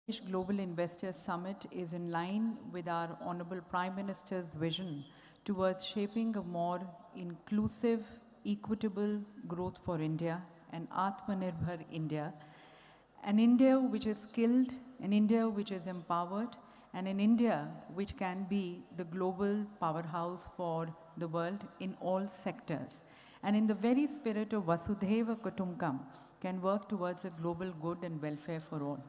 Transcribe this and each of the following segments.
Global Investors Summit is in line with our Honorable Prime Minister's vision towards shaping a more inclusive, equitable growth for India and Atmanirbhar India, an India which is skilled, an India which is empowered, and an India which can be the global powerhouse for the world in all sectors. And in the very spirit of Vasudhaiva Kutumbakam, can work towards a global good and welfare for all.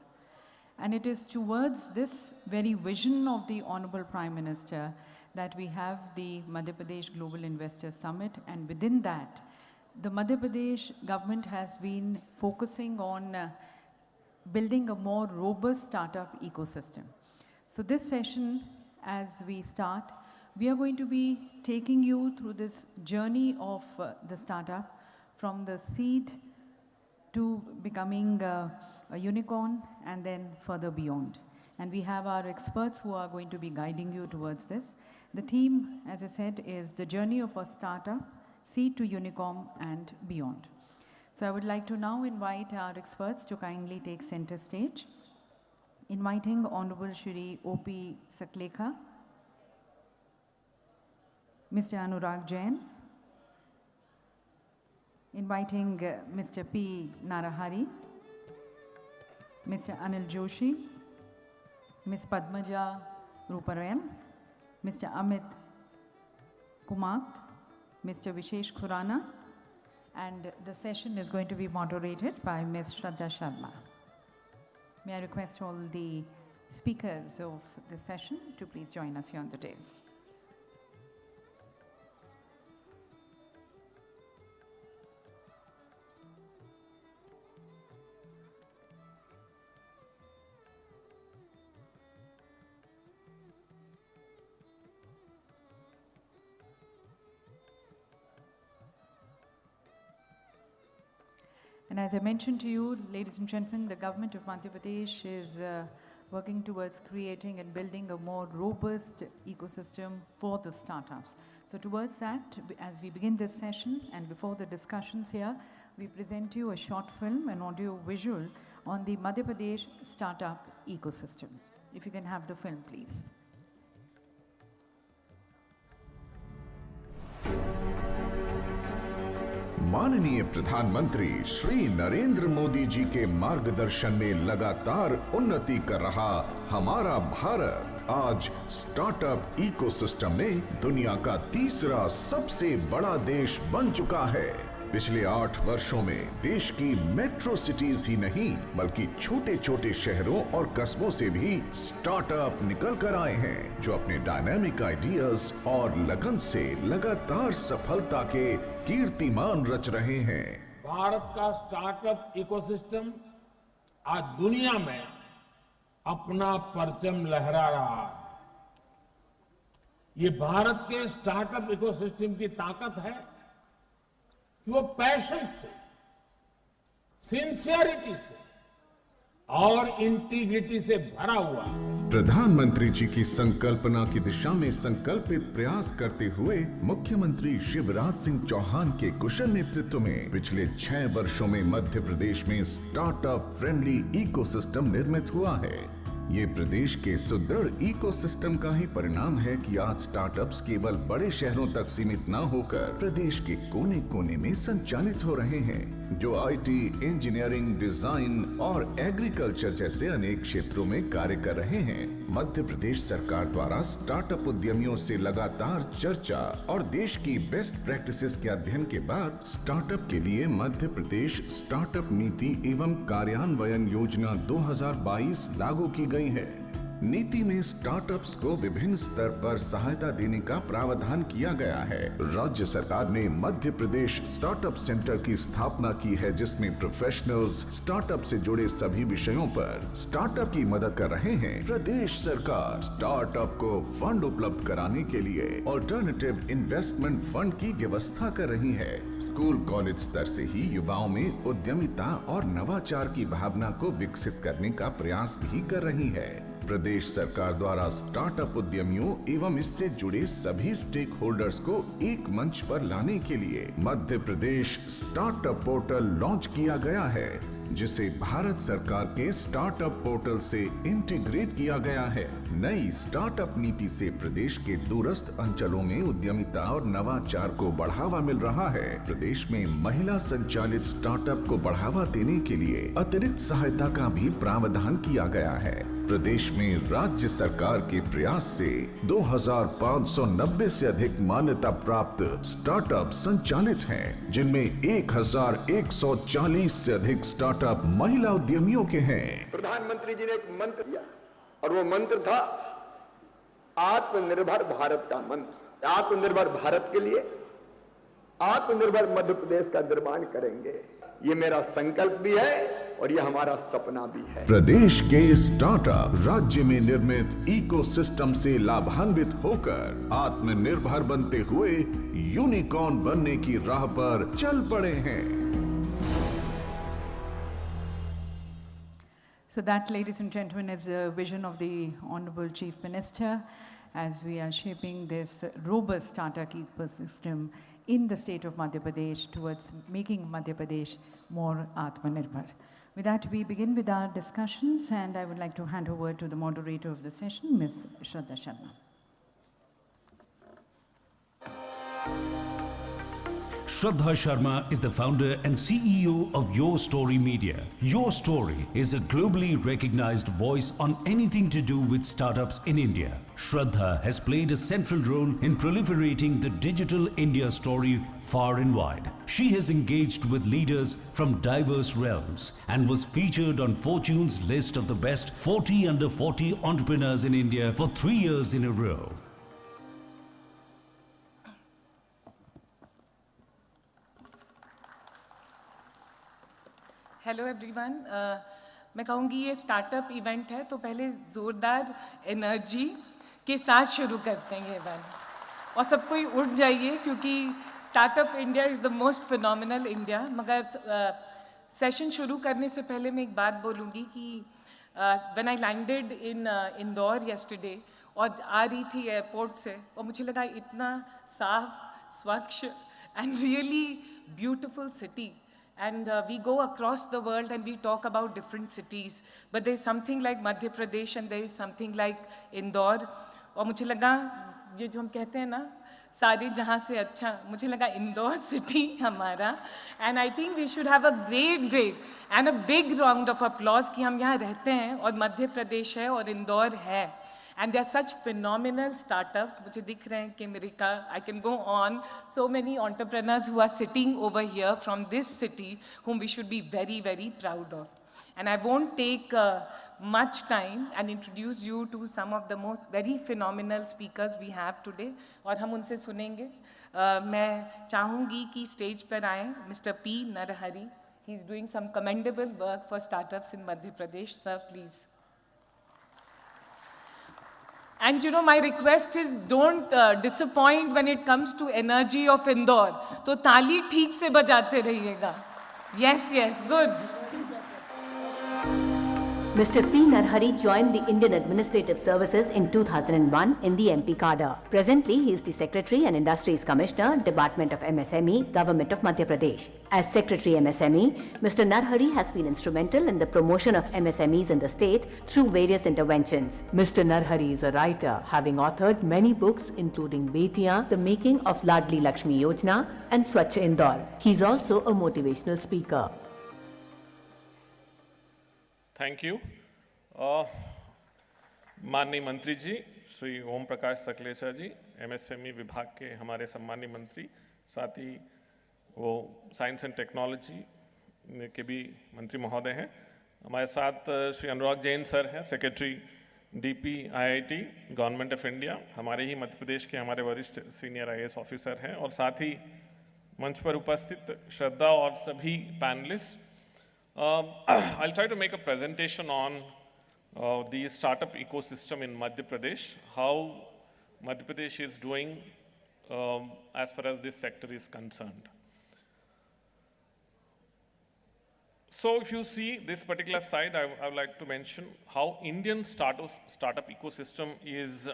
And it is towards this very vision of the Honorable Prime Minister that we have the Madhya Pradesh Global Investors Summit, and within that, the Madhya Pradesh government has been focusing on building a more robust startup ecosystem. So this session, as we start, we are going to be taking you through this journey of the startup from the seed to becoming a unicorn and then further beyond. And we have our experts who are going to be guiding you towards this. The theme, as I said, is the journey of a startup, seed to unicorn and beyond. So I would like to now invite our experts to kindly take center stage. Inviting Honorable Shri O.P. Saklekha, Mr. Anurag Jain, inviting Mr. P. Narahari, Mr. Anil Joshi, Ms. Padmaja Ruparel, Mr. Amit Kumat, Mr. Vishesh Khurana, and the session is going to be moderated by Ms. Shraddha Sharma. May I request all the speakers of the session to please join us here on the dais. And as I mentioned to you, ladies and gentlemen, the government of Madhya Pradesh is working towards creating and building a more robust ecosystem for the startups. So towards that, as we begin this session and before the discussions here, we present you a short film, an audio visual on the Madhya Pradesh startup ecosystem. If you can have the film, please. माननीय प्रधानमंत्री श्री नरेंद्र मोदी जी के मार्गदर्शन में लगातार उन्नति कर रहा हमारा भारत आज स्टार्टअप इकोसिस्टम में दुनिया का तीसरा सबसे बड़ा देश बन चुका है। पिछले 8 वर्षों में देश की मेट्रो सिटीज ही नहीं बल्कि छोटे छोटे शहरों और कस्बों से भी स्टार्टअप निकल कर आए हैं, जो अपने डायनामिक आइडियाज और लगन से लगातार सफलता के कीर्तिमान रच रहे हैं। भारत का स्टार्टअप इकोसिस्टम आज दुनिया में अपना परचम लहरा रहा है। ये भारत के स्टार्टअप इकोसिस्टम की ताकत है कि वो पैशन से, सिंसियरिटी से और इंटीग्रिटी से भरा हुआ है। प्रधानमंत्री जी की संकल्पना की दिशा में संकल्पित प्रयास करते हुए मुख्यमंत्री शिवराज सिंह चौहान के कुशल नेतृत्व में पिछले 6 वर्षों में मध्य प्रदेश में स्टार्टअप फ्रेंडली इकोसिस्टम निर्मित हुआ है। ये प्रदेश के सुदृढ़ इकोसिस्टम का ही परिणाम है कि आज स्टार्टअप्स केवल बड़े शहरों तक सीमित न होकर प्रदेश के कोने कोने में संचालित हो रहे हैं, जो आईटी, इंजीनियरिंग, डिजाइन और एग्रीकल्चर जैसे अनेक क्षेत्रों में कार्य कर रहे हैं। मध्य प्रदेश सरकार द्वारा स्टार्टअप उद्यमियों से लगातार चर्चा और देश की बेस्ट प्रैक्टिसेस के अध्ययन के बाद स्टार्टअप के लिए मध्य प्रदेश स्टार्टअप नीति एवं कार्यान्वयन योजना 2022 लागू की गई है। नीति में स्टार्टअप्स को विभिन्न स्तर पर सहायता देने का प्रावधान किया गया है। राज्य सरकार ने मध्य प्रदेश स्टार्टअप सेंटर की स्थापना की है, जिसमें प्रोफेशनल्स स्टार्टअप से जुड़े सभी विषयों पर स्टार्टअप की मदद कर रहे हैं। प्रदेश सरकार स्टार्टअप को फंड उपलब्ध कराने के लिए ऑल्टरनेटिव इन्वेस्टमेंट फंड की व्यवस्था कर रही है। स्कूल कॉलेज स्तर से ही युवाओं में उद्यमिता और नवाचार की भावना को विकसित करने का प्रयास भी कर रही है। प्रदेश सरकार द्वारा स्टार्टअप उद्यमियों एवं इससे जुड़े सभी स्टेक होल्डर्स को एक मंच पर लाने के लिए Madhya Pradesh startup portal launch किया गया है। जिसे भारत सरकार के स्टार्टअप पोर्टल से इंटीग्रेट किया गया है। नई स्टार्टअप नीति से प्रदेश के दूरस्थ अंचलों में उद्यमिता और नवाचार को बढ़ावा मिल रहा है। प्रदेश में महिला संचालित स्टार्टअप को बढ़ावा देने के लिए अतिरिक्त सहायता का भी प्रावधान किया गया है। प्रदेश में राज्य सरकार के प्रयास से 2590 से अधिक मान्यता प्राप्त स्टार्टअप संचालित हैं, जिनमें 1140 से अधिक स्टार्टअप महिला उद्यमियों के हैं। प्रधानमंत्री जी ने एक मंत्र दिया और वो मंत्र था आत्मनिर्भर भारत का मंत्र। आत्मनिर्भर भारत के लिए आत्मनिर्भर मध्य प्रदेश का निर्माण करेंगे, ये मेरा संकल्प भी है और ये हमारा सपना भी है। प्रदेश के स्टार्टअप राज्य में निर्मित इकोसिस्टम से लाभान्वित होकर आत्मनिर्भर बनते हुए यूनिकॉर्न बनने की राह पर चल पड़े हैं। So that, ladies and gentlemen, is a vision of the Honorable Chief Minister as we are shaping this robust startup ecosystem in the state of Madhya Pradesh towards making Madhya Pradesh more Atmanirbhar. With that, we begin with our discussions, and I would like to hand over to the moderator of the session, Ms. Shraddha Sharma. Shraddha Sharma is the founder and CEO of Your Story Media. Your Story is a globally recognized voice on anything to do with startups in India. Shraddha has played a central role in proliferating the digital India story far and wide. She has engaged with leaders from diverse realms and was featured on Fortune's list of the best 40 under 40 entrepreneurs in India for 3 years in a row. Hello everyone, मैं कहूँगी ये startup event है तो पहले ज़ोरदार energy के साथ शुरू करते हैं ये इवेंट और सब कोई उठ जाइए क्योंकि startup India is the most phenomenal India. मगर सेशन शुरू करने से पहले मैं एक बात बोलूँगी कि when I landed in Indore yesterday और आ रही थी एयरपोर्ट से और मुझे लगा इतना साफ स्वच्छ and really beautiful city. And we go across the world and we talk about different cities. But there is something like Madhya Pradesh and there is something like Indore. और मुझे लगा ये जो हम कहते हैं ना सारे जहाँ से अच्छा, मुझे लगा इंदौर सिटी हमारा. And I think we should have a great and a big round of applause कि हम यहाँ रहते हैं और मध्य प्रदेश है और इंदौर है. And there are such phenomenal startups. मुझे दिख रहे हैं कि America, I can go on. So many entrepreneurs who are sitting over here from this city, whom we should be very proud of. And I won't take much time and introduce you to some of the most very phenomenal speakers we have today. और हम उनसे सुनेंगे. मैं चाहूँगी कि stage पर आएँ Mr. P. Narahari. He's doing some commendable work for startups in Madhya Pradesh. Sir, please. And you know, my request is don't disappoint when it comes to energy of Indore. तो ताली ठीक से बजाते रहिएगा. Yes, good. Mr. P. Narahari joined the Indian Administrative Services in 2001 in the MP cadre. Presently, he is the Secretary and Industries Commissioner, Department of MSME, Government of Madhya Pradesh. As Secretary MSME, Mr. Narahari has been instrumental in the promotion of MSMEs in the state through various interventions. Mr. Narahari is a writer, having authored many books including Betiyan, The Making of Ladli Lakshmi Yojana and Swachh Indore. He is also a motivational speaker. Thank you. माननीय मंत्री जी श्री ओम प्रकाश सकलेचा जी, MSME विभाग के हमारे सम्मानीय मंत्री, साथ ही वो science and technology के भी मंत्री महोदय हैं. हमारे साथ श्री अनुराग जैन सर हैं, secretary DP IIT government of India, हमारे ही मध्य प्रदेश के हमारे वरिष्ठ सीनियर आईएएस ऑफिसर हैं, और साथ ही मंच पर उपस्थित श्रद्धा और सभी panelist. I'll try to make a presentation on the startup ecosystem in Madhya Pradesh, how Madhya Pradesh is doing as far as this sector is concerned. So if you see this particular slide, I would like to mention how Indian startup ecosystem is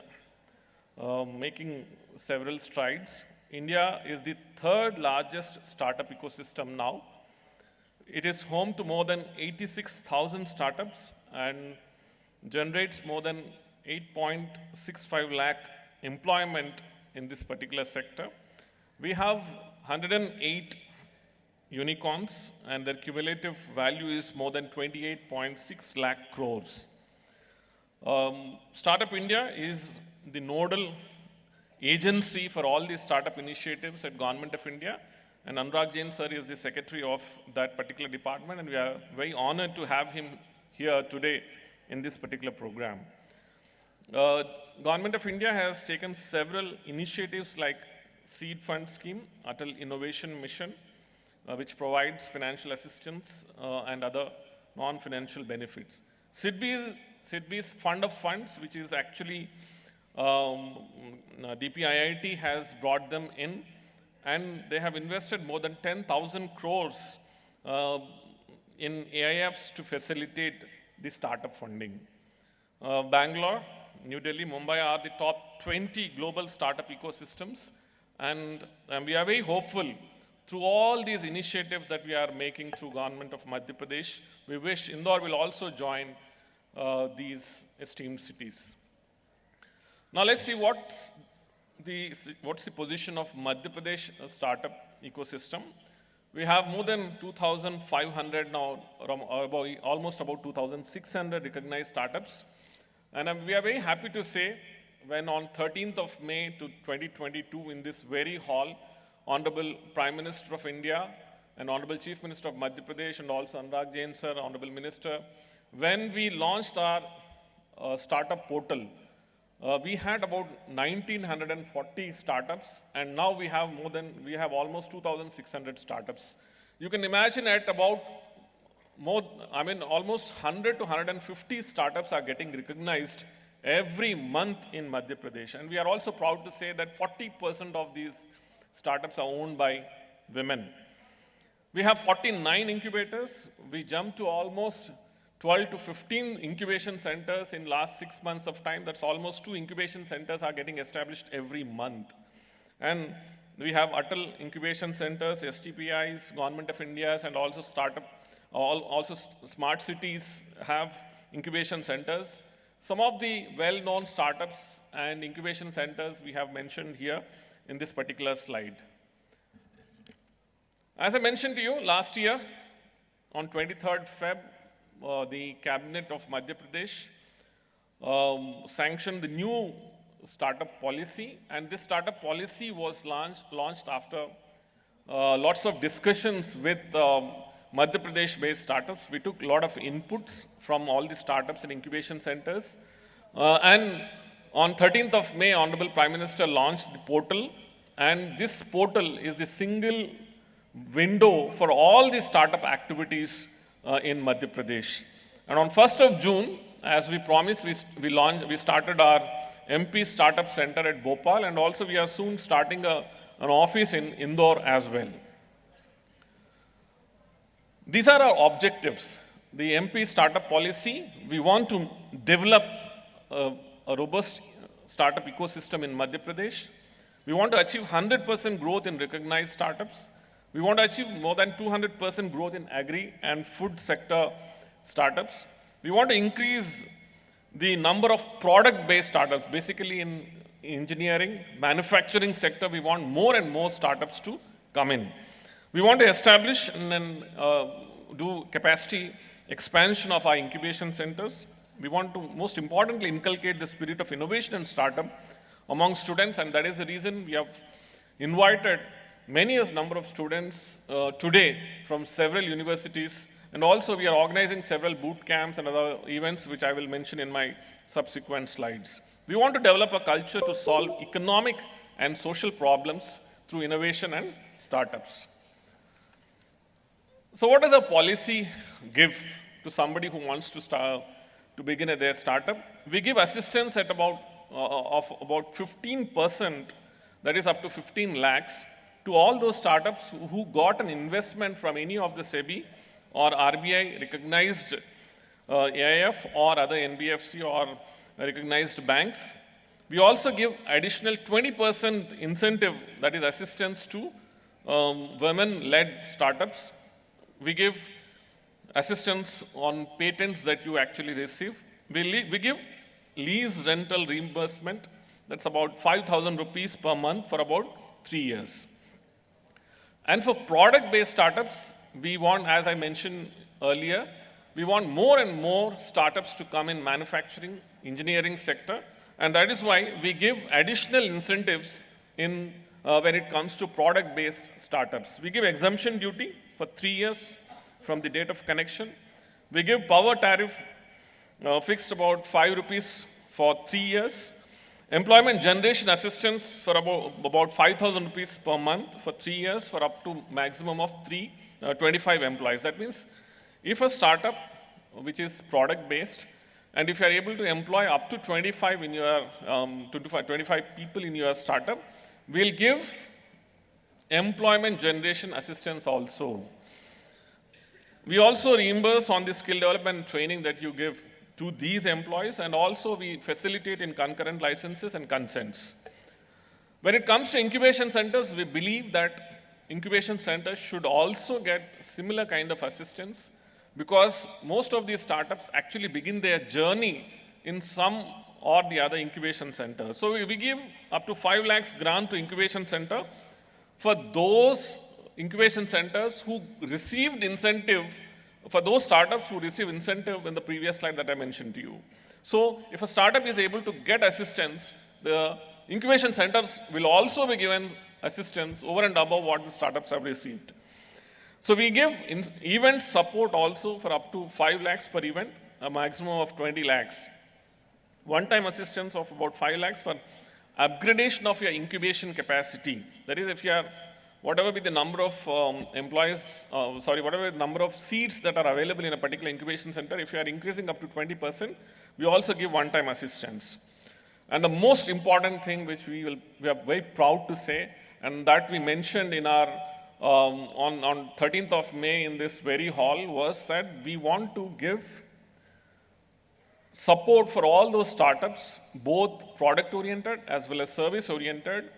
making several strides. India is the third largest startup ecosystem now. It is home to more than 86,000 startups and generates more than 8.65 lakh employment in this particular sector. We have 108 unicorns, and their cumulative value is more than 28.6 lakh crores. Startup India is the nodal agency for all these startup initiatives at Government of India, and Anurag Jain sir is the secretary of that particular department, and we are very honored to have him here today in this particular program. Government of India has taken several initiatives like Seed Fund Scheme, Atal Innovation Mission, which provides financial assistance and other non-financial benefits. SIDBI's Fund of Funds, which is actually DPIIT has brought them in, and they have invested more than 10,000 crores in AIFs to facilitate the startup funding. Bangalore, New Delhi, Mumbai are the top 20 global startup ecosystems, and we are very hopeful through all these initiatives that we are making through Government of Madhya Pradesh. We wish Indore will also join these esteemed cities. Now let's see what's the position of Madhya Pradesh startup ecosystem. We have more than 2,500 now, almost about 2,600 recognized startups. And we are very happy to say, when on 13th of May 2022 in this very hall, Honorable Prime Minister of India and Honorable Chief Minister of Madhya Pradesh and also Anurag Jain sir, Honorable Minister, when we launched our startup portal, we had about 1,940 startups, and now we have almost 2,600 startups. You can imagine at about almost 100 to 150 startups are getting recognized every month in Madhya Pradesh. And we are also proud to say that 40% of these startups are owned by women. We have 49 incubators. We jumped to almost 12 to 15 incubation centers in last 6 months of time. That's almost 2 incubation centers are getting established every month. And we have Atal Incubation Centers, STPIs, Government of India's, and also also smart cities have incubation centers. Some of the well-known startups and incubation centers we have mentioned here in this particular slide. As I mentioned to you, last year, on 23rd Feb, the Cabinet of Madhya Pradesh sanctioned the new startup policy, and this startup policy was launched after lots of discussions with Madhya Pradesh-based startups. We took a lot of inputs from all the startups and incubation centers. And on 13th of May, Honorable Prime Minister launched the portal, and this portal is a single window for all the startup activities in Madhya Pradesh. And on 1st of June, as we promised, we started our MP Startup Center at Bhopal, and also we are soon starting an office in Indore as well. These are our objectives. The MP startup policy, we want to develop a robust startup ecosystem in Madhya Pradesh. We want to achieve 100% growth in recognized startups. We want to achieve more than 200% growth in agri and food sector startups. We want to increase the number of product-based startups. Basically in engineering, manufacturing sector, we want more and more startups to come in. We want to establish and then do capacity expansion of our incubation centers. We want to, most importantly, inculcate the spirit of innovation and startup among students, and that is the reason we have invited many number of students today from several universities, and also we are organizing several boot camps and other events which I will mention in my subsequent slides. We want to develop a culture to solve economic and social problems through innovation and startups. So what does a policy give to somebody who wants to begin their startup? We give assistance at about 15%, that is up to 15 lakhs, to all those startups who got an investment from any of the SEBI or RBI recognized AIF or other NBFC or recognized banks. We also give additional 20% incentive, that is assistance to women-led startups. We give assistance on patents that you actually receive. We give lease rental reimbursement, that's about 5,000 rupees per month for about 3 years. And for product-based startups, we want, as I mentioned earlier, we want more and more startups to come in manufacturing, engineering sector, and that is why we give additional incentives in when it comes to product-based startups. We give exemption duty for 3 years from the date of connection. We give power tariff fixed about 5 rupees for 3 years. Employment generation assistance for about 5,000 rupees per month for 3 years for up to maximum of 25 employees. That means if a startup which is product-based, and if you are able to employ up to 25 in your 25 people in your startup, we'll give employment generation assistance also. We also reimburse on the skill development training that you give to these employees, and also we facilitate in concurrent licenses and consents. When it comes to incubation centers, we believe that incubation centers should also get similar kind of assistance, because most of these startups actually begin their journey in some or the other incubation center. So we give up to 5 lakhs grant to incubation center for those incubation centers who received incentive, for those startups who receive incentive in the previous slide that I mentioned to you. So if a startup is able to get assistance, the incubation centers will also be given assistance over and above what the startups have received. So we give event support also for up to 5 lakhs per event, a maximum of 20 lakhs. One-time assistance of about 5 lakhs for upgradation of your incubation capacity. That is, if you are, whatever be the number of whatever the number of seats that are available in a particular incubation center, if you are increasing up to 20%, we also give one-time assistance. And the most important thing which we are very proud to say, and that we mentioned in our on 13th of May in this very hall, was that we want to give support for all those startups, both product-oriented as well as service-oriented,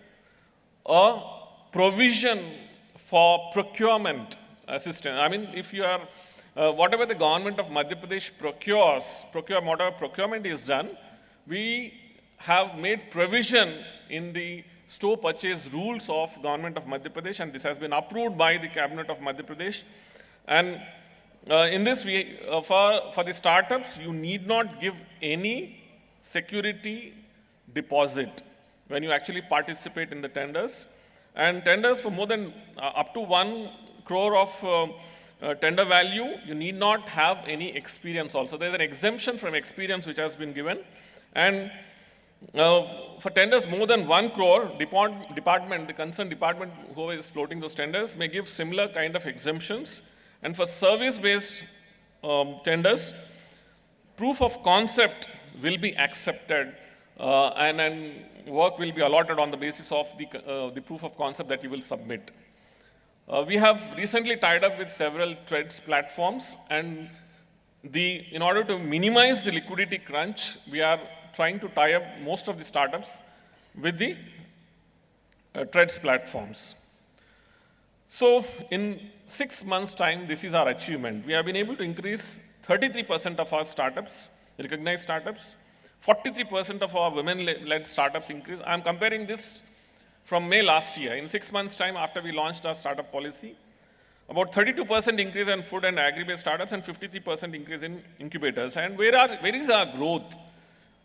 a provision for procurement assistance. I mean, if you are, whatever the government of Madhya Pradesh whatever procurement is done, we have made provision in the store purchase rules of government of Madhya Pradesh, and this has been approved by the cabinet of Madhya Pradesh. And in this, for the startups, you need not give any security deposit when you actually participate in the tenders. And tenders for more than up to 1 crore of tender value, you need not have any experience also. There's an exemption from experience which has been given. And for tenders more than 1 crore, the concerned department who is floating those tenders may give similar kind of exemptions. And for service-based tenders, proof of concept will be accepted and work will be allotted on the basis of the proof of concept that you will submit. We have recently tied up with several TReDS platforms, and in order to minimize the liquidity crunch, we are trying to tie up most of the startups with the TReDS platforms. So in 6 months' time, this is our achievement. We have been able to increase 33% of our startups, recognized startups, 43% of our women-led startups increase. I'm comparing this from May last year. In 6 months' time after we launched our startup policy, about 32% increase in food and agri-based startups and 53% increase in incubators. And where is our growth?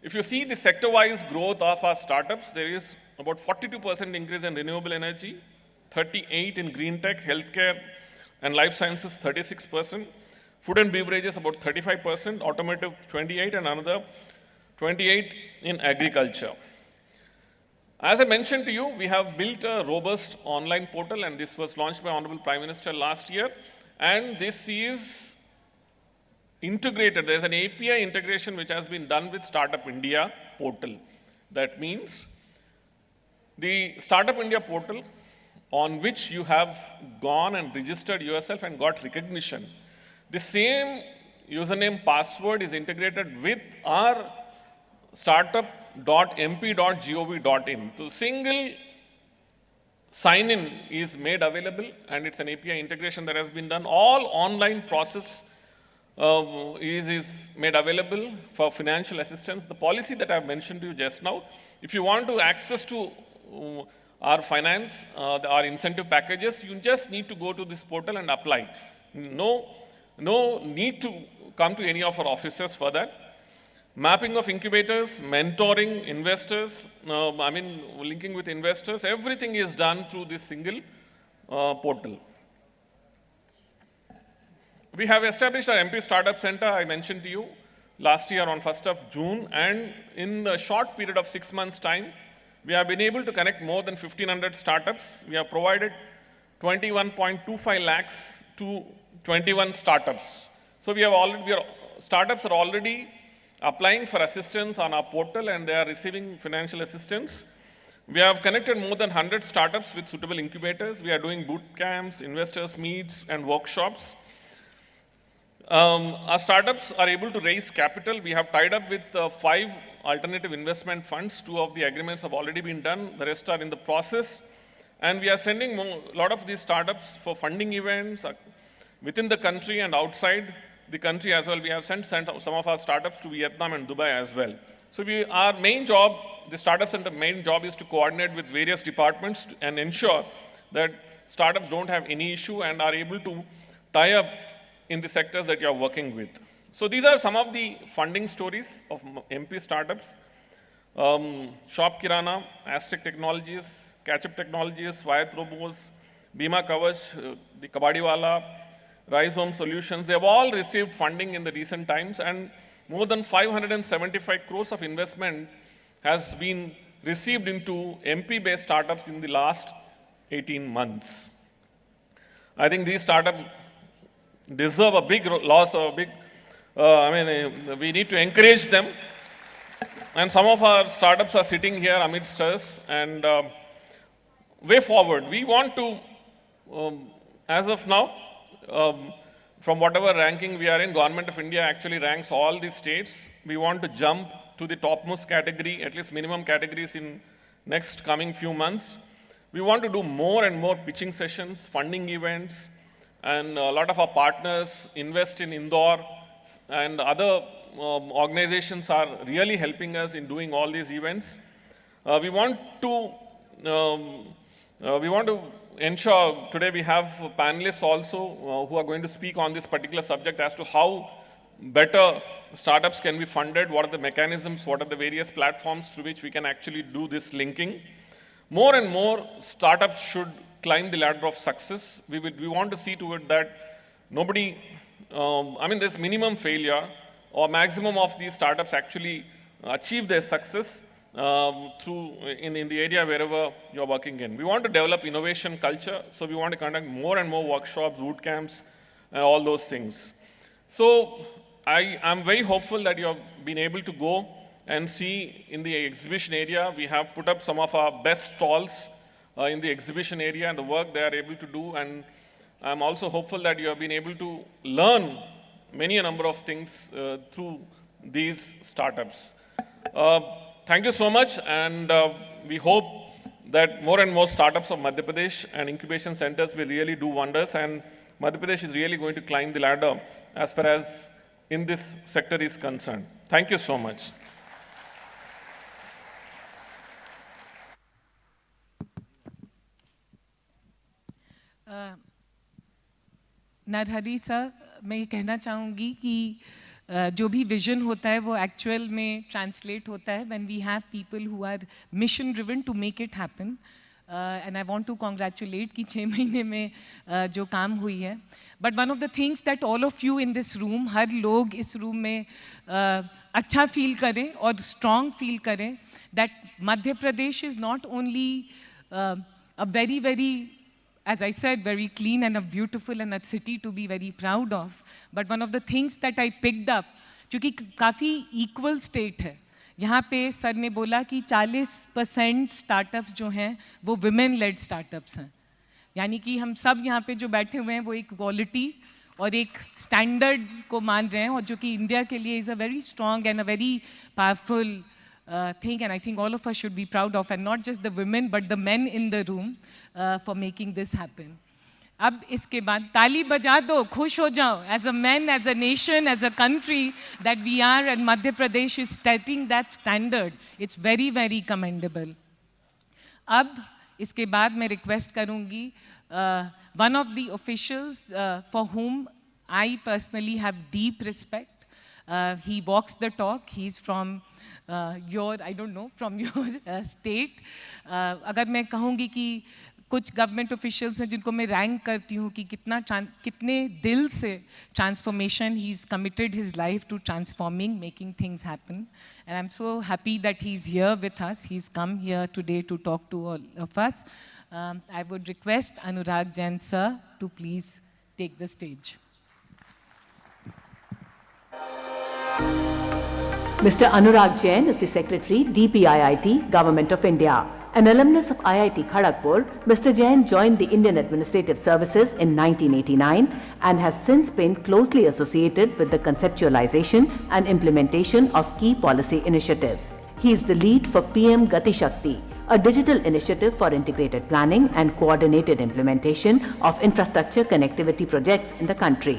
If you see the sector-wise growth of our startups, there is about 42% increase in renewable energy, 38% in green tech, healthcare and life sciences, 36%, food and beverages about 35%, automotive 28%, and another 28% in agriculture. As I mentioned to you, we have built a robust online portal, and this was launched by Honorable Prime Minister last year. And this is integrated. There's an API integration which has been done with Startup India portal. That means the Startup India portal, on which you have gone and registered yourself and got recognition, the same username password is integrated with our startup.mp.gov.in. So single sign-in is made available, and it's an API integration that has been done. All online process is made available for financial assistance. The policy that I've mentioned to you just now, if you want to access to our finance, our incentive packages, you just need to go to this portal and apply. No need to come to any of our offices for that. Mapping of incubators, mentoring investors, linking with investors, everything is done through this single portal. We have established our MP Startup Center, I mentioned to you, last year on 1st of June, and in the short period of 6 months' time, we have been able to connect more than 1,500 startups. We have provided 21.25 lakhs to 21 startups. So startups are already applying for assistance on our portal and they are receiving financial assistance. We have connected more than 100 startups with suitable incubators. We are doing boot camps, investors meets, and workshops. Our startups are able to raise capital. We have tied up with 5 alternative investment funds. 2 of the agreements have already been done. The rest are in the process. And we are sending a lot of these startups for funding events within the country and outside the country as well. We have sent some of our startups to Vietnam and Dubai as well. So our main job, the Startup Center main job, is to coordinate with various departments and ensure that startups don't have any issue and are able to tie up in the sectors that you are working with. So these are some of the funding stories of MP startups. Shop Kirana, Aztec Technologies, Catchup Technologies, Swayat Robos, Bima Kavach, the Kabadiwala, Rhizome Solutions, they have all received funding in the recent times, and more than 575 crores of investment has been received into MP-based startups in the last 18 months. I think these startups deserve a big loss, we need to encourage them. And some of our startups are sitting here amidst us, and way forward, we want to, as of now, from whatever ranking we are in, Government of India actually ranks all the states. We want to jump to the topmost category, at least minimum categories in next coming few months. We want to do more and more pitching sessions, funding events, and a lot of our partners invest in Indore, and other organizations are really helping us in doing all these events. We want to ensure, today we have panelists also who are going to speak on this particular subject as to how better startups can be funded, what are the mechanisms, what are the various platforms through which we can actually do this linking. More and more startups should climb the ladder of success. We want to see to it that nobody, there's minimum failure or maximum of these startups actually achieve their success in the area wherever you're working in. We want to develop innovation culture, so we want to conduct more and more workshops, boot camps, and all those things. So I'm very hopeful that you have been able to go and see in the exhibition area. We have put up some of our best stalls in the exhibition area and the work they are able to do, and I'm also hopeful that you have been able to learn many a number of things through these startups. Thank you so much, and we hope that more and more startups of Madhya Pradesh and incubation centers will really do wonders, and Madhya Pradesh is really going to climb the ladder as far as in this sector is concerned. Thank you so much. Narhari sir, मैं ये कहना चाहूँगी कि जो भी vision होता है वो एक्चुअल में ट्रांसलेट होता है when we have people who are mission driven to make it happen. And I want to congratulate कि 6 महीने में जो काम हुई है. But one of the things that all of you in this room, हर लोग इस रूम में अच्छा फील करें और strong फील करें that Madhya Pradesh is not only a very, very, as I said, very clean and a beautiful and a city to be very proud of. But one of the things that I picked up, क्योंकि काफ़ी equal state है, यहाँ पे sir ने बोला कि 40% startups जो हैं वो women led startups हैं. यानी कि हम सब यहाँ पे जो बैठे हुए हैं वो एक क्वालिटी और एक स्टैंडर्ड को मान रहे हैं, और जो कि इंडिया के लिए is a very strong and a very powerful thing, and I think all of us should be proud of, and not just the women but the men in the room for making this happen. अब इसके बाद ताली बजा दो, खुश हो जाओ, as a man, as a nation, as a country that we are, and Madhya Pradesh is setting that standard. It's very very commendable. अब इसके बाद मैं रिक्वेस्ट करूंगी one of the officials for whom I personally have deep respect. He walks the talk. He's from I don't know, from your state. अगर मैं कहूँगी कि कुछ गवर्नमेंट ऑफिशियल्स हैं जिनको मैं रैंक करती हूँ कि कितने दिल से ट्रांसफॉर्मेशन ही is committed his life to transforming, making things happen. And I am so happy that he is here with us. He is come here today to talk to all of us. I would request Anurag Jain sir to please take the stage. Mr. Anurag Jain is the Secretary, DPIIT, Government of India. An alumnus of IIT Kharagpur, Mr. Jain joined the Indian Administrative Services in 1989 and has since been closely associated with the conceptualization and implementation of key policy initiatives. He is the lead for PM Gati Shakti, a digital initiative for integrated planning and coordinated implementation of infrastructure connectivity projects in the country.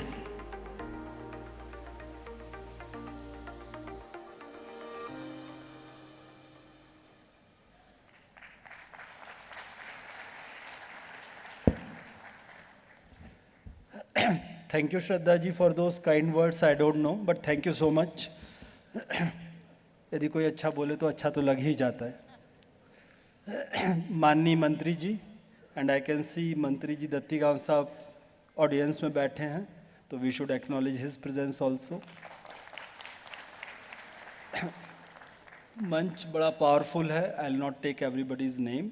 Thank you, Shraddha ji, for those kind words. I don't know, but thank you so much. यदि कोई अच्छा बोले तो अच्छा तो लग ही जाता है. माननीय मंत्री जी, एंड आई कैन सी मंत्री जी दत्ती गांव साहब ऑडियंस में बैठे हैं, तो we should acknowledge his presence also. मंच बड़ा पावरफुल है. I will not take everybody's name,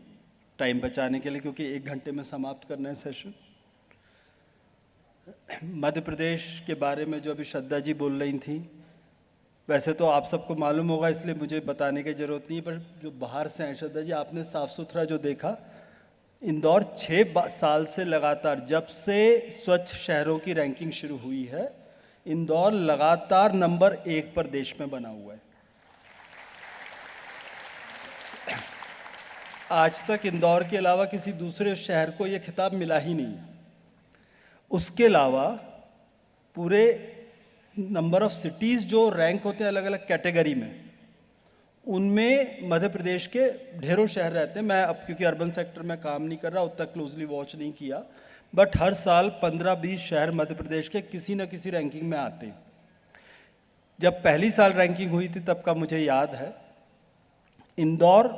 time बचाने के लिए, क्योंकि 1 घंटे में समाप्त करना है सेशन. मध्य प्रदेश के बारे में जो अभी श्रद्धा जी बोल रही थी, वैसे तो आप सबको मालूम होगा, इसलिए मुझे बताने की ज़रूरत नहीं है, पर जो बाहर से हैं, श्रद्धा जी आपने साफ़ सुथरा जो देखा, इंदौर 6 साल से लगातार, जब से स्वच्छ शहरों की रैंकिंग शुरू हुई है, इंदौर लगातार नंबर 1 पर देश में बना हुआ है. आज तक इंदौर के अलावा किसी दूसरे शहर को यह खिताब मिला ही नहीं. उसके अलावा पूरे नंबर ऑफ सिटीज़ जो रैंक होते हैं अलग अलग कैटेगरी में, उनमें मध्य प्रदेश के ढेरों शहर रहते हैं. मैं अब क्योंकि अर्बन सेक्टर में काम नहीं कर रहा, उतना क्लोजली वॉच नहीं किया, बट हर साल 15-20 शहर मध्य प्रदेश के किसी न किसी रैंकिंग में आते हैं. जब पहली साल रैंकिंग हुई थी तब का मुझे याद है, इंदौर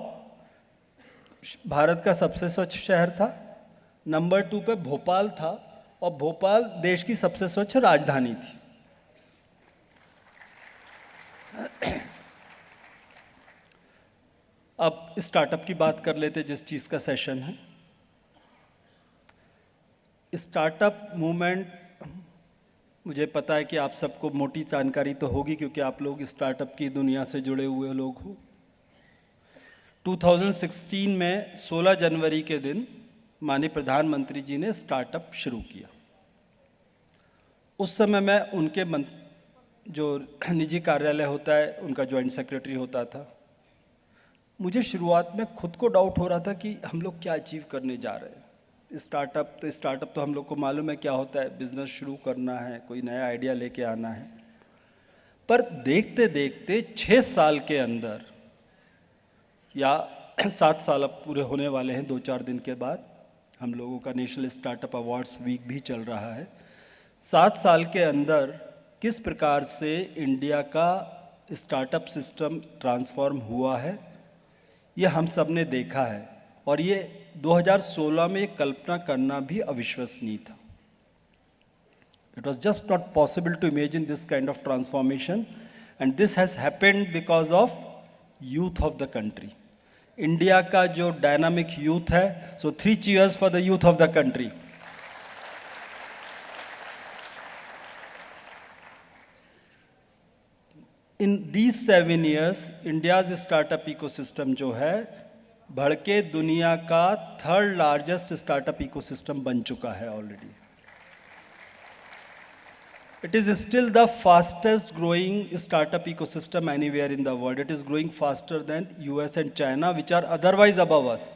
भारत का सबसे स्वच्छ शहर था, नंबर 2 पे भोपाल था, और भोपाल देश की सबसे स्वच्छ राजधानी थी. अब स्टार्टअप की बात कर लेते, जिस चीज़ का सेशन है. स्टार्टअप मूवमेंट, मुझे पता है कि आप सबको मोटी जानकारी तो होगी, क्योंकि आप लोग स्टार्टअप की दुनिया से जुड़े हुए लोग हो. 2016 में 16 जनवरी के दिन माननीय प्रधानमंत्री जी ने स्टार्टअप शुरू किया. उस समय मैं उनके जो निजी कार्यालय होता है उनका जॉइंट सेक्रेटरी होता था. मुझे शुरुआत में खुद को डाउट हो रहा था कि हम लोग क्या अचीव करने जा रहे हैं. स्टार्टअप तो हम लोग को मालूम है क्या होता है, बिजनेस शुरू करना है, कोई नया आइडिया लेके आना है. पर देखते देखते 6 साल के अंदर, या 7 साल अब पूरे होने वाले हैं 2-4 दिन के बाद, हम लोगों का नेशनल स्टार्टअप अवार्ड्स वीक भी चल रहा है. 7 साल के अंदर किस प्रकार से इंडिया का स्टार्टअप सिस्टम ट्रांसफॉर्म हुआ है, ये हम सब ने देखा है. और ये 2016 में कल्पना करना भी अविश्वसनीय था. It was just not possible to imagine this kind of transformation, and this has happened because of youth of the country. India का जो डायनामिक यूथ है, so 3 cheers for the youth of the country. In these 7 years, India's startup ecosystem जो है, बढ़ के दुनिया का 3rd largest startup ecosystem बन चुका है already. It is still the fastest growing startup ecosystem anywhere in the world. It is growing faster than US and China, which are otherwise above us.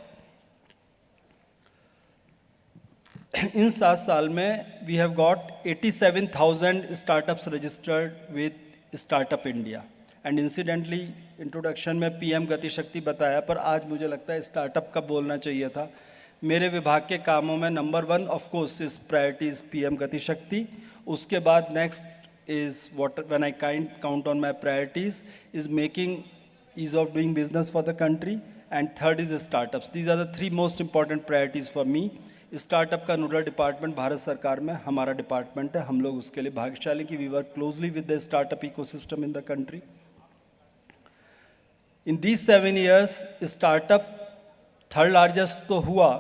इन 7 साल में we have got 87,000 startups registered with startup India. And incidentally introduction में PM Gati Shakti बताया, पर आज मुझे लगता है स्टार्टअप का बोलना चाहिए था। मेरे विभाग के कामों में number 1 of course is priority is PM Gati शक्ति। उसके बाद next is what when I count on my priorities is making ease of doing business for the country, and third is startups. These are the 3 most important priorities for me. Startup का nodal department Bharat सरकार में हमारा department है। हम लोग उसके लिए भाग्यशाली कि we work closely with the startup ecosystem in the country. In these 7 years startup third largest तो हुआ,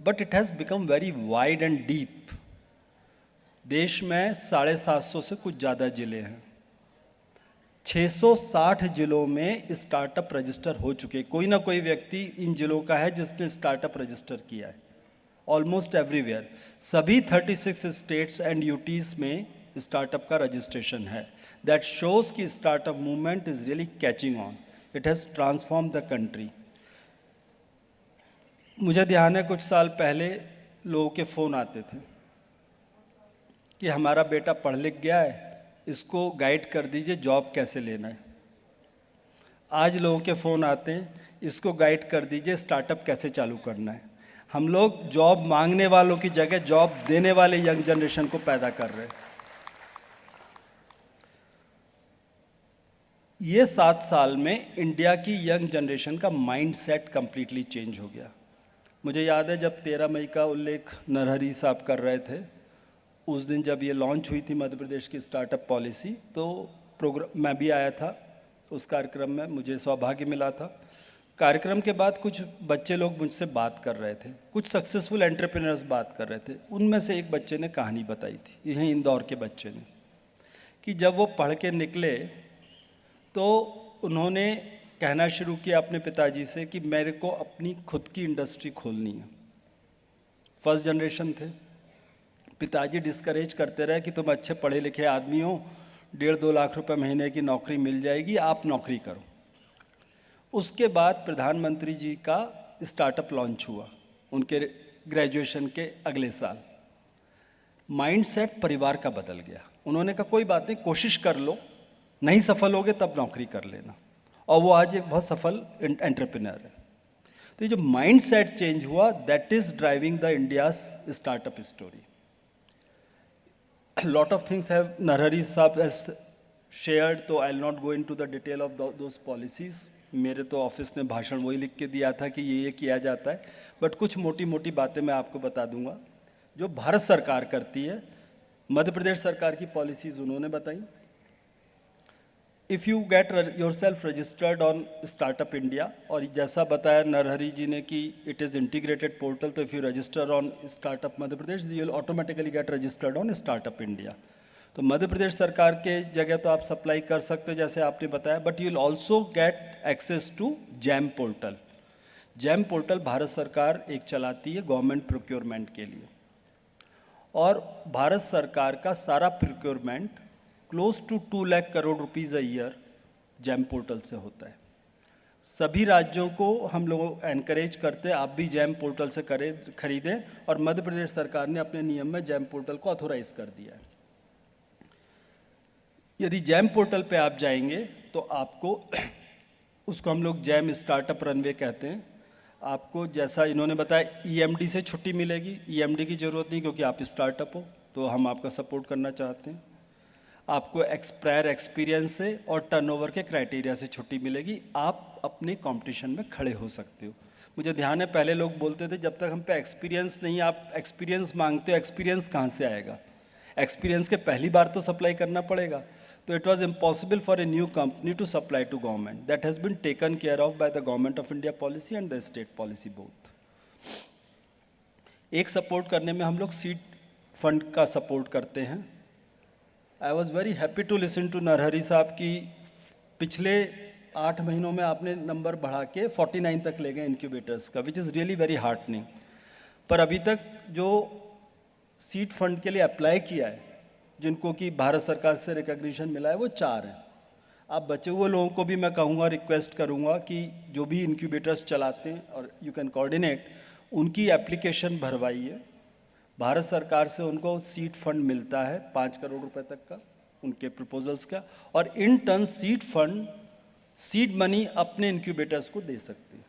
but it has become very wide and deep. देश में 750 से कुछ ज़्यादा जिले हैं। 660 जिलों में स्टार्टअप रजिस्टर हो चुके। कोई ना कोई व्यक्ति इन जिलों का है जिसने स्टार्टअप रजिस्टर किया है, ऑलमोस्ट एवरीवेयर। सभी 36 स्टेट्स एंड यूटीज में स्टार्टअप का रजिस्ट्रेशन है। दैट शोज कि startup movement is really catching on. It has transform the country. मुझे ध्यान है कुछ साल पहले लोगों के फ़ोन आते थे कि हमारा बेटा पढ़ लिख गया है, इसको गाइड कर दीजिए जॉब कैसे लेना है। आज लोगों के फ़ोन आते हैं, इसको गाइड कर दीजिए स्टार्टअप कैसे चालू करना है। हम लोग जॉब मांगने वालों की जगह जॉब देने वाले यंग जनरेशन को पैदा कर रहे हैं। ये 7 साल में इंडिया की यंग जनरेशन का माइंड सेट कंप्लीटली चेंज हो गया। मुझे याद है जब 13 मई का उल्लेख नरहरी साहब कर रहे थे, उस दिन जब ये लॉन्च हुई थी मध्य प्रदेश की स्टार्टअप पॉलिसी, तो प्रोग्राम मैं भी आया था उस कार्यक्रम में, मुझे सौभाग्य मिला था। कार्यक्रम के बाद कुछ बच्चे लोग मुझसे बात कर रहे थे, कुछ सक्सेसफुल एंटरप्रेन्योर्स बात कर रहे थे। उनमें से एक बच्चे ने कहानी बताई थी, यहीं इंदौर के बच्चे ने, कि जब वो पढ़ के निकले तो उन्होंने कहना शुरू किया अपने पिताजी से कि मेरे को अपनी खुद की इंडस्ट्री खोलनी है। फर्स्ट जनरेशन थे। पिताजी डिस्करेज करते रहे कि तुम अच्छे पढ़े लिखे आदमी हो, 1.5-2 लाख रुपए महीने की नौकरी मिल जाएगी, आप नौकरी करो। उसके बाद प्रधानमंत्री जी का स्टार्टअप लॉन्च हुआ उनके ग्रेजुएशन के अगले साल। माइंडसेट परिवार का बदल गया। उन्होंने कहा कोई बात नहीं, कोशिश कर लो, नहीं सफल होगे तब नौकरी कर लेना। और वो आज एक बहुत सफल एंटरप्रेन्योर है। तो ये जो माइंडसेट चेंज हुआ, that is driving the India's startup story. lot of things have Narhari Saab has shared, तो I'll not go into the detail of those policies. मेरे तो ऑफिस ने भाषण वही लिख के दिया था कि ये किया जाता है, बट कुछ मोटी मोटी बातें मैं आपको बता दूंगा जो भारत सरकार करती है। मध्य प्रदेश सरकार की पॉलिसीज उन्होंने बताई। If you get your self registered on startup India, और जैसा बताया नरहरी जी ने कि इट इज़ इंटीग्रेटेड पोर्टल, तो if you register on startup Madhya Pradesh you will automatically get registered on startup India. तो मध्य प्रदेश सरकार के जगह तो आप सप्लाई कर सकते हो जैसे आपने बताया, but you will also get access to GeM portal. GeM portal Bharat सरकार एक चलाती है गवर्नमेंट प्रोक्योरमेंट के लिए, और भारत सरकार का सारा procurement close to 2 lakh crore rupees a year GeM portal से होता है। सभी राज्यों को हम लोग एनकरेज करते हैं आप भी जैम पोर्टल से खरीदें, और मध्य प्रदेश सरकार ने अपने नियम में जैम पोर्टल को ऑथोराइज कर दिया है। यदि जैम पोर्टल पे आप जाएंगे तो आपको उसको हम लोग जैम स्टार्टअप रनवे कहते हैं। आपको जैसा इन्होंने बताया ईएमडी से छुट्टी मिलेगी। ईएमडी की ज़रूरत नहीं क्योंकि आप स्टार्टअप हो, तो हम आपका सपोर्ट करना चाहते हैं। आपको प्रायर एक्सपीरियंस से और टर्नओवर के क्राइटेरिया से छुट्टी मिलेगी। आप अपने कंपटीशन में खड़े हो सकते हो। मुझे ध्यान है पहले लोग बोलते थे जब तक हम पे एक्सपीरियंस नहीं, आप एक्सपीरियंस मांगते हो, एक्सपीरियंस कहाँ से आएगा? एक्सपीरियंस के पहली बार तो सप्लाई करना पड़ेगा। तो it was impossible for a new company to supply to government. That has been taken care of by the government of India policy and the state policy both. एक सपोर्ट करने में हम लोग सीड फंड का support करते हैं। I was very happy to listen to Narhari साहब की पिछले 8 महीनों में आपने नंबर बढ़ा के 49 तक ले गए इनक्यूबेटर्स का, which is really very heartening. पर अभी तक जो सीड फंड के लिए अप्लाई किया है, जिनको कि भारत सरकार से रिकग्निशन मिला है, वो 4 हैं। आप बचे हुए लोगों को भी मैं कहूँगा, रिक्वेस्ट करूँगा कि जो भी इनक्यूबेटर्स चलाते हैं और यू कैन कोऑर्डिनेट, उनकी एप्लीकेशन भरवाइए। भारत सरकार से उनको सीड फंड मिलता है 5 करोड़ रुपए तक का उनके प्रपोजल्स का, और in turn seed fund seed money अपने इंक्यूबेटर्स को दे सकते हैं।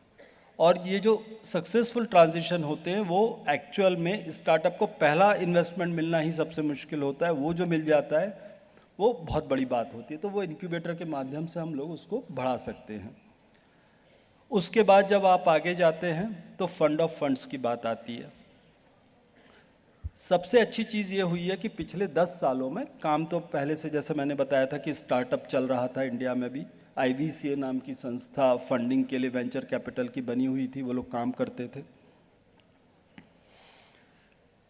और ये जो सक्सेसफुल ट्रांजिशन होते हैं वो एक्चुअल में स्टार्टअप को पहला इन्वेस्टमेंट मिलना ही सबसे मुश्किल होता है, वो जो मिल जाता है वो बहुत बड़ी बात होती है। तो वो इंक्यूबेटर के माध्यम से हम लोग उसको बढ़ा सकते हैं। उसके बाद जब आप आगे जाते हैं तो फंड ऑफ फंड्स की बात आती है। सबसे अच्छी चीज़ ये हुई है कि पिछले 10 सालों में काम तो पहले से, जैसे मैंने बताया था कि स्टार्टअप चल रहा था इंडिया में भी, IVCA नाम की संस्था फंडिंग के लिए वेंचर कैपिटल की बनी हुई थी, वो लोग काम करते थे।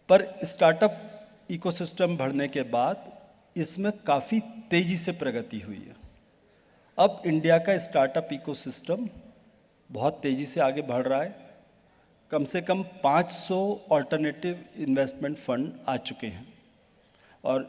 पर स्टार्टअप इकोसिस्टम बढ़ने के बाद इसमें काफ़ी तेज़ी से प्रगति हुई है। अब इंडिया का स्टार्टअप इकोसिस्टम बहुत तेज़ी से आगे बढ़ रहा है। कम से कम 500 ऑल्टरनेटिव इन्वेस्टमेंट फंड आ चुके हैं, और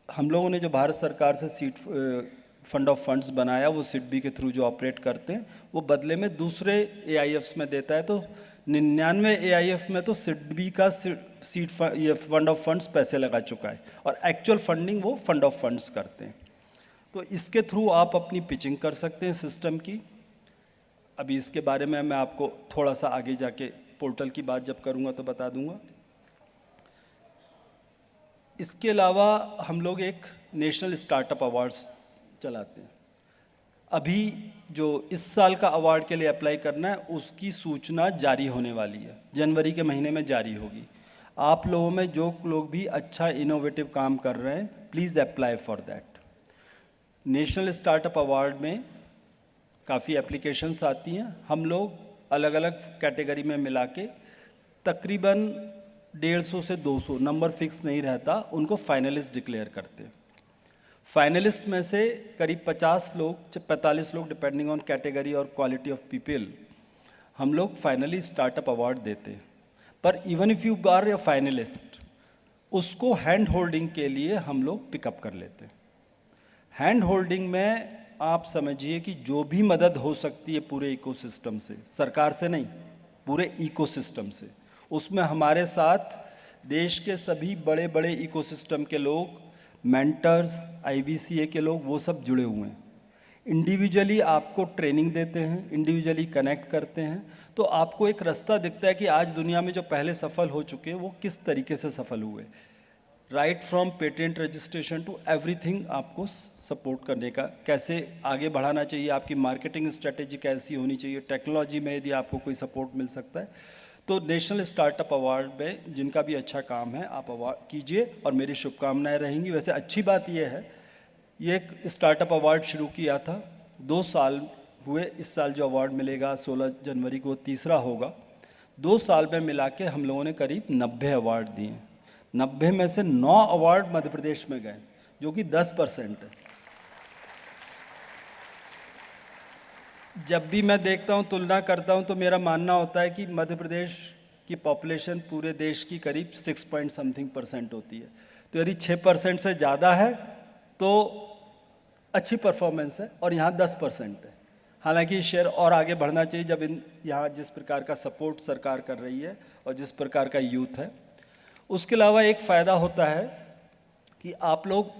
हम लोगों ने जो भारत सरकार से सीड फंड ऑफ फंड्स बनाया वो सिडबी के थ्रू जो ऑपरेट करते हैं वो बदले में दूसरे AIFs में देता है। तो 99 AIF में तो सिडबी का सीड ये फंड ऑफ फंड्स पैसे लगा चुका है, और एक्चुअल फंडिंग वो फंड ऑफ फंड्स करते हैं। तो इसके थ्रू आप अपनी पिचिंग कर सकते हैं सिस्टम की। अभी इसके बारे में मैं आपको थोड़ा सा आगे जाके पोर्टल की बात जब करूंगा तो बता दूंगा। इसके अलावा हम लोग एक नेशनल स्टार्टअप अवार्ड्स चलाते हैं। अभी जो इस साल का अवार्ड के लिए अप्लाई करना है उसकी सूचना जारी होने वाली है, जनवरी के महीने में जारी होगी। आप लोगों में जो लोग भी अच्छा इनोवेटिव काम कर रहे हैं please apply for that. National startup award में काफ़ी एप्लीकेशंस आती हैं, हम लोग अलग अलग कैटेगरी में मिला के तकरीबन 150 से 200, नंबर फिक्स नहीं रहता, उनको फाइनलिस्ट डिक्लेयर करते हैं। फाइनलिस्ट में से करीब 50 लोग 45 लोग डिपेंडिंग ऑन कैटेगरी और क्वालिटी ऑफ पीपल हम लोग फाइनली स्टार्टअप अवार्ड देते हैं। पर even if you are a finalist, उसको हैंड होल्डिंग के लिए हम लोग पिकअप कर लेते हैं। हैंड होल्डिंग में आप समझिए कि जो भी मदद हो सकती है पूरे इकोसिस्टम से, सरकार से नहीं, पूरे इकोसिस्टम से, उसमें हमारे साथ देश के सभी बड़े बड़े इकोसिस्टम के लोग, मेंटर्स, IVCA के लोग, वो सब जुड़े हुए हैं। इंडिविजुअली आपको ट्रेनिंग देते हैं, इंडिविजुअली कनेक्ट करते हैं, तो आपको एक रास्ता दिखता है कि आज दुनिया में जो पहले सफल हो चुके हैं वो किस तरीके से सफल हुए। Right from patent registration to everything आपको सपोर्ट करने का, कैसे आगे बढ़ाना चाहिए, आपकी मार्केटिंग स्ट्रेटेजी कैसी होनी चाहिए, टेक्नोलॉजी में यदि आपको कोई सपोर्ट मिल सकता है। तो नेशनल स्टार्टअप अवार्ड में जिनका भी अच्छा काम है आप अवार्ड कीजिए और मेरी शुभकामनाएं रहेंगी। वैसे अच्छी बात यह है, ये एक स्टार्टअप अवार्ड शुरू किया था, 2 साल हुए, इस साल जो अवार्ड मिलेगा 16 जनवरी को तीसरा होगा। 2 साल में मिला के हम लोगों ने करीब 90 अवार्ड दिए। 90 में से 9 अवार्ड मध्य प्रदेश में गए, जो कि 10% है। जब भी मैं देखता हूँ, तुलना करता हूँ, तो मेरा मानना होता है कि मध्य प्रदेश की पॉपुलेशन पूरे देश की करीब 6% होती है। तो यदि 6% से ज़्यादा है तो अच्छी परफॉर्मेंस है, और यहाँ 10% है। हालांकि शेयर और आगे बढ़ना चाहिए जब यहाँ जिस प्रकार का सपोर्ट सरकार कर रही है और जिस प्रकार का यूथ है। उसके अलावा एक फ़ायदा होता है कि आप लोग,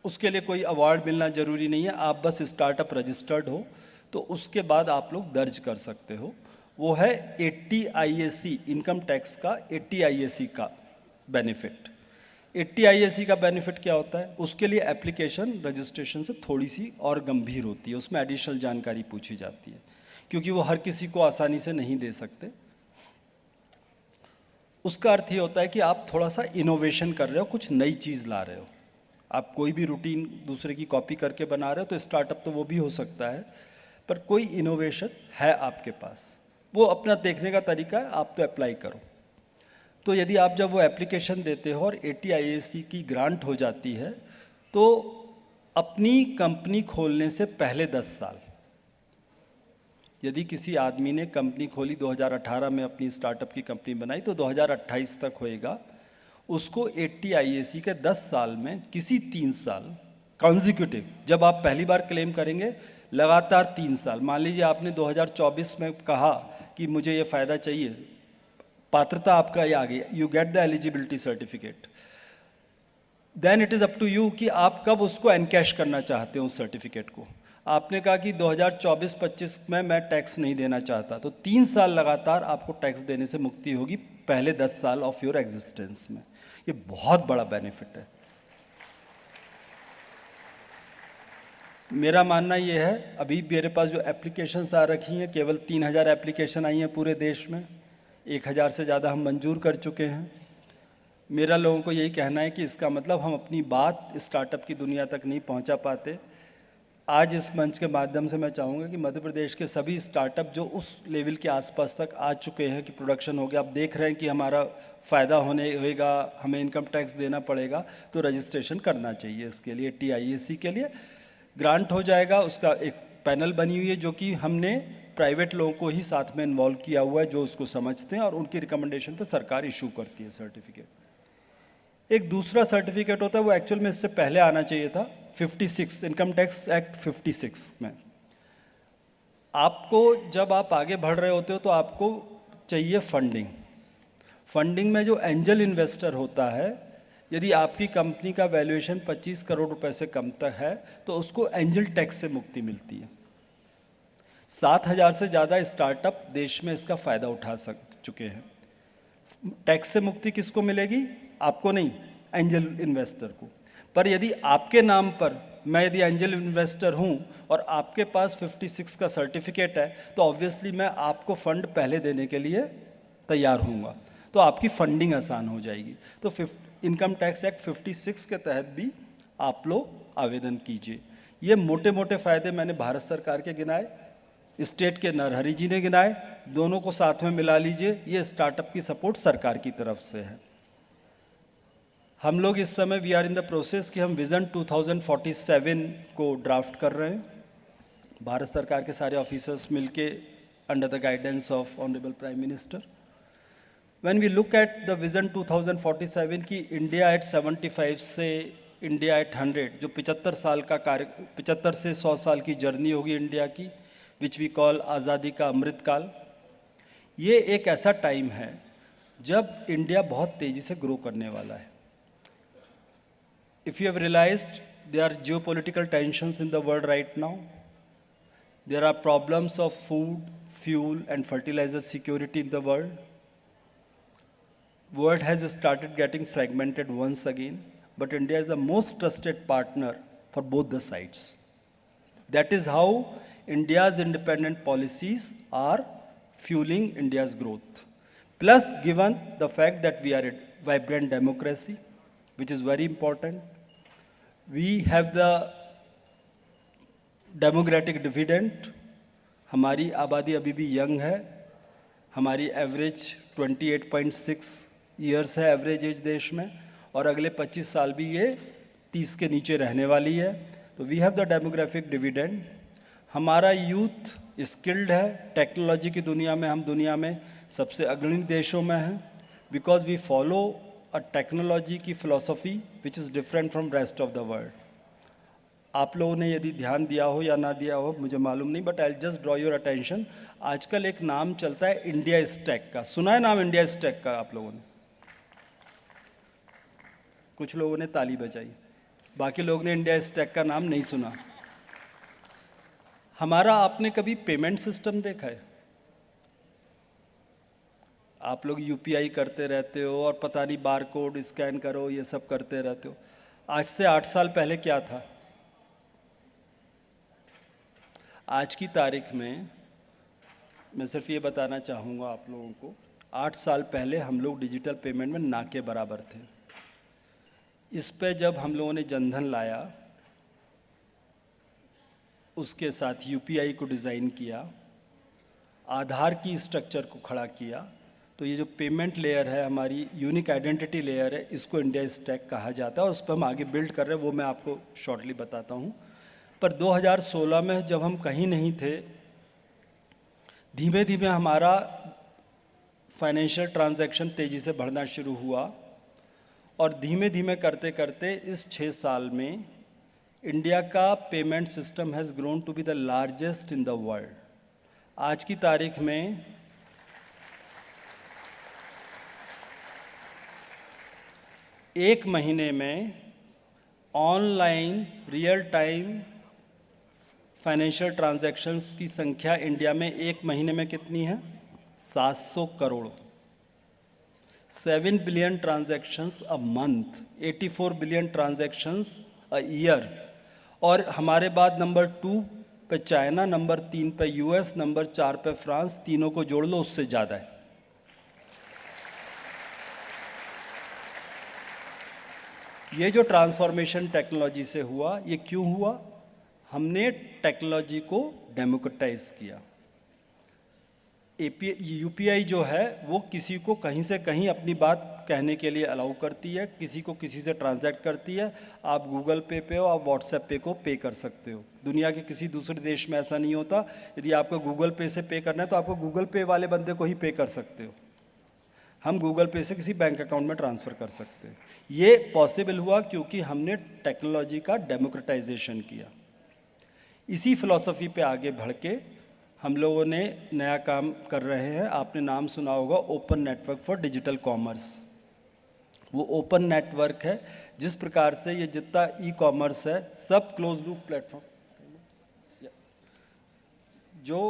उसके लिए कोई अवार्ड मिलना ज़रूरी नहीं है, आप बस स्टार्टअप रजिस्टर्ड हो तो उसके बाद आप लोग दर्ज कर सकते हो। वो है 80 IAC, इनकम टैक्स का 80 IAC का बेनिफिट। 80 IAC का बेनिफिट क्या होता है? उसके लिए एप्लीकेशन रजिस्ट्रेशन से थोड़ी सी और गंभीर होती है, उसमें एडिशनल जानकारी पूछी जाती है, क्योंकि वो हर किसी को आसानी से नहीं दे सकते। उसका अर्थ ये होता है कि आप थोड़ा सा इनोवेशन कर रहे हो, कुछ नई चीज़ ला रहे हो। आप कोई भी रूटीन दूसरे की कॉपी करके बना रहे हो तो स्टार्टअप तो वो भी हो सकता है, पर कोई इनोवेशन है आपके पास, वो अपना देखने का तरीका है, आप तो अप्लाई करो। तो यदि आप जब वो एप्लीकेशन देते हो और 80 IAC की ग्रांट हो जाती है, तो अपनी कंपनी खोलने से पहले 10 साल, यदि किसी आदमी ने कंपनी खोली 2018 में, अपनी स्टार्टअप की कंपनी बनाई, तो 2028 तक होएगा, उसको 80 IAC के 10 साल में किसी 3 साल कॉन्जिक्यूटिव, जब आप पहली बार क्लेम करेंगे लगातार 3 साल, मान लीजिए आपने 2024 में कहा कि मुझे ये फ़ायदा चाहिए, पात्रता आपका ये आ गई, you get the eligibility certificate, then it is up to you कि आप कब उसको एनकैश करना चाहते हो उस सर्टिफिकेट को। आपने कहा कि 2024-25 में मैं टैक्स नहीं देना चाहता, तो 3 साल लगातार आपको टैक्स देने से मुक्ति होगी पहले 10 साल ऑफ योर एग्जिस्टेंस में। ये बहुत बड़ा बेनिफिट है। मेरा मानना ये है, अभी मेरे पास जो एप्लीकेशंस आ रखी हैं, केवल 3000 एप्लीकेशन आई हैं पूरे देश में, 1000 से ज़्यादा हम मंजूर कर चुके हैं। मेरा लोगों को यही कहना है कि इसका मतलब हम अपनी बात स्टार्टअप की दुनिया तक नहीं पहुंचा पाते। आज इस मंच के माध्यम से मैं चाहूँगा कि मध्य प्रदेश के सभी स्टार्टअप जो उस लेवल के आसपास तक आ चुके हैं कि प्रोडक्शन हो गया, आप देख रहे हैं कि हमारा फ़ायदा होगा, हमें इनकम टैक्स देना पड़ेगा, तो रजिस्ट्रेशन करना चाहिए। इसके लिए TIAC के लिए ग्रांट हो जाएगा, उसका एक पैनल बनी हुई है जो कि हमने प्राइवेट लोगों को ही साथ में इन्वॉल्व किया हुआ है जो उसको समझते हैं, और उनकी रिकमेंडेशन पर सरकार इशू करती है सर्टिफिकेट। एक दूसरा सर्टिफिकेट होता है, वो एक्चुअल में इससे पहले आना चाहिए था, 56 इनकम टैक्स एक्ट 56 में। आपको जब आप आगे बढ़ रहे होते हो तो आपको चाहिए फंडिंग। फंडिंग में जो एंजल इन्वेस्टर होता है, यदि आपकी कंपनी का वैल्यूएशन 25 करोड़ रुपए से कम तक है तो उसको एंजल टैक्स से मुक्ति मिलती है। 7000 से ज़्यादा स्टार्टअप देश में इसका फ़ायदा उठा चुके हैं। टैक्स से मुक्ति किसको मिलेगी? आपको नहीं, एंजल इन्वेस्टर को। पर यदि आपके नाम पर, मैं यदि एंजल इन्वेस्टर हूं और आपके पास 56 का सर्टिफिकेट है, तो ऑब्वियसली मैं आपको फंड पहले देने के लिए तैयार हूँगा, तो आपकी फंडिंग आसान हो जाएगी। तो इनकम टैक्स एक्ट 56 के तहत भी आप लोग आवेदन कीजिए। ये मोटे मोटे फ़ायदे मैंने भारत सरकार के गिनाए, स्टेट के नरहरी जी ने गिनाए, दोनों को साथ में मिला लीजिए। ये स्टार्टअप की सपोर्ट सरकार की तरफ से है। हम लोग इस समय we are in the process कि हम विज़न 2047 को ड्राफ्ट कर रहे हैं, भारत सरकार के सारे ऑफिसर्स मिलके under the guidance of honourable prime minister. When we look at the vision 2047 की इंडिया एट 75 से इंडिया एट 100, जो 75 साल का 75 से 100 साल की जर्नी होगी इंडिया की, विच वी कॉल आज़ादी का अमृत काल। ये एक ऐसा टाइम है जब इंडिया बहुत तेज़ी से ग्रो करने वाला है। If you have realized, there are geopolitical tensions in the world right now. There are problems of food, fuel, and fertilizer security in the world. World has started getting fragmented once again, but India is the most trusted partner for both the sides. That is how India's independent policies are fueling India's growth. Plus, given the fact that we are a vibrant democracy, which is very important, we have the democratic dividend. हमारी आबादी अभी भी young है, हमारी average 28.6 years है average age देश में, और अगले 25 साल भी ये 30 के नीचे रहने वाली है। तो we have the demographic dividend. हमारा यूथ स्किल्ड है, टेक्नोलॉजी की दुनिया में हम दुनिया में सबसे अग्रणी देशों में हैं, because we follow a technology की philosophy which is different from rest of the world. आप लोगों ने यदि ध्यान दिया हो या ना दिया हो मुझे मालूम नहीं, but I just draw your attention. आजकल एक नाम चलता है इंडिया स्टैक का, सुना है नाम इंडिया स्टैक का आप लोगों ने? कुछ लोगों ने ताली बजाई, बाकी लोगों ने इंडिया स्टैक का नाम नहीं सुना। हमारा आपने कभी पेमेंट सिस्टम देखा है? आप लोग UPI करते रहते हो और पता नहीं बार कोड स्कैन करो, ये सब करते रहते हो। आज से 8 साल पहले क्या था? आज की तारीख में मैं सिर्फ ये बताना चाहूँगा आप लोगों को, 8 साल पहले हम लोग डिजिटल पेमेंट में ना के बराबर थे। इस पे जब हम लोगों ने जनधन लाया, उसके साथ UPI को डिज़ाइन किया, आधार की स्ट्रक्चर को खड़ा किया, तो ये जो पेमेंट लेयर है, हमारी यूनिक आइडेंटिटी लेयर है, इसको इंडिया स्टैक कहा जाता है और उस पर हम आगे बिल्ड कर रहे हैं, वो मैं आपको शॉर्टली बताता हूँ। पर 2016 में जब हम कहीं नहीं थे, धीमे धीमे हमारा फाइनेंशियल ट्रांजैक्शन तेज़ी से बढ़ना शुरू हुआ, और धीमे धीमे करते करते इस 6 साल में इंडिया का payment system has grown to be the largest in the world. आज की तारीख में एक महीने में online real time financial transactions की संख्या इंडिया में एक महीने में कितनी है? 700 crore. 7 billion transactions a month, 84 billion transactions a year. और हमारे बाद नंबर 2 पे चाइना, नंबर 3 पे यूएस, नंबर 4 पे फ्रांस, तीनों को जोड़ लो उससे ज़्यादा है। ये जो ट्रांसफॉर्मेशन टेक्नोलॉजी से हुआ, ये क्यों हुआ? हमने टेक्नोलॉजी को डेमोक्रेटाइज किया। यूपीआई जो है वो किसी को कहीं से कहीं अपनी बात कहने के लिए अलाउ करती है, किसी को किसी से ट्रांजैक्ट करती है। आप गूगल पे हो, आप व्हाट्सएप पे को पे कर सकते हो। दुनिया के किसी दूसरे देश में ऐसा नहीं होता। यदि आपको गूगल पे से पे करना है तो आपको गूगल पे वाले बंदे को ही पे कर सकते हो। हम गूगल पे से किसी बैंक अकाउंट में ट्रांसफ़र कर सकते हैं। ये पॉसिबल हुआ क्योंकि हमने टेक्नोलॉजी का डेमोक्रेटाइजेशन किया। इसी फिलॉसफी पे आगे बढ़ के हम लोगों ने नया काम कर रहे हैं। आपने नाम सुना होगा open network for digital commerce. वो ओपन नेटवर्क है जिस प्रकार से ये जितना ई कॉमर्स है सब क्लोज लूप प्लेटफॉर्म, जो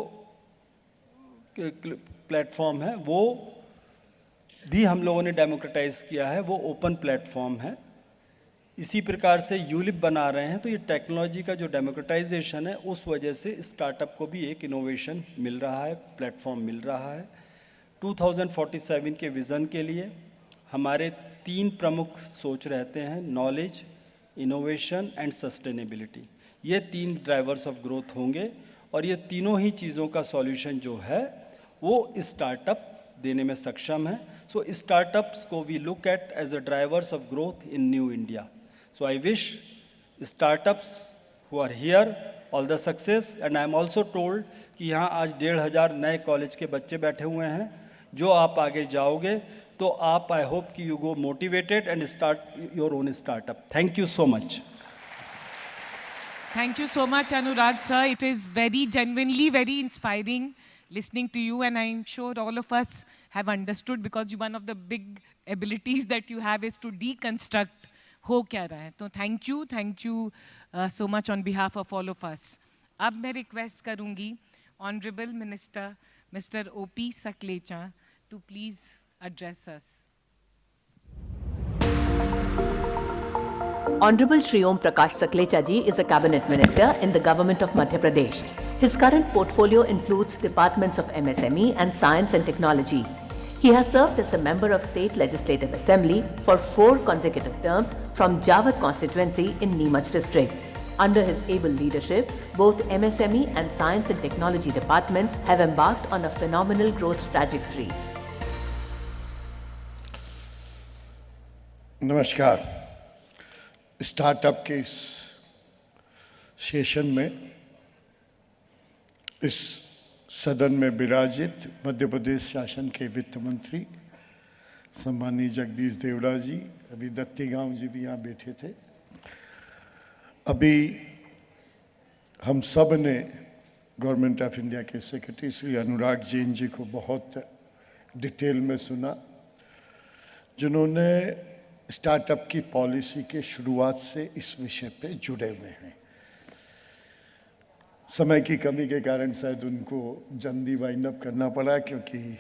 प्लेटफॉर्म है वो भी हम लोगों ने डेमोक्रेटाइज किया है, वो ओपन प्लेटफॉर्म है। इसी प्रकार से यूलिप बना रहे हैं। तो ये टेक्नोलॉजी का जो डेमोक्रेटाइजेशन है उस वजह से स्टार्टअप को भी एक इनोवेशन मिल रहा है, प्लेटफॉर्म मिल रहा है। 2047 के विज़न के लिए हमारे 3 प्रमुख सोच रहते हैं: नॉलेज, इनोवेशन एंड सस्टेनेबिलिटी। ये 3 ड्राइवर्स ऑफ ग्रोथ होंगे और ये तीनों ही चीज़ों का सॉल्यूशन जो है वो स्टार्टअप देने में सक्षम है। सो स्टार्टअप्स को we look at as the drivers of growth in new India. So I wish startups who are here all the success, and I am also told कि यहाँ आज 1,500 नए कॉलेज के बच्चे बैठे हुए हैं। जो आप आगे जाओगे तो आप, I hope कि you go motivated and start your own startup. Thank you so much. Thank you so much, Anurag sir. It is very genuinely very inspiring listening to you, and I'm sure all of us have understood, because one of the big abilities that you have is to deconstruct हो क्या रहा है। तो thank you so much on behalf of all of us. अब मैं request करूंगी honourable minister mister OP Sakhlecha to please address us. Honorable Shri Om Prakash Saklecha ji is a cabinet minister in the government of Madhya Pradesh. His current portfolio includes departments of MSME and Science and Technology. He has served as the member of State Legislative Assembly for 4 consecutive terms from Jawat constituency in Neemuch district. Under his able leadership, both MSME and Science and Technology departments have embarked on a phenomenal growth trajectory. नमस्कार। Startup के इस session में इस सदन में विराजित मध्य प्रदेश शासन के वित्त मंत्री सम्माननीय जगदीश देवड़ा जी, अभी दत्ती गांव जी भी यहाँ बैठे थे। अभी हम सब ने गवर्नमेंट ऑफ इंडिया के सेक्रेटरी श्री अनुराग जैन जी को बहुत डिटेल में सुना, जिन्होंने स्टार्टअप की पॉलिसी के शुरुआत से इस विषय पे जुड़े हुए हैं। समय की कमी के कारण शायद उनको जल्दी वाइंड अप करना पड़ा, क्योंकि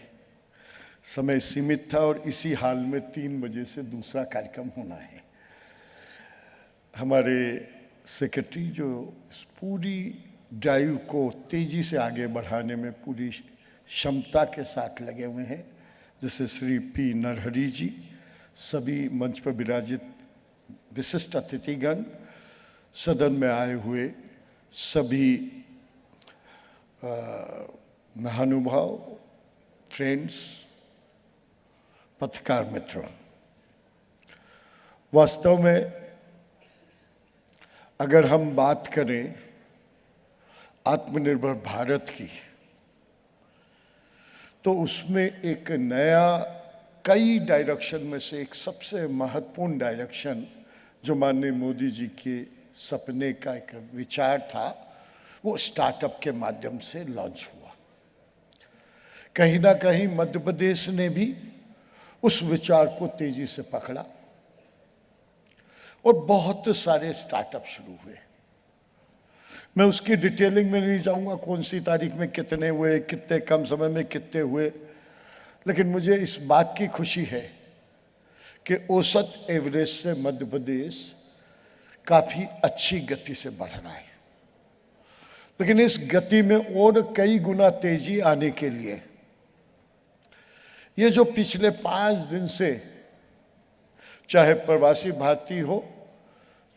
समय सीमित था और इसी हाल में 3 बजे से दूसरा कार्यक्रम होना है। हमारे सेक्रेटरी जो इस पूरी ड्राइव को तेजी से आगे बढ़ाने में पूरी क्षमता के साथ लगे हुए हैं, जैसे श्री पी नरहरी जी, सभी मंच पर विराजित विशिष्ट अतिथिगण, सदन में आए हुए सभी महानुभाव, फ्रेंड्स, पत्रकार मित्रों, वास्तव में अगर हम बात करें आत्मनिर्भर भारत की, तो उसमें एक नया कई डायरेक्शन में से एक सबसे महत्वपूर्ण डायरेक्शन जो माननीय मोदी जी के सपने का एक विचार था, वो स्टार्टअप के माध्यम से लॉन्च हुआ। कहीं ना कहीं मध्य प्रदेश ने भी उस विचार को तेजी से पकड़ा और बहुत सारे स्टार्टअप शुरू हुए। मैं उसकी डिटेलिंग में नहीं जाऊंगा, कौन सी तारीख में कितने हुए, कितने कम समय में कितने हुए, लेकिन मुझे इस बात की खुशी है कि औसत एवरेज से मध्य प्रदेश काफी अच्छी गति से बढ़ रहा है। लेकिन इस गति में और कई गुना तेजी आने के लिए ये जो पिछले 5 दिन से, चाहे प्रवासी भारतीय हो,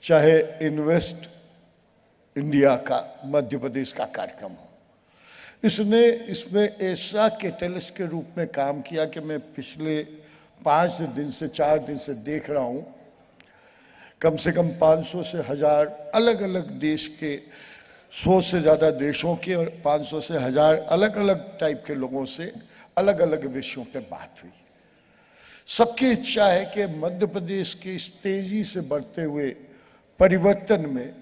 चाहे इन्वेस्ट इंडिया का मध्य प्रदेश का कार्यक्रम हो, इसने इसमें ऐसा कैटलिस्ट के रूप में काम किया कि मैं पिछले 5 दिन से 4 दिन से देख रहा हूं, कम से कम 500 से 1000 अलग अलग देश के, 100 से ज़्यादा देशों के और 500 से 1000 अलग अलग टाइप के लोगों से अलग अलग विषयों पे बात हुई। सबकी इच्छा है कि मध्य प्रदेश के इस तेजी से बढ़ते हुए परिवर्तन में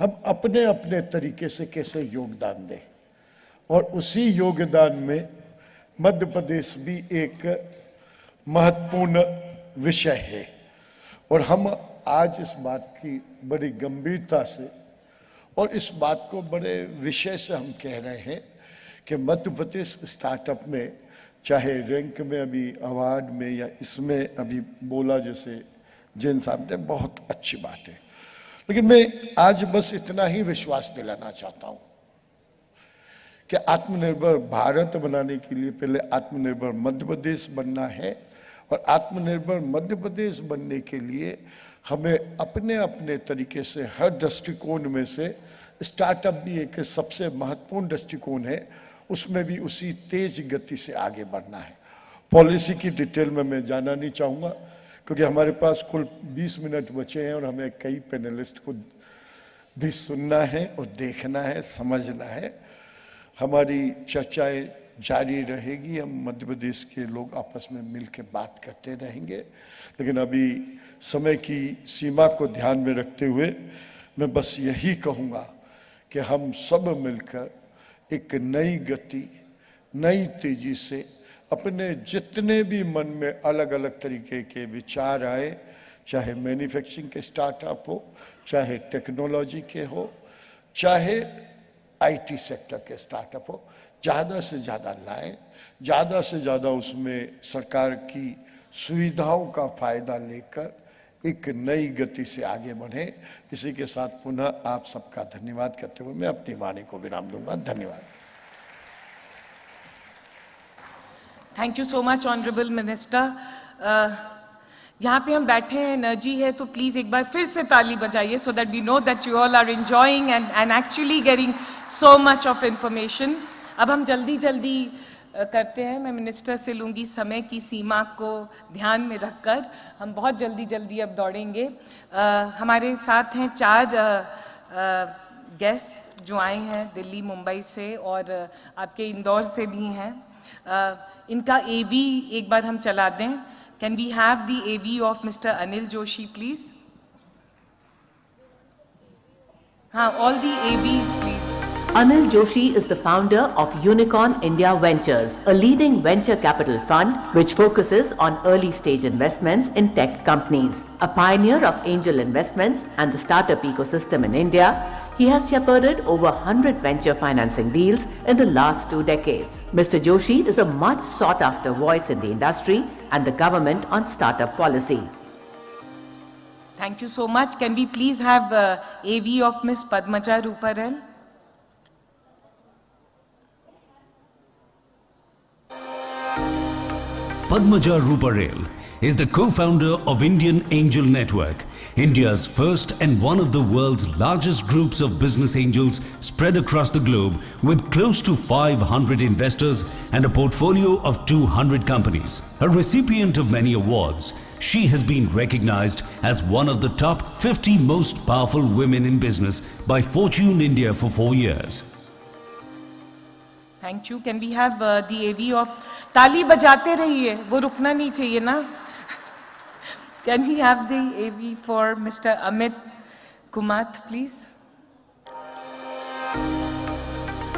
हम अपने अपने तरीके से कैसे योगदान दें, और उसी योगदान में मध्य प्रदेश भी एक महत्वपूर्ण विषय है। और हम आज इस बात की बड़ी गंभीरता से और इस बात को बड़े विषय से हम कह रहे हैं कि मध्य प्रदेश स्टार्टअप में, चाहे रैंक में अभी अवार्ड में या इसमें अभी बोला जैसे जैन साहब ने, बहुत अच्छी बात है। लेकिन मैं आज बस इतना ही विश्वास दिलाना चाहता हूं कि आत्मनिर्भर भारत बनाने के लिए पहले आत्मनिर्भर मध्य प्रदेश बनना है, और आत्मनिर्भर मध्य प्रदेश बनने के लिए हमें अपने अपने तरीके से हर दृष्टिकोण में से, स्टार्टअप भी एक सबसे महत्वपूर्ण दृष्टिकोण है, उसमें भी उसी तेज गति से आगे बढ़ना है। पॉलिसी की डिटेल में मैं जाना नहीं चाहूँगा क्योंकि हमारे पास कुल 20 मिनट बचे हैं और हमें कई पैनलिस्ट को भी सुनना है और देखना है, समझना है। हमारी चर्चाएं जारी रहेगी, हम मध्य प्रदेश के लोग आपस में मिल के बात करते रहेंगे, लेकिन अभी समय की सीमा को ध्यान में रखते हुए मैं बस यही कहूँगा कि हम सब मिलकर एक नई गति, नई तेजी से अपने जितने भी मन में अलग अलग तरीके के विचार आए, चाहे मैन्युफैक्चरिंग के स्टार्टअप हो, चाहे टेक्नोलॉजी के हो, चाहे आईटी सेक्टर के स्टार्टअप हो, ज़्यादा से ज़्यादा लाएं, ज़्यादा से ज़्यादा उसमें सरकार की सुविधाओं का फायदा लेकर एक नई गति से आगे बढ़े। इसी के साथ पुनः आप सबका धन्यवाद करते हुए मैं अपनी वाणी को विराम दूंगा। धन्यवाद। Thank you so much honourable minister. यहाँ पे हम बैठे हैं, एनर्जी है, तो प्लीज़ एक बार फिर से ताली बजाइए so that we know that you all are enjoying and actually getting so much of information. अब हम जल्दी जल्दी करते हैं। मैं मिनिस्टर से लूँगी समय की सीमा को ध्यान में रखकर हम बहुत जल्दी जल्दी अब दौड़ेंगे। हमारे साथ हैं 4 गेस्ट जो आए हैं दिल्ली, मुंबई से और आपके इंदौर से भी हैं। इनका एवी एक बार हम चला दें। Can we have the AV of mister Anil Joshi please? हाँ, all the AVs please. Anil Joshi is the founder of Unicorn India Ventures, a leading venture capital fund which focuses on early stage investments in tech companies. A pioneer of angel investments and the startup ecosystem in India, he has shepherded over 100 venture financing deals in the last 2 decades. Mr. Joshi is a much sought after voice in the industry and the government on startup policy. Thank you so much. Can we please have AV of Ms. Padmaja Ruparel? Padmaja Ruparel is the co-founder of Indian Angel Network, India's first and one of the world's largest groups of business angels spread across the globe with close to 500 investors and a portfolio of 200 companies. A recipient of many awards, she has been recognized as one of the top 50 most powerful women in business by Fortune India for 4 years. Thank you. Can we have the AV of ताली बजाते रहिए, वो रुकना नहीं चाहिए ना? Can we have the AV for Mr. Amit Kumath, please?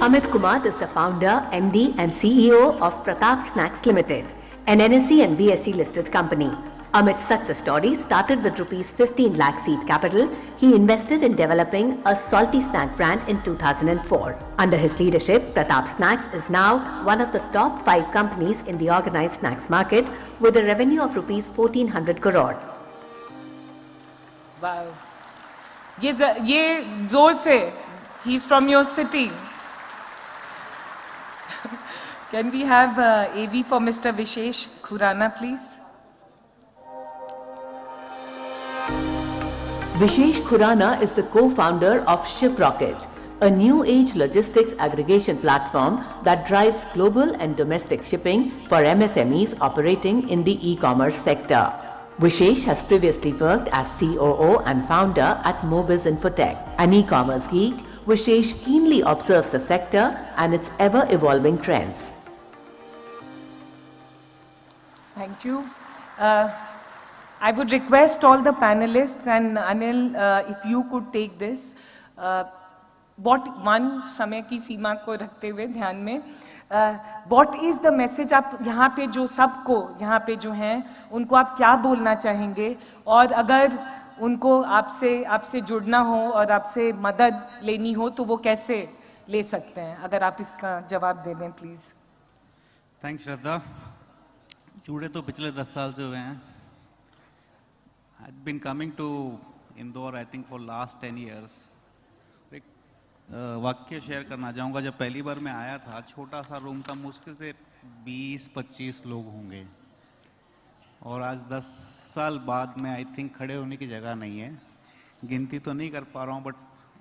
Amit Kumath is the founder, MD and CEO of Pratap Snacks Limited, an NSE and BSE listed company. Amit's success story started with rupees 15 lakh seed capital. He invested in developing a salty snack brand in 2004. Under his leadership, Pratap Snacks is now one of the top 5 companies in the organized snacks market with a revenue of rupees 1400 crore. Wow. ये जोर से. He's from your city. Can we have AV for Mr. Vishesh Khurana, please? Vishesh Khurana is the co-founder of ShipRocket, a new age logistics aggregation platform that drives global and domestic shipping for MSMEs operating in the e-commerce sector. Vishesh has previously worked as COO and founder at Mobis Infotech. An e-commerce geek, Vishesh keenly observes the sector and its ever-evolving trends. Thank you. I would request all the panelists and Anil, if you could take this. What one समय की सीमा को रखते हुए ध्यान में, what is the message आप यहाँ पे जो सबको यहाँ पे जो हैं उनको आप क्या बोलना चाहेंगे, और अगर उनको आपसे जुड़ना हो और आपसे मदद लेनी हो तो वो कैसे ले सकते हैं, अगर आप इसका जवाब दे दें प्लीज. थैंक्स श्रद्धा. जुड़े तो पिछले 10 साल से हुए हैं. I've been coming to Indore I think for last 10 years. एक वाक्य शेयर करना चाहूँगा. जब पहली बार मैं आया था, छोटा सा रूम था, मुश्किल से 20-25 लोग होंगे, और आज 10 साल बाद में आई थिंक खड़े होने की जगह नहीं है. गिनती तो नहीं कर पा रहा हूँ, बट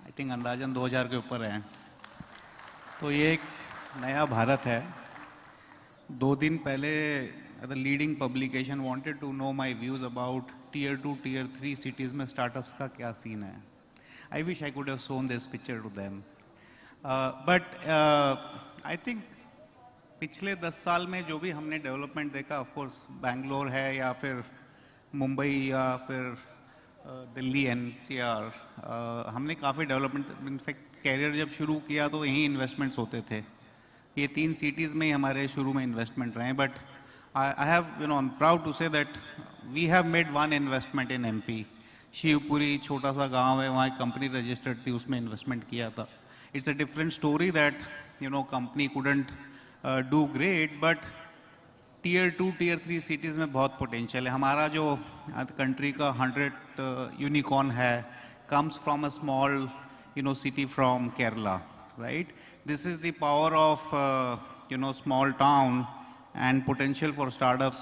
आई थिंक अंदाजन 2000 के ऊपर है. तो ये एक नया भारत है. 2 दिन पहले the leading publication wanted to know my views about tier 2, tier 3 cities में startups का क्या सीन है. I wish I could have shown this picture to them. But I think पिछले 10 साल में जो भी हमने डेवलपमेंट देखा, ऑफ कोर्स बैंगलोर है या फिर मुंबई या फिर दिल्ली NCR, हमने काफ़ी डेवलपमेंट, इनफैक्ट कैरियर जब शुरू किया तो यहीं इन्वेस्टमेंट्स होते थे. ये 3 सिटीज़ में ही हमारे शुरू में इन्वेस्टमेंट रहे. But I have, I'm proud to say that we have made one investment in MP. Shivpuri छोटा सा गांव है, वहाँ एक कंपनी रजिस्टर्ड थी, उसमें इन्वेस्टमेंट किया था. It's a different story that company couldn't do great, but tier 2, tier 3 cities में बहुत पोटेंशियल है. हमारा जो कंट्री का 100 यूनिकॉर्न है comes from a small city from Kerala, right? This is the power of small town and potential for startups.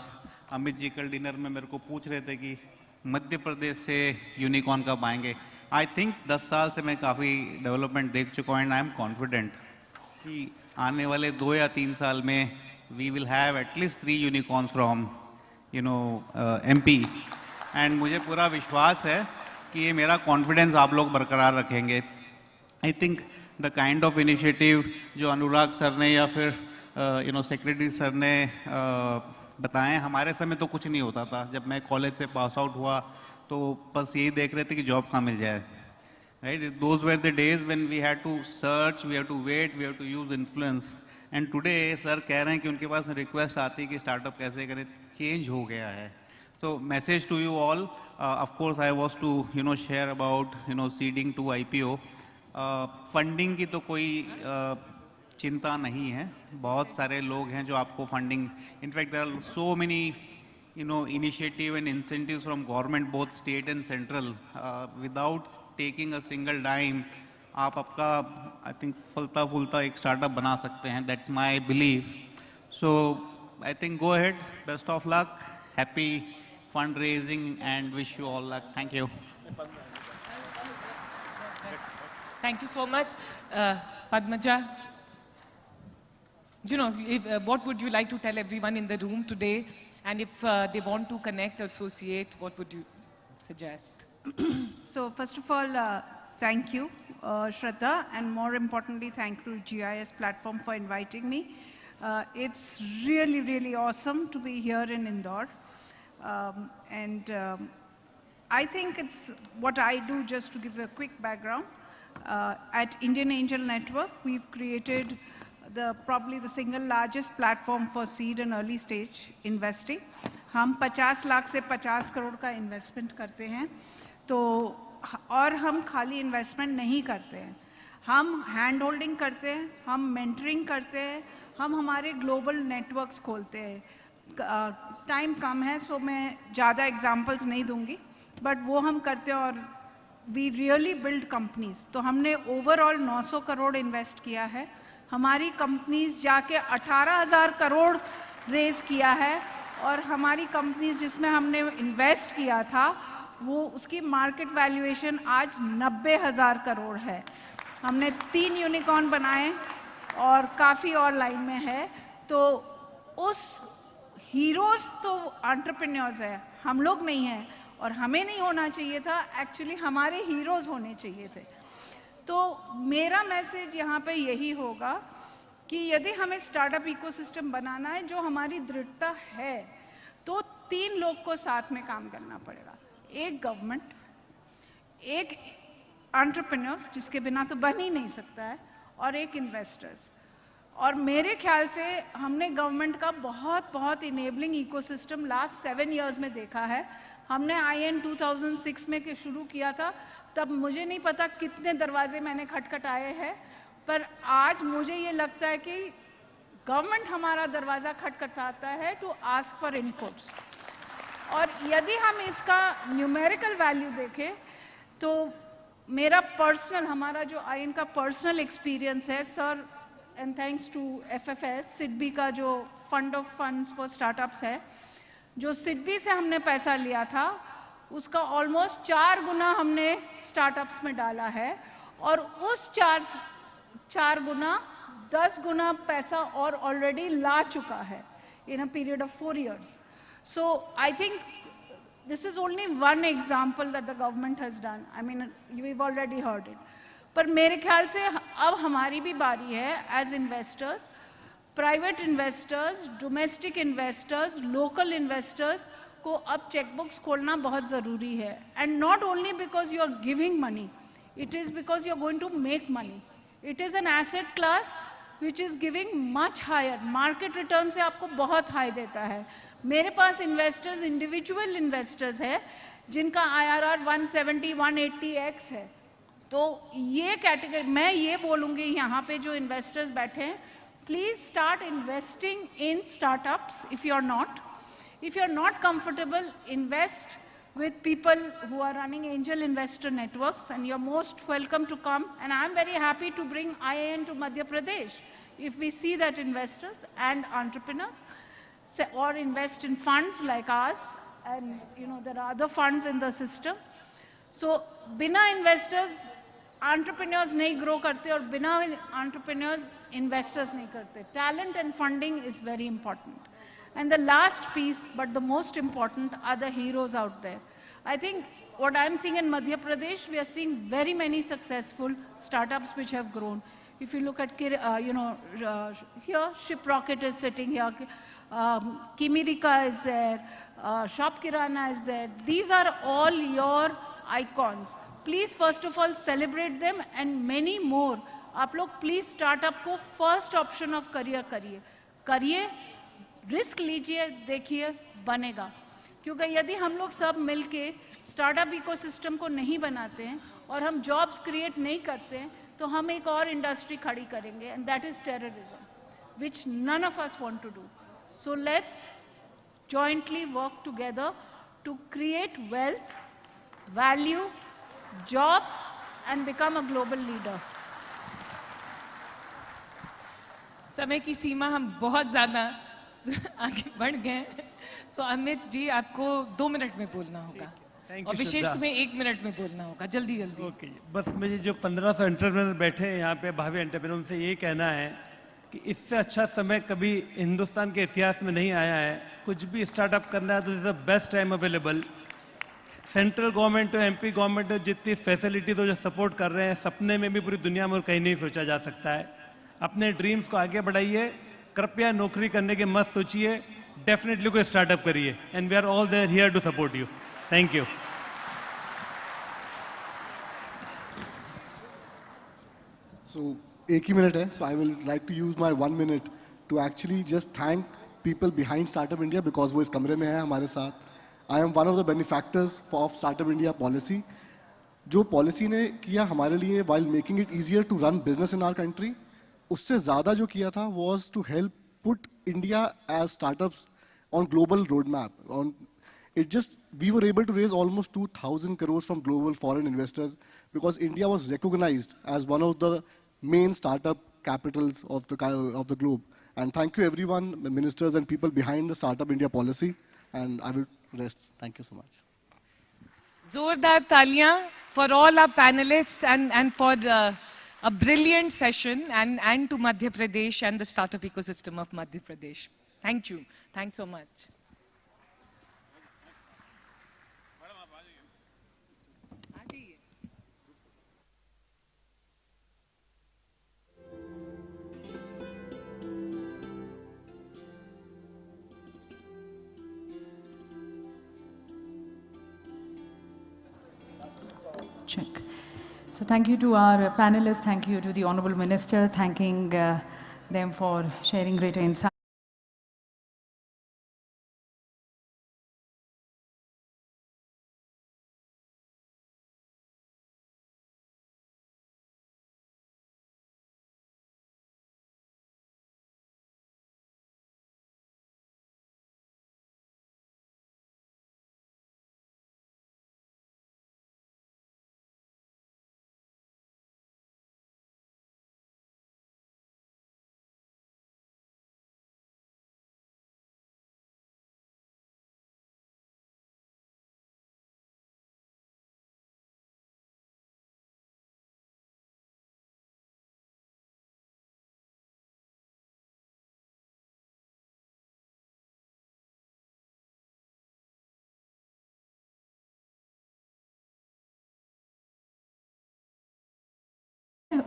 Amit ji कल dinner में मेरे को पूछ रहे थे कि मध्य प्रदेश से यूनिकॉर्न कब आएंगे. आई थिंक 10 साल से मैं काफ़ी डेवलपमेंट देख चुका हूँ, एंड आई एम कॉन्फिडेंट कि आने वाले 2 या 3 साल में we will have at least 3 unicorns from MP. And मुझे पूरा विश्वास है कि ये मेरा कॉन्फिडेंस आप लोग बरकरार रखेंगे. I think the kind of initiative जो अनुराग सर ने या फिर सेक्रेटरी सर ने बताएं, हमारे समय तो कुछ नहीं होता था. जब मैं कॉलेज से पास आउट हुआ तो बस यही देख रहे थे कि जॉब कहाँ मिल जाए, right? Those were the days when we had to search, we have to wait, we have to use influence. And today sir कह रहे हैं कि उनके पास रिक्वेस्ट आती है कि स्टार्टअप कैसे करें. चेंज हो गया है. तो message to you all, of course I was to share about seeding to IPO. Funding की तो कोई चिंता नहीं है. बहुत सारे लोग हैं जो आपको funding, in fact there are so many initiative and incentives from government, both state and central, without taking a single dime. आप आपका आई थिंक फलता फूलता एक स्टार्टअप बना सकते हैं. That's my believe. So I think go ahead, best of luck, happy fund raising and wish you all luck. Thank you. Thank you so much. Padmaja, what would you like to tell everyone in the room today? And if they want to connect, associate, what would you suggest? So first of all, thank you, Shraddha, and more importantly, thank you GIS platform for inviting me. It's really, really awesome to be here in Indore. I think it's what I do, just to give a quick background. At Indian Angel Network, we've created probably the single largest platform for seed and early stage investing. हम 50 लाख से 50 करोड़ का investment करते हैं, तो और हम खाली investment नहीं करते हैं, हम हैंड होल्डिंग करते हैं, हम मेंटरिंग करते हैं, हम हमारे ग्लोबल नेटवर्क्स खोलते हैं। टाइम कम है सो मैं ज़्यादा एग्जांपल्स नहीं दूंगी, बट वो हम करते हैं और वी रियली बिल्ड कंपनीज। तो हमने ओवरऑल 900 करोड़ इन्वेस्ट किया है, हमारी कंपनीज जाके 18,000 करोड़ रेज किया है, और हमारी कंपनीज जिसमें हमने इन्वेस्ट किया था वो उसकी मार्केट वैल्यूएशन आज 90,000 करोड़ है। हमने 3 यूनिकॉर्न बनाए और काफ़ी और लाइन में है। तो उस हीरोज़ तो एंटरप्रेन्योर्स है, हम लोग नहीं हैं, और हमें नहीं होना चाहिए था, एक्चुअली हमारे हीरोज़ होने चाहिए थे। तो मेरा मैसेज यहाँ पे यही होगा कि यदि हमें स्टार्टअप इकोसिस्टम बनाना है जो हमारी दृढ़ता है, तो 3 लोग को साथ में काम करना पड़ेगा, एक गवर्नमेंट, एक एंटरप्रेन्योर्स जिसके बिना तो बन ही नहीं सकता है, और एक इन्वेस्टर्स। और मेरे ख्याल से हमने गवर्नमेंट का बहुत इनेबलिंग इकोसिस्टम लास्ट 7 इयर्स में देखा है। हमने IN 2006 में शुरू किया था, तब मुझे नहीं पता कितने दरवाजे मैंने खटखटाए हैं, पर आज मुझे ये लगता है कि गवर्नमेंट हमारा दरवाज़ा खटखटाता है टू आस्क फॉर इनपुट्स। और यदि हम इसका न्यूमेरिकल वैल्यू देखें तो मेरा पर्सनल, हमारा जो IN का पर्सनल एक्सपीरियंस है sir, and thanks to FFS SIDBI का जो fund of funds for startups है, जो सिडबी से हमने पैसा लिया था उसका ऑलमोस्ट 4 गुना हमने स्टार्टअप्स में डाला है, और उस 4 गुना 10 गुना पैसा और ऑलरेडी ला चुका है in a period of 4 years. So I think this is only one example that the government has done. I mean, we've already heard it. पर मेरे ख्याल से अब हमारी भी बारी है as investors, private investors, domestic investors, local investors को अब चेकबुक्स खोलना बहुत ज़रूरी है। And not only because you are giving money, it is because you are going to make money. It is an asset class which is giving much higher, market return से आपको बहुत high देता है। मेरे पास इन्वेस्टर्स, इंडिविजुअल इन्वेस्टर्स है जिनका IRR 170, 180x है। तो ये कैटेगरी, मैं ये बोलूँगी यहाँ पे जो इन्वेस्टर्स बैठे हैं, please start investing in startups if you are not. If you are not comfortable, invest with people who are running angel investor networks, and you're most welcome to come. And I'm very happy to bring IIN to Madhya Pradesh if we see that investors and entrepreneurs say, or invest in funds like ours, and there are other funds in the system. So बिना investors entrepreneurs नहीं grow करते, और बिना entrepreneurs investors नहीं करते. Talent and funding is very important. And the last piece, but the most important, are the heroes out there. I think what I'm seeing in Madhya Pradesh, we are seeing very many successful startups which have grown. If you look at, here, Shiprocket is sitting here, Kimirika is there, Shop Kirana is there. These are all your icons. Please, first of all, celebrate them, and many more. आप लोग please startup को first option of career करिए, risk लीजिए, देखिए बनेगा। क्योंकि यदि हम लोग सब मिलके स्टार्टअप इकोसिस्टम को नहीं बनाते हैं और हम जॉब्स क्रिएट नहीं करते हैं, तो हम एक और इंडस्ट्री खड़ी करेंगे, and that is terrorism, which none of us want to do. So let's jointly work together to create wealth, value, jobs, and become a global leader. समय की सीमा हम बहुत ज़्यादा आगे बढ़ गए, सो अमित जी आपको 2 मिनट में बोलना होगा, और विशेष तुम्हें 1 मिनट में बोलना होगा, जल्दी जल्दी। ओके, बस मुझे जो 1500 एंटरप्रेन्योर बैठे हैं यहाँ पे, भावी एंटरप्रेन्योर से ये कहना है कि इससे अच्छा समय कभी हिंदुस्तान के इतिहास में नहीं आया है। कुछ भी स्टार्टअप करना है तो is the best time available. Central government और MP गवर्नमेंट जितनी फैसिलिटीज और जो सपोर्ट कर रहे हैं, सपने में भी पूरी दुनिया में और कहीं नहीं सोचा जा सकता है। अपने ड्रीम्स को आगे बढ़ाइए, कृपया नौकरी करने के मत सोचिए, डेफिनेटली कोई स्टार्टअप करिए, and we are all there here to support you. Thank you. So, 1 minute है, so I will like to use my 1 minute to actually just thank people behind Startup India because वो इस कमरे में है हमारे साथ. I am one of the benefactors of Startup India policy. जो policy ने किया हमारे लिए while making it easier to run business in our country, उससे ज़्यादा जो किया था was to help put India as startups on global roadmap. We were able to raise almost 2,000 crores from global foreign investors because India was recognized as one of the main startup capitals of the globe. And thank you everyone, ministers and people behind the Startup India policy. And I will rest. Thank you so much. Zordar Taliyan for all our panelists and for a brilliant session and to Madhya Pradesh and the startup ecosystem of Madhya Pradesh. Thank you. Thanks so much. Check. So thank you to our panelists, thank you to the Honorable Minister, thanking them for sharing greater insight.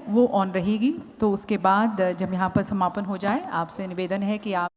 वो on रहेगी तो उसके बाद जब यहाँ पर समापन हो जाए आपसे निवेदन है कि आप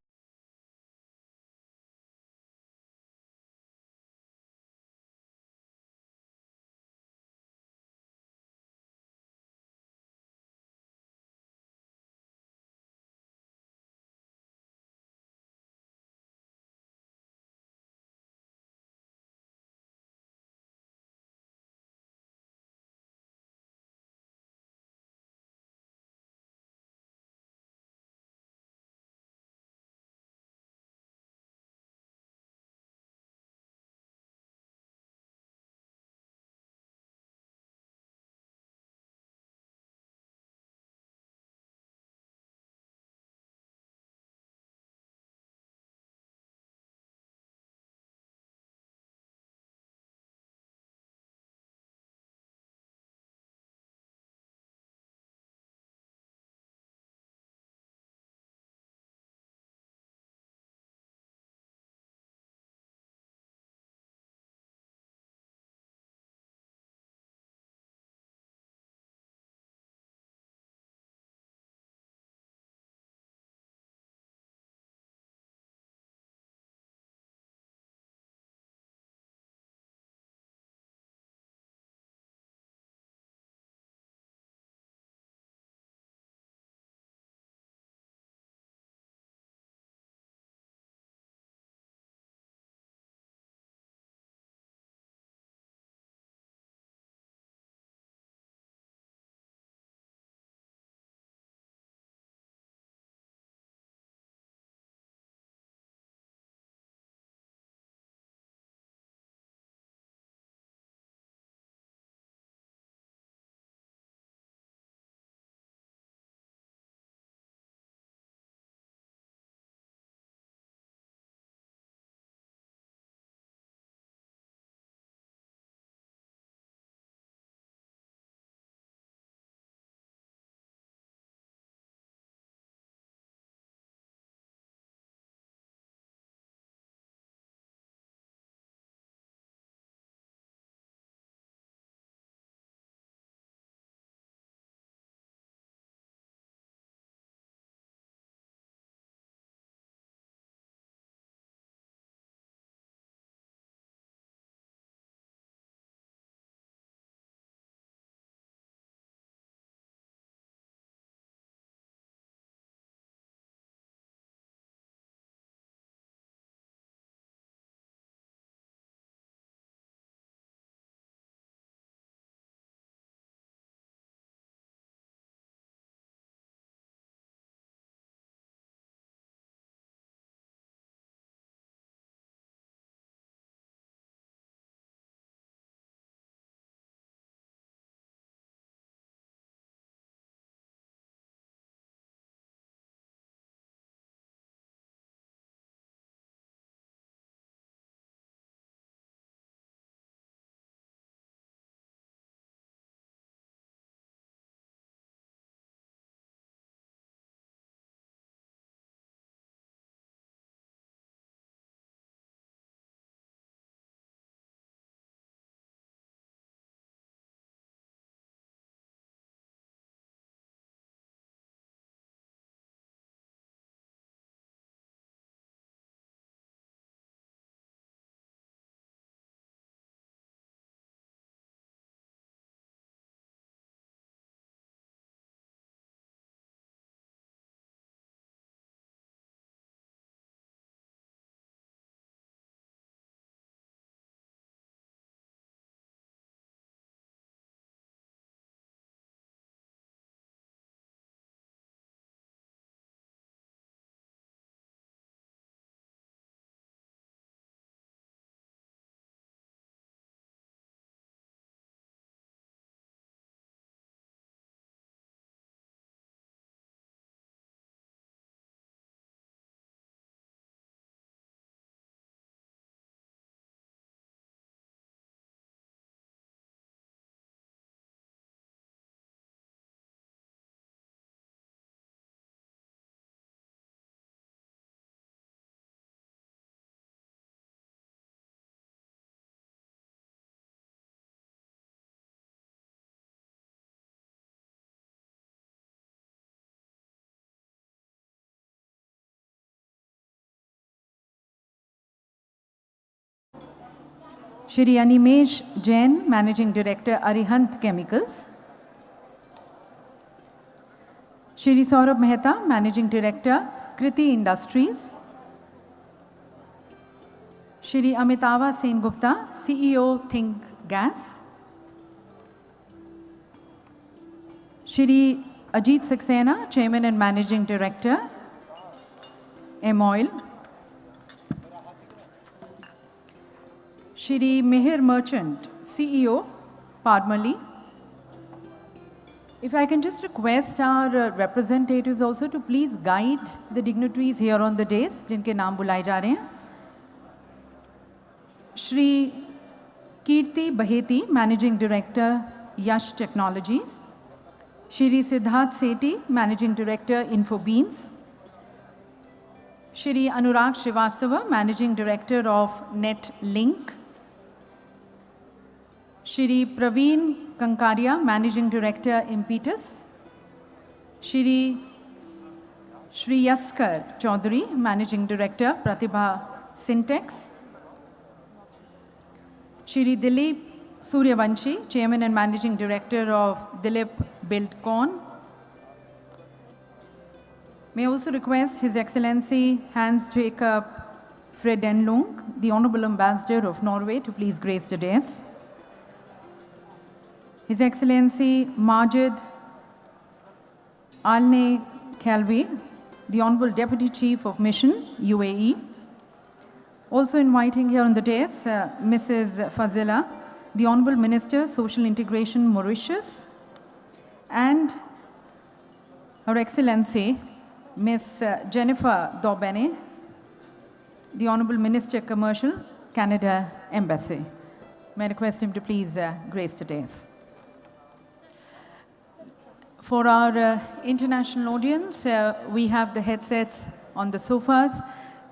Shri Animesh Jain, Managing Director, Arihant Chemicals. Shri Saurabh Mehta, Managing Director, Kriti Industries. Shri Amitava Sengupta, CEO, Think Gas. Shri Ajit Saxena, Chairman and Managing Director, M-Oil. Shri Mihir Merchant, CEO, Parmali. If I can just request our representatives also to please guide the dignitaries here on the dais, जिनके नाम बुलाए जा रहे हैं. Shri Kirti Baheti, Managing Director, Yash Technologies. Shri Siddharth Sethi, Managing Director, Infobeams. Shri Anurag Srivastava, Managing Director of NetLink. Shri Praveen Kankaria, Managing Director, Impetus. Shri Yaskar Chaudhary, Managing Director, Pratibha Syntex. Shri Dilip Suryavanshi, Chairman and Managing Director of Dilip Buildcon. May I also request His Excellency Hans Jacob Fredendlung, the Honorable Ambassador of Norway, to please grace the dais. His Excellency Majid Alne Khalvi, the Honorable Deputy Chief of Mission, UAE. Also inviting here on the dais, Mrs. Fazila, the Honorable Minister, Social Integration, Mauritius, and Her Excellency, Ms. Jennifer Daubene, the Honorable Minister, Commercial, Canada Embassy. May I request him to please grace the dais. For our international audience, we have the headsets on the sofas.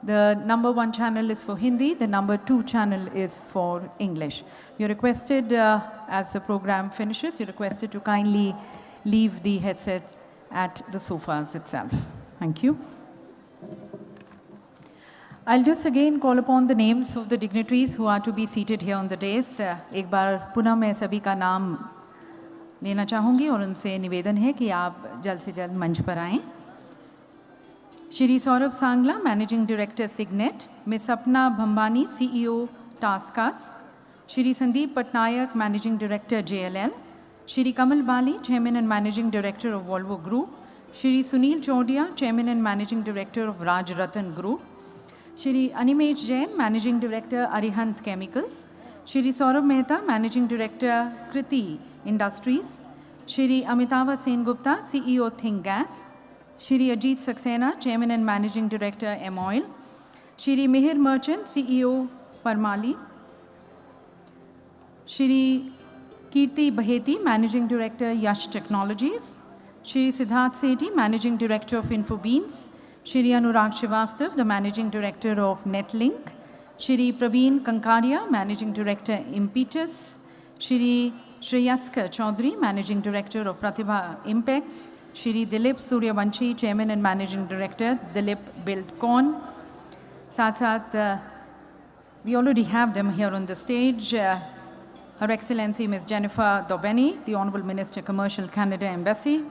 The number 1 channel is for Hindi, the number 2 channel is for English. You're requested, as the program finishes, you're requested to kindly leave the headset at the sofas itself. Thank you. I'll just again call upon the names of the dignitaries who are to be seated here on the dais. एक बार पुनः मैं सभी का नाम लेना चाहूँगी और उनसे निवेदन है कि आप जल्द से जल्द मंच पर आएं. Shri Saurabh Sangla, Managing Director, Signet. Ms. Sapna Bhambani, CEO, Taskas. Shri Sandeep Patnaik, Managing Director, JLL. Shri Kamal Bali, Chairman and Managing Director of Volvo Group. Shri Sunil Chodia, Chairman and Managing Director of Raj Ratan Group. Shri Animesh Jain, Managing Director, Arihant Chemicals. Shri Saurabh Mehta, Managing Director, Kriti Industries. Shri Amitava Sengupta, CEO, Think Gas. Shri Ajit Saxena, Chairman and Managing Director, M-Oil. Shri Mihir Merchant, CEO, Parmali. Shri Kirti Baheti, Managing Director, Yash Technologies. Shri Siddharth Sethi, Managing Director of Infobeams. Shri Anurag Srivastav, the Managing Director of NetLink. Shri Praveen Kankaria, Managing Director, Impetus. Shri Yaskar Chaudhary, Managing Director of Pratibha Impex. Shri Dilip Suryavanshi, Chairman and Managing Director, Dilip Buildcon. Sath, we already have them here on the stage. Her Excellency Ms. Jennifer Daubene, the Honorable Minister, Commercial, Canada Embassy,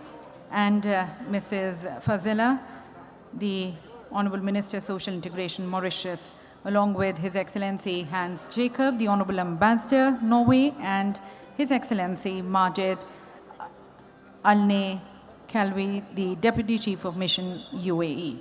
and Mrs. Fazila, the Honorable Minister, Social Integration, Mauritius, along with His Excellency Hans Jacob, the Honorable Ambassador, Norway, and His Excellency Majid Alne Khalvi, the Deputy Chief of Mission, UAE.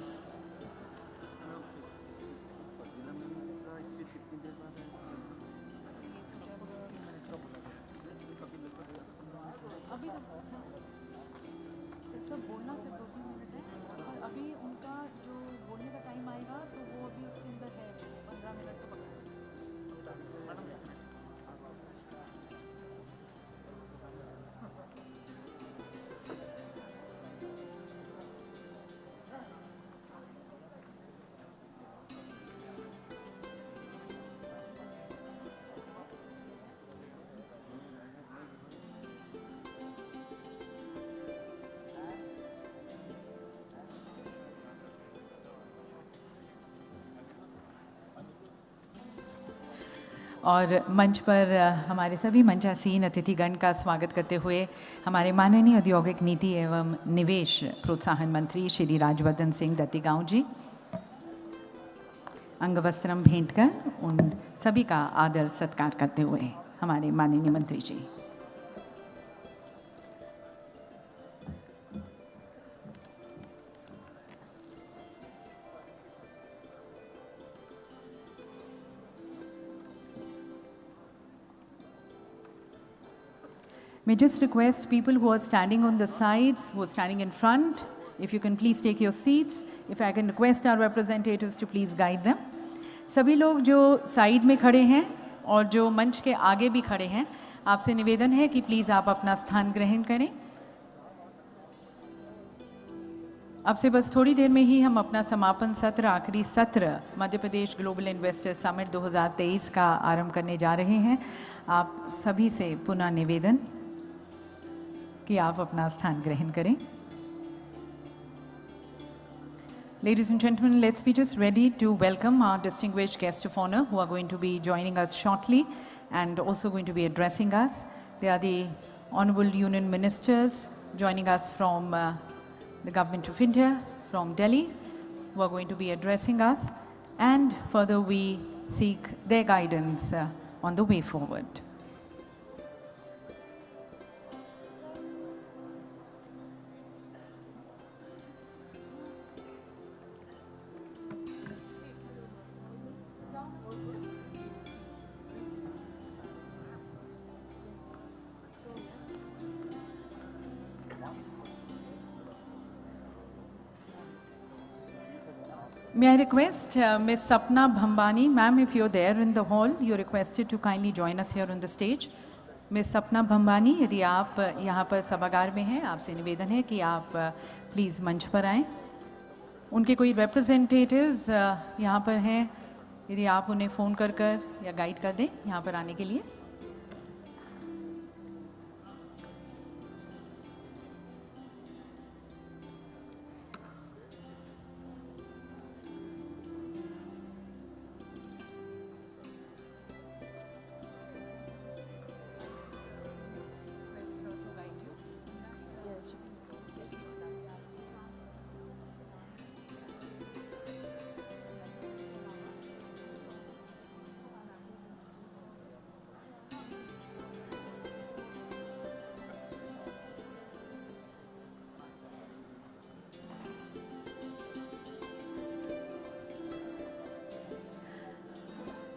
और मंच पर हमारे सभी मंचासीन अतिथिगण का स्वागत करते हुए हमारे माननीय औद्योगिक नीति एवं निवेश प्रोत्साहन मंत्री श्री राजवर्धन सिंह दत्तीगांव जी अंगवस्त्रम भेंट कर उन सभी का आदर सत्कार करते हुए हमारे माननीय मंत्री जी। May just request people who are standing on the sides, who are standing in front, if you can please take your seats. If I can request our representatives to please guide them. सभी लोग जो side में खड़े हैं और जो मंच के आगे भी खड़े हैं, आपसे निवेदन है कि प्लीज़ आप अपना स्थान ग्रहण करें। अब से बस थोड़ी देर में ही हम अपना समापन सत्र, आखिरी सत्र Madhya Pradesh global investor summit 2023 का आरंभ करने जा रहे हैं। आप सभी से पुनः निवेदन कि आप अपना स्थान ग्रहण करें। Ladies and gentlemen, let's be just ready to welcome our distinguished guests of honor who are going to be joining us shortly and also going to be addressing us. They are the Honorable Union Ministers joining us from the Government of India, from Delhi, who are going to be addressing us, and further we seek their guidance on the way forward. May I request Ms. Sapna Bhambani, ma'am, if you're there in the hall, you're requested to kindly join us here on the stage. Ms. Sapna Bhambani, यदि आप यहाँ पर सभागार में हैं, आपसे निवेदन है कि आप प्लीज़ मंच पर आएं। उनके कोई रिप्रेजेंटेटिव्स यहाँ पर हैं, यदि आप उन्हें फ़ोन कर या गाइड कर दें यहाँ पर आने के लिए।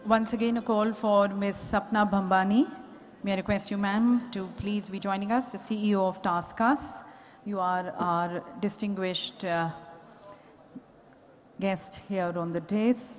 Once again, a call for Ms. Sapna Bhambani. May I request you, ma'am, to please be joining us, the CEO of TaskUs. You are our distinguished guest here on the dais.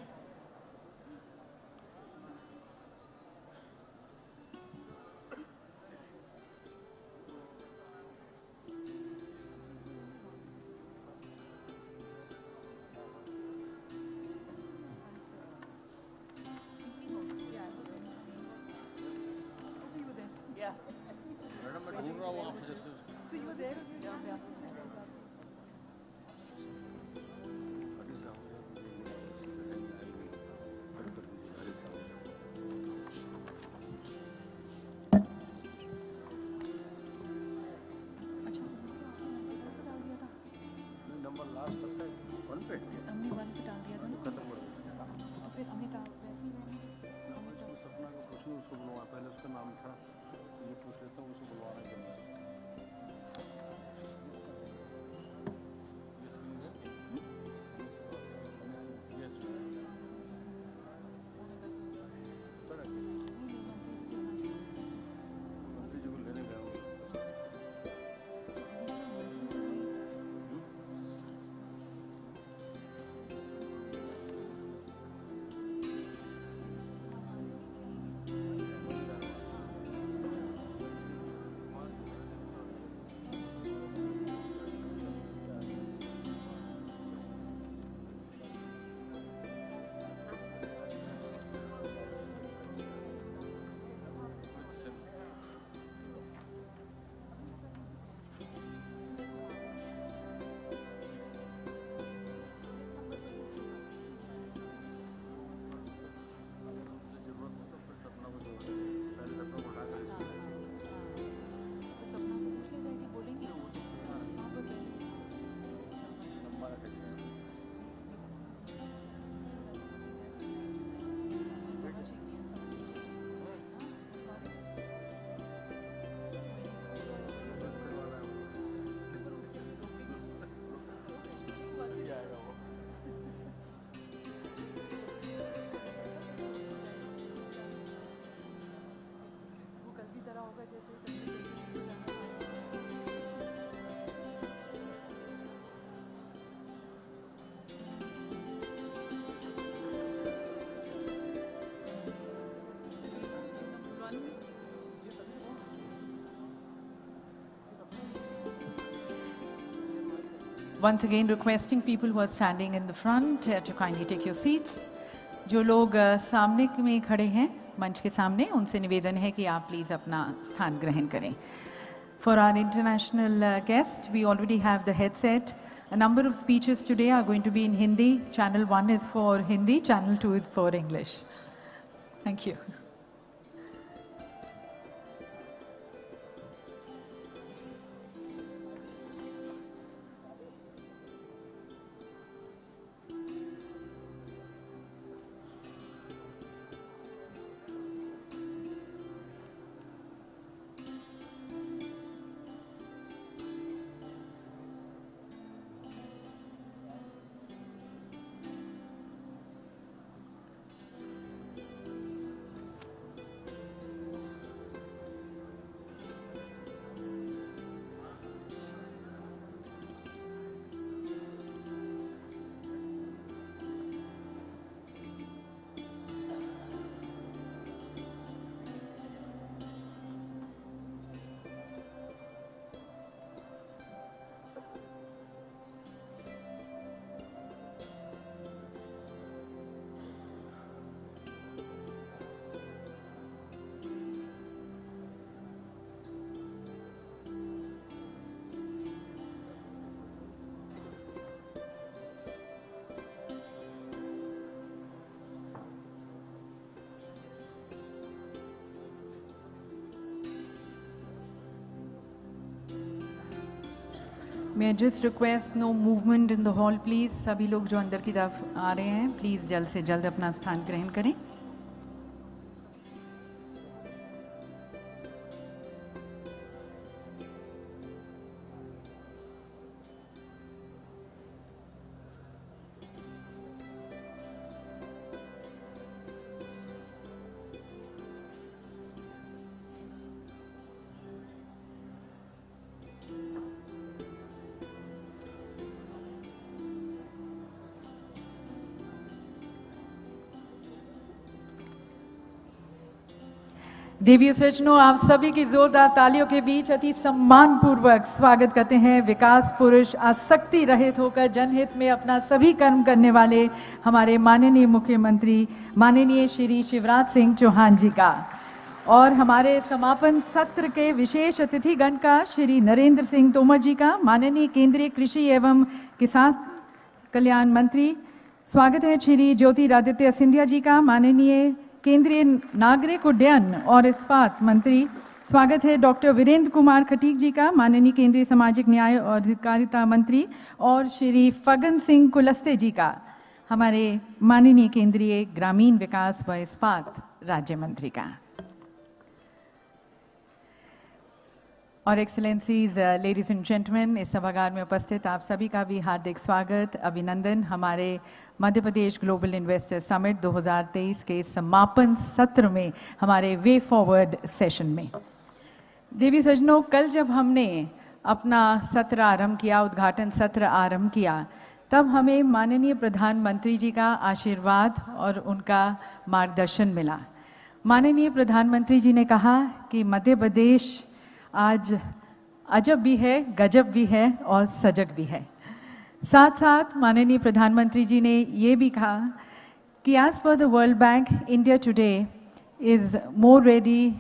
Once again requesting people who are standing in the front to kindly take your seats. जो लोग सामने में खड़े हैं मंच के सामने, उनसे निवेदन है कि आप प्लीज़ अपना स्थान ग्रहण करें. For our international guests, we already have the headset. A number of speeches today are going to be in Hindi. Channel 1 is for Hindi, Channel 2 is for English. Thank you. May I just request no movement in the hall, please. सभी लोग जो अंदर की तरफ आ रहे हैं, please जल्द से जल्द अपना स्थान ग्रहण करें. देवीय सज्जनों, आप सभी की जोरदार तालियों के बीच अति सम्मान पूर्वक स्वागत करते हैं विकास पुरुष, आसक्ति रहित होकर जनहित में अपना सभी कर्म करने वाले हमारे माननीय मुख्यमंत्री माननीय श्री शिवराज सिंह चौहान जी का, और हमारे समापन सत्र के विशेष अतिथिगण का श्री नरेंद्र सिंह तोमर जी का, माननीय केंद्रीय कृषि एवं किसान कल्याण मंत्री. स्वागत है श्री ज्योतिरादित्य सिंधिया जी का, माननीय केंद्रीय नागरिक उड्डयन और इस्पात मंत्री. स्वागत है डॉक्टर वीरेंद्र कुमार खटीक जी का, माननीय केंद्रीय सामाजिक न्याय और अधिकारिता मंत्री, और श्री फगन सिंह कुलस्ते जी का, हमारे माननीय केंद्रीय ग्रामीण विकास व इस्पात राज्य मंत्री का. और एक्सेलेंसीज, लेडीज एंड जेंटलमैन, इस सभागार में उपस्थित आप सभी का भी हार्दिक स्वागत, अभिनंदन हमारे Madhya Pradesh global investor summit 2023 के समापन सत्र में, हमारे वे फॉरवर्ड सेशन में. देवी सज्जनों, कल जब हमने अपना सत्र आरंभ किया, उद्घाटन सत्र आरंभ किया, तब हमें माननीय प्रधानमंत्री जी का आशीर्वाद और उनका मार्गदर्शन मिला. माननीय प्रधानमंत्री जी ने कहा कि मध्य प्रदेश आज अजब भी है, गजब भी है और सजग भी है. साथ साथ माननीय प्रधानमंत्री जी ने ये भी कहा कि as per the world bank, India today is more ready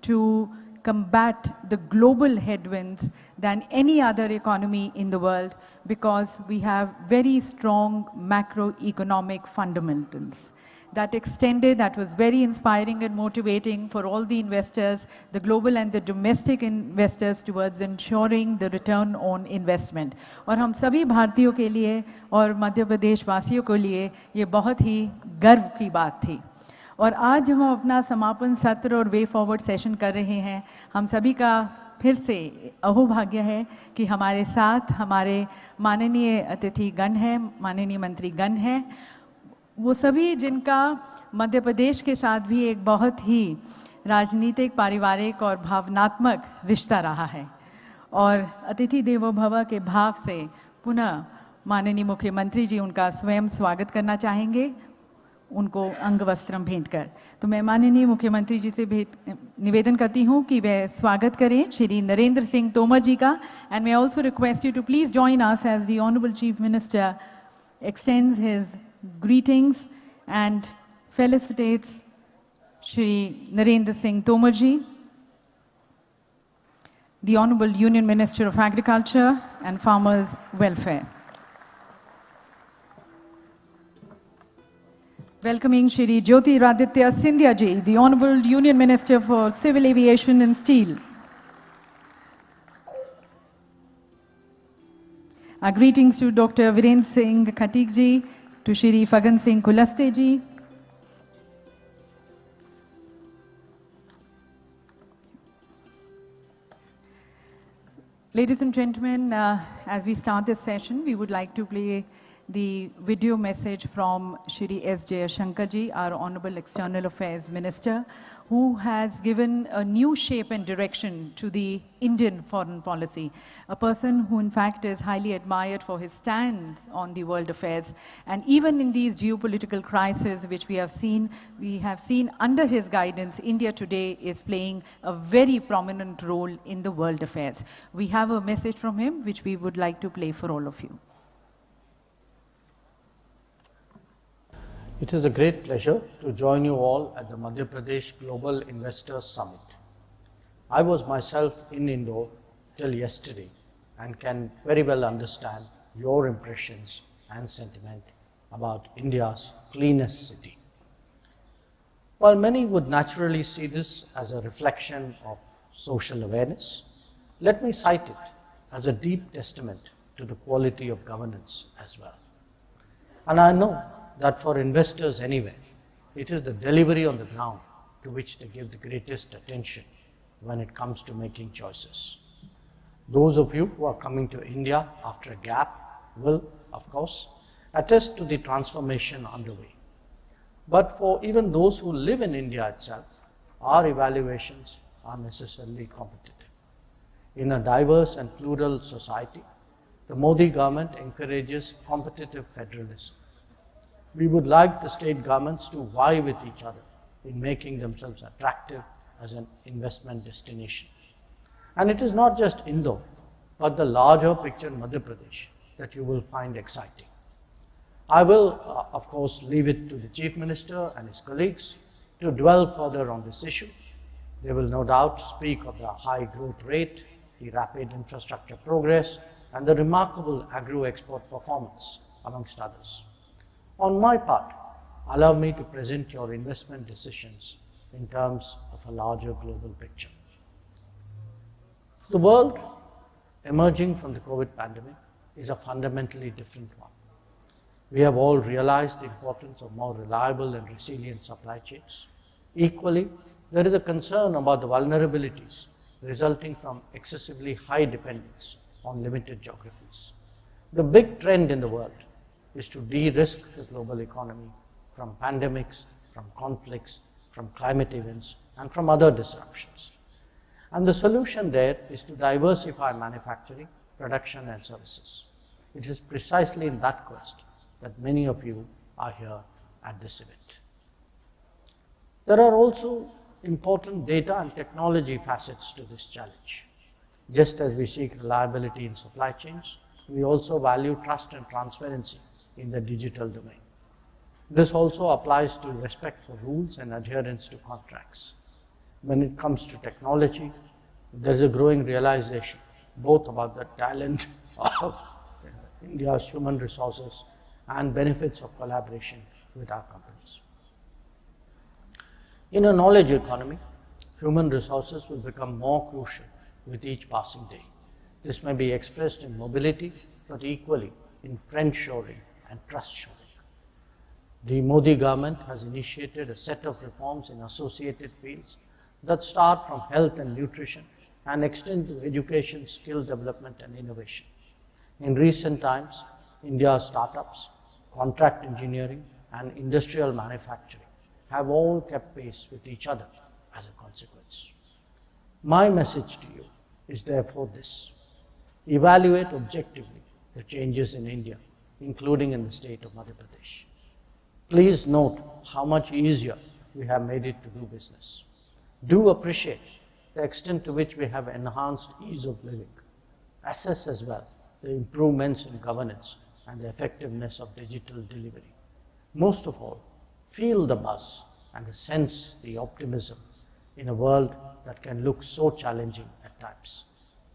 to combat the global headwinds than any other economy in the world, because we have very strong macroeconomic fundamentals that extended, that was very inspiring and motivating for all the investors, the global and the domestic investors, towards ensuring the return on investment. और हम सभी भारतीयों के लिए और मध्य प्रदेश वासियों के लिए ये बहुत ही गर्व की बात थी. और आज हम अपना समापन सत्र और वे फॉरवर्ड सेशन कर रहे हैं. हम सभी का फिर से अहोभाग्य है कि हमारे साथ हमारे माननीय अतिथिगण हैं, माननीय मंत्रीगण हैं, वो सभी जिनका मध्य प्रदेश के साथ भी एक बहुत ही राजनीतिक, पारिवारिक और भावनात्मक रिश्ता रहा है. और अतिथि देवो भव के भाव से पुनः माननीय मुख्यमंत्री जी उनका स्वयं स्वागत करना चाहेंगे. उनको अंग वस्त्रम भेंट कर। तो मैं माननीय मुख्यमंत्री जी से निवेदन करती हूँ कि वे स्वागत करें श्री नरेंद्र सिंह तोमर जी का। एंड मैं also request you to please join us as the honourable chief minister extends his greetings and felicitates Shri Narendra Singh Tomar ji, the Honorable Union Minister of Agriculture and Farmers Welfare. Welcoming Shri Jyotiraditya Scindia ji, the Honorable Union Minister for Civil Aviation and Steel. Our greetings to Dr. Virendra Singh Khatik ji, to Shri Fagan Singh Kulaste ji. Ladies and gentlemen, as we start this session, we would like to play the video message from Shri S. Jayashankar ji, our Honorable External Affairs Minister, who has given a new shape and direction to the Indian foreign policy. A person who in fact is highly admired for his stance on the world affairs. And even in these geopolitical crises which we have seen under his guidance, India today is playing a very prominent role in the world affairs. We have a message from him which we would like to play for all of you. It is a great pleasure to join you all at the Madhya Pradesh Global Investors Summit. I was myself in Indore till yesterday and can very well understand your impressions and sentiment about India's cleanest city. While many would naturally see this as a reflection of social awareness, let me cite it as a deep testament to the quality of governance as well. And I know that for investors anywhere, it is the delivery on the ground to which they give the greatest attention when it comes to making choices. Those of you who are coming to India after a gap will, of course, attest to the transformation underway. But for even those who live in India itself, our evaluations are necessarily competitive. In a diverse and plural society, the Modi government encourages competitive federalism. We would like the state governments to vie with each other in making themselves attractive as an investment destination. And it is not just Indore, but the larger picture in Madhya Pradesh that you will find exciting. I will, of course, leave it to the Chief Minister and his colleagues to dwell further on this issue. They will no doubt speak of the high growth rate, the rapid infrastructure progress, and the remarkable agro-export performance, amongst others. On my part, allow me to present your investment decisions in terms of a larger global picture. The world emerging from the COVID pandemic is a fundamentally different one. We have all realized the importance of more reliable and resilient supply chains. Equally, there is a concern about the vulnerabilities resulting from excessively high dependence on limited geographies. The big trend in the world is to de-risk the global economy from pandemics, from conflicts, from climate events, and from other disruptions. And the solution there is to diversify manufacturing, production, and services. It is precisely in that quest that many of you are here at this event. There are also important data and technology facets to this challenge. Just as we seek reliability in supply chains, we also value trust and transparency in the digital domain. This also applies to respect for rules and adherence to contracts. When it comes to technology, there is a growing realization both about the talent of India's human resources and benefits of collaboration with our companies. In a knowledge economy, human resources will become more crucial with each passing day. This may be expressed in mobility, but equally in friend-shoring and trust-shoring. The Modi government has initiated a set of reforms in associated fields that start from health and nutrition and extend to education, skill development, and innovation. In recent times, India's startups, contract engineering, and industrial manufacturing have all kept pace with each other as a consequence. My message to you is therefore this: evaluate objectively the changes in India, including in the state of Madhya Pradesh. Please note how much easier we have made it to do business. Do appreciate the extent to which we have enhanced ease of living. Assess as well the improvements in governance and the effectiveness of digital delivery. Most of all, feel the buzz and sense the optimism in a world that can look so challenging at times.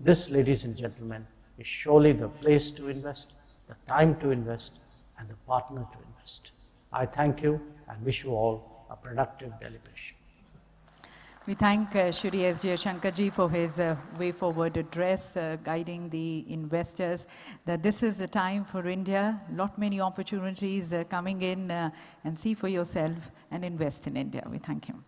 This, ladies and gentlemen, is surely the place to invest, the time to invest, and the partner to invest. I thank you and wish you all a productive deliberation. We thank Shri S. Jaishankar ji for his way forward address, guiding the investors that this is the time for India. Many opportunities coming in, and see for yourself and invest in India. We thank him.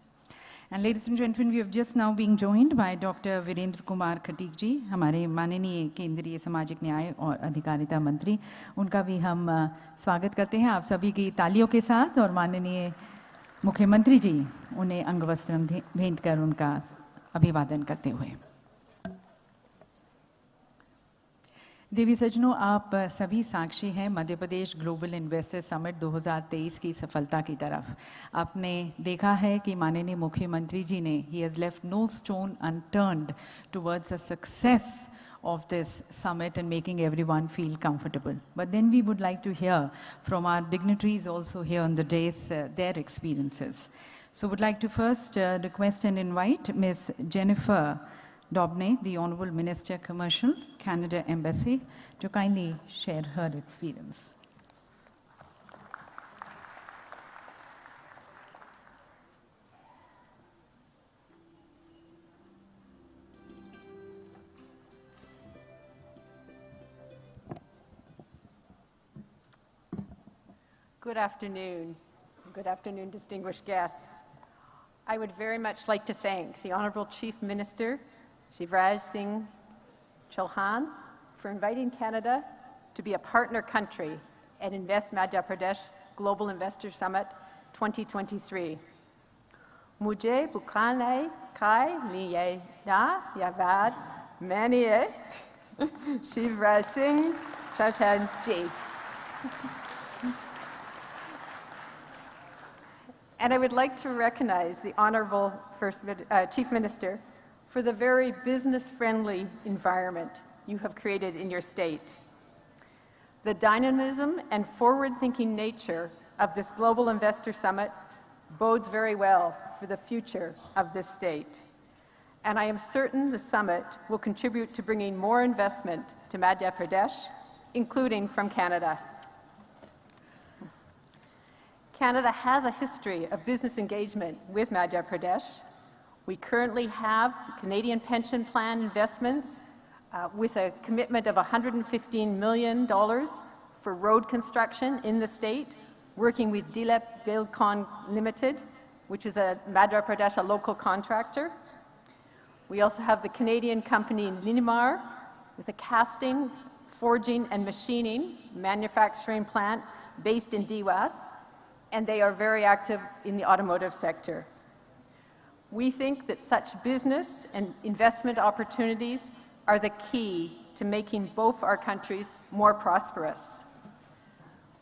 And ladies and gentlemen, we have just now been joined by Dr. Virendra Kumar Khatik ji, हमारे माननीय केंद्रीय सामाजिक न्याय और अधिकारिता मंत्री. उनका भी हम स्वागत करते हैं आप सभी की तालियों के साथ, और माननीय मुख्यमंत्री जी उन्हें अंगवस्त्र भेंट कर उनका अभिवादन करते हुए. देवी सज्जनों, आप सभी साक्षी हैं Madhya Pradesh global investor summit 2023 की सफलता की तरफ. आपने देखा है कि माननीय मुख्यमंत्री जी ने he has left no stone unturned towards the success of this summit and making everyone feel comfortable. But then we would like to hear from our dignitaries also here on the dais their experiences. So would like to first request and invite Ms. Jennifer Dobney, the Honorable Minister Commercial, Canada Embassy, to kindly share her experience. Good afternoon. Good afternoon, distinguished guests. I would very much like to thank the Honorable Chief Minister, Shivraj Singh Chauhan, for inviting Canada to be a partner country at Invest Madhya Pradesh Global Investor Summit 2023. Mujhe bukane kai liye na yavad maniye Shivraj Singh Chauhan ji. And I would like to recognize the Honorable Chief Minister for the very business-friendly environment you have created in your state. The dynamism and forward-thinking nature of this Global Investor Summit bodes very well for the future of this state. And I am certain the summit will contribute to bringing more investment to Madhya Pradesh, including from Canada. Canada has a history of business engagement with Madhya Pradesh. We currently have Canadian pension plan investments with a commitment of $115 million for road construction in the state, working with Dilip Buildcon Limited, which is a Madhya Pradesh, a local contractor. We also have the Canadian company Linamar with a casting, forging, and machining manufacturing plant based in Dewas, and they are very active in the automotive sector. We think that such business and investment opportunities are the key to making both our countries more prosperous.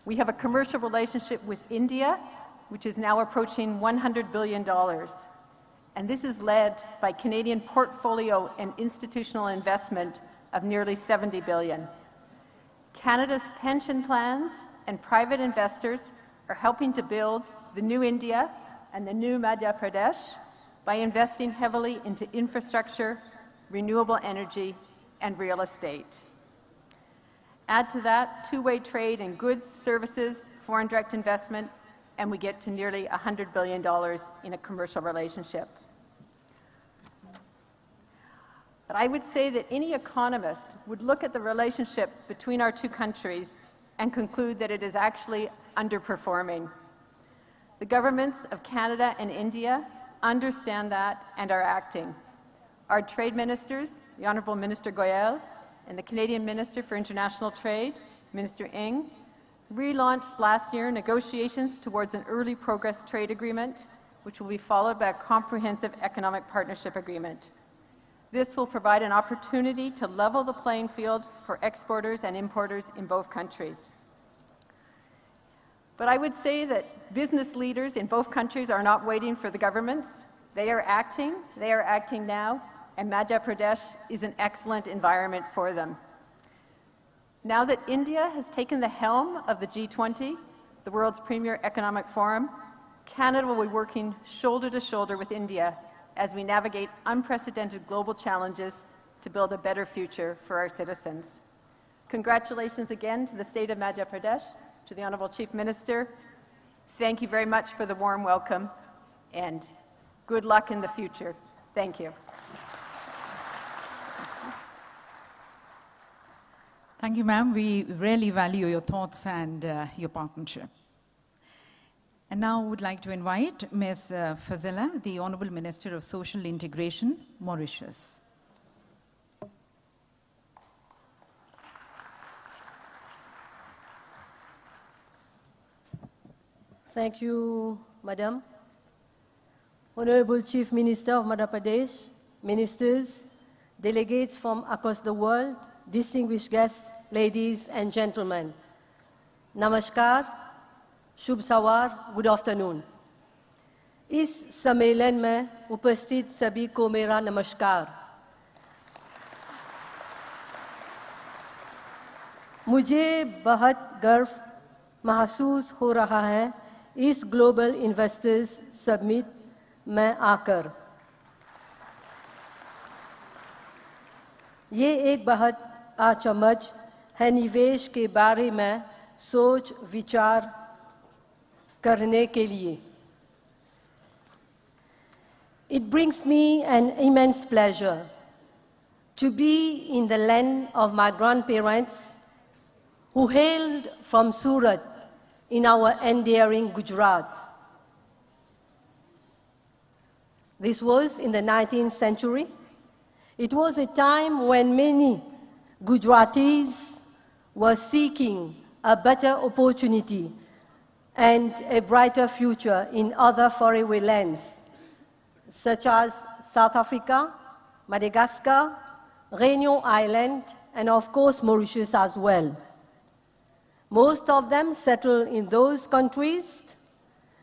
We have a commercial relationship with India, which is now approaching $100 billion. And this is led by Canadian portfolio and institutional investment of nearly $70 billion. Canada's pension plans and private investors are helping to build the new India and the new Madhya Pradesh by investing heavily into infrastructure, renewable energy, and real estate. Add to that two-way trade in goods, services, foreign direct investment, and we get to nearly $100 billion in a commercial relationship. But I would say that any economist would look at the relationship between our two countries and conclude that it is actually underperforming. The governments of Canada and India understand that and are acting. Our trade ministers, the Honourable Minister Goyal and the Canadian Minister for International Trade, Minister Ng, relaunched last year negotiations towards an early progress trade agreement, which will be followed by a comprehensive economic partnership agreement. This will provide an opportunity to level the playing field for exporters and importers in both countries. But I would say that business leaders in both countries are not waiting for the governments. They are acting now, and Madhya Pradesh is an excellent environment for them. Now that India has taken the helm of the G20, the world's premier economic forum, Canada will be working shoulder to shoulder with India as we navigate unprecedented global challenges to build a better future for our citizens. Congratulations again to the state of Madhya Pradesh, to the Honourable Chief Minister. Thank you very much for the warm welcome, and good luck in the future. Thank you. Thank you, ma'am. We really value your thoughts and your partnership. And now I would like to invite Ms. Fazila, the Honourable Minister of Social Integration, Mauritius. Thank you, Madam. Honorable Chief Minister of Madhya Pradesh, ministers, delegates from across the world, distinguished guests, ladies and gentlemen. Namaskar, Shubh Sawar, good afternoon. इस सम्मेलन में उपस्थित सभी को मेरा नमस्कार। मुझे बहुत गर्व महसूस हो रहा है इस ग्लोबल इन्वेस्टर्स समिट में आकर। ये एक बहुत अचमच है निवेश के बारे में सोच विचार करने के लिए। It brings me an immense pleasure to be in the land of my grandparents who hailed from Surat in our endearing Gujarat. This was in the 19th century. It was a time when many Gujaratis were seeking a better opportunity and a brighter future in other faraway lands, such as South Africa, Madagascar, Réunion Island, and of course Mauritius as well. Most of them settled in those countries.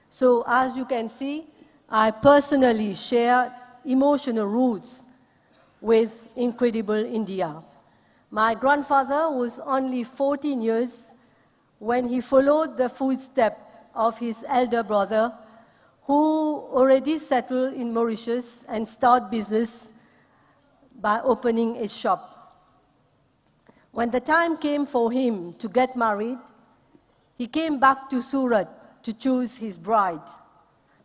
So as you can see, I personally share emotional roots with incredible India. My grandfather was only 14 years when he followed the footsteps of his elder brother, who already settled in Mauritius and started business by opening a shop. When the time came for him to get married, he came back to Surat to choose his bride.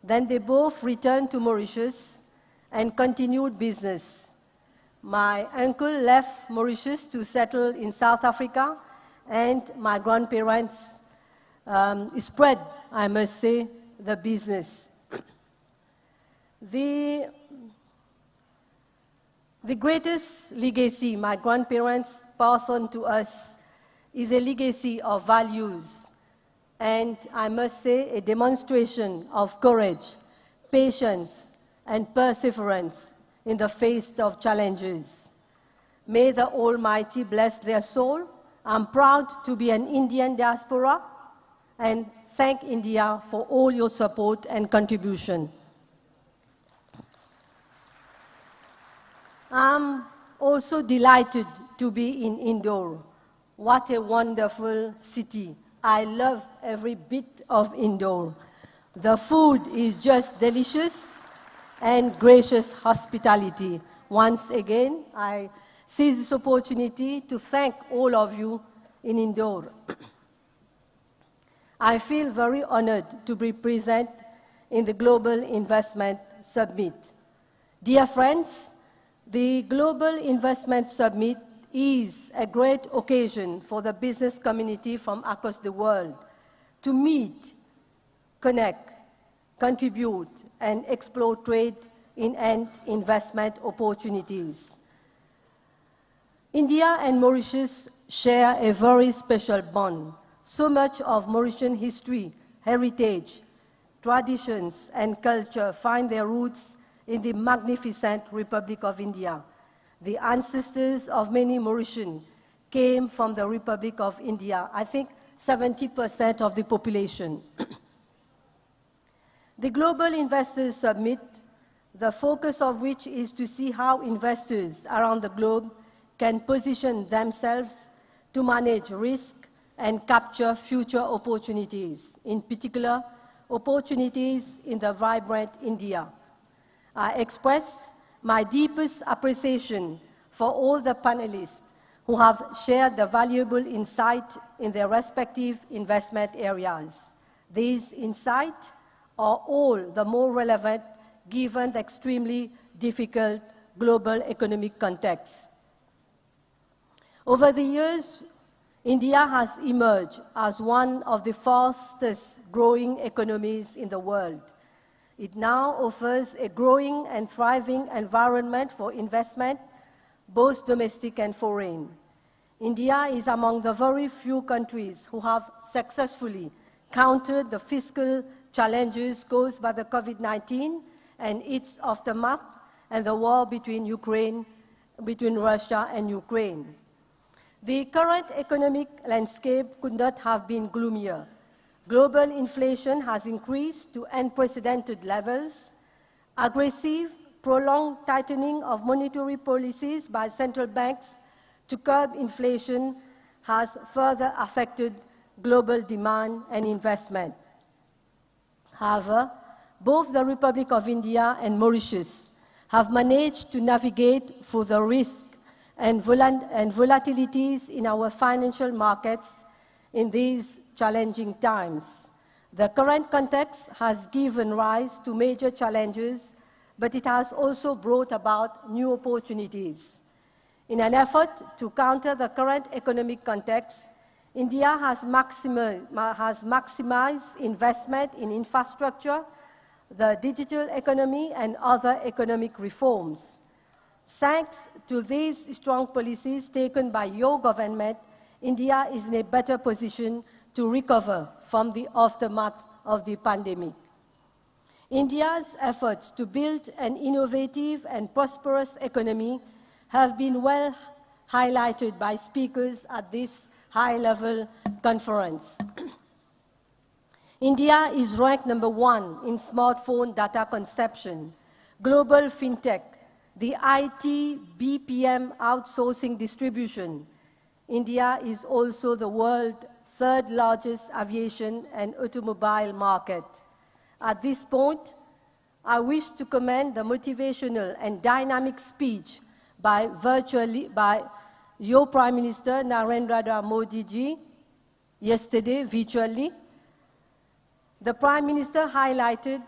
Then they both returned to Mauritius and continued business. My uncle left Mauritius to settle in South Africa, and my grandparents spread, I must say, the business. The greatest legacy my grandparents passed on to us is a legacy of values, and I must say a demonstration of courage, patience, and perseverance in the face of challenges. May the Almighty bless their soul. I'm proud to be an Indian diaspora and thank India for all your support and contribution. I'm also delighted to be in Indore. What a wonderful city. I love every bit of Indore. The food is just delicious and gracious hospitality. Once again, I seize this opportunity to thank all of you in Indore. I feel very honored to be present in the Global Investment Summit. Dear friends, the Global Investment Summit is a great occasion for the business community from across the world to meet, connect, contribute, and explore trade and investment opportunities. India and Mauritius share a very special bond. So much of Mauritian history, heritage, traditions, and culture find their roots in the magnificent Republic of India. The ancestors of many Mauritians came from the Republic of India. I think 70% of the population. The Global Investors Summit, the focus of which is to see how investors around the globe can position themselves to manage risk and capture future opportunities, in particular, opportunities in the vibrant India. I express my deepest appreciation for all the panelists who have shared the valuable insight in their respective investment areas. These insights are all the more relevant given the extremely difficult global economic context. Over the years, India has emerged as one of the fastest growing economies in the world. It now offers a growing and thriving environment for investment, both domestic and foreign. India is among the very few countries who have successfully countered the fiscal challenges caused by the COVID-19 and its aftermath and the war between Russia and Ukraine. The current economic landscape could not have been gloomier. Global inflation has increased to unprecedented levels. Aggressive, prolonged tightening of monetary policies by central banks to curb inflation has further affected global demand and investment. However, both the Republic of India and Mauritius have managed to navigate through the risk and volatilities in our financial markets in these challenging times. The current context has given rise to major challenges, but it has also brought about new opportunities. In an effort to counter the current economic context, India has maximized investment in infrastructure, the digital economy, and other economic reforms. Thanks to these strong policies taken by your government, India is in a better position to recover from the aftermath of the pandemic. India's efforts to build an innovative and prosperous economy have been well highlighted by speakers at this high-level conference. India is ranked #1 in smartphone data consumption, global fintech, the IT BPM outsourcing distribution. India is also the world's third largest aviation and automobile market. At this point, I wish to commend the motivational and dynamic speech by your Prime Minister Narendra Modi ji yesterday virtually. The Prime Minister highlighted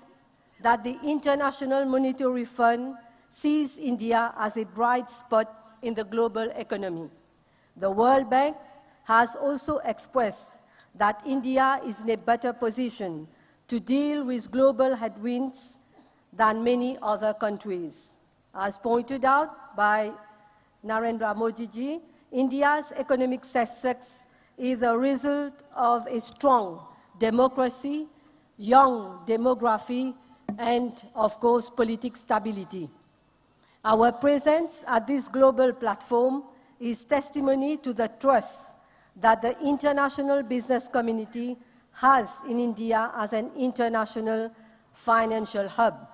that the International Monetary Fund sees India as a bright spot in the global economy. The World Bank has also expressed that India is in a better position to deal with global headwinds than many other countries. As pointed out by Narendra Modi ji, India's economic success is the result of a strong democracy, young demography, and, of course, political stability. Our presence at this global platform is testimony to the trust that the international business community has in India as an international financial hub.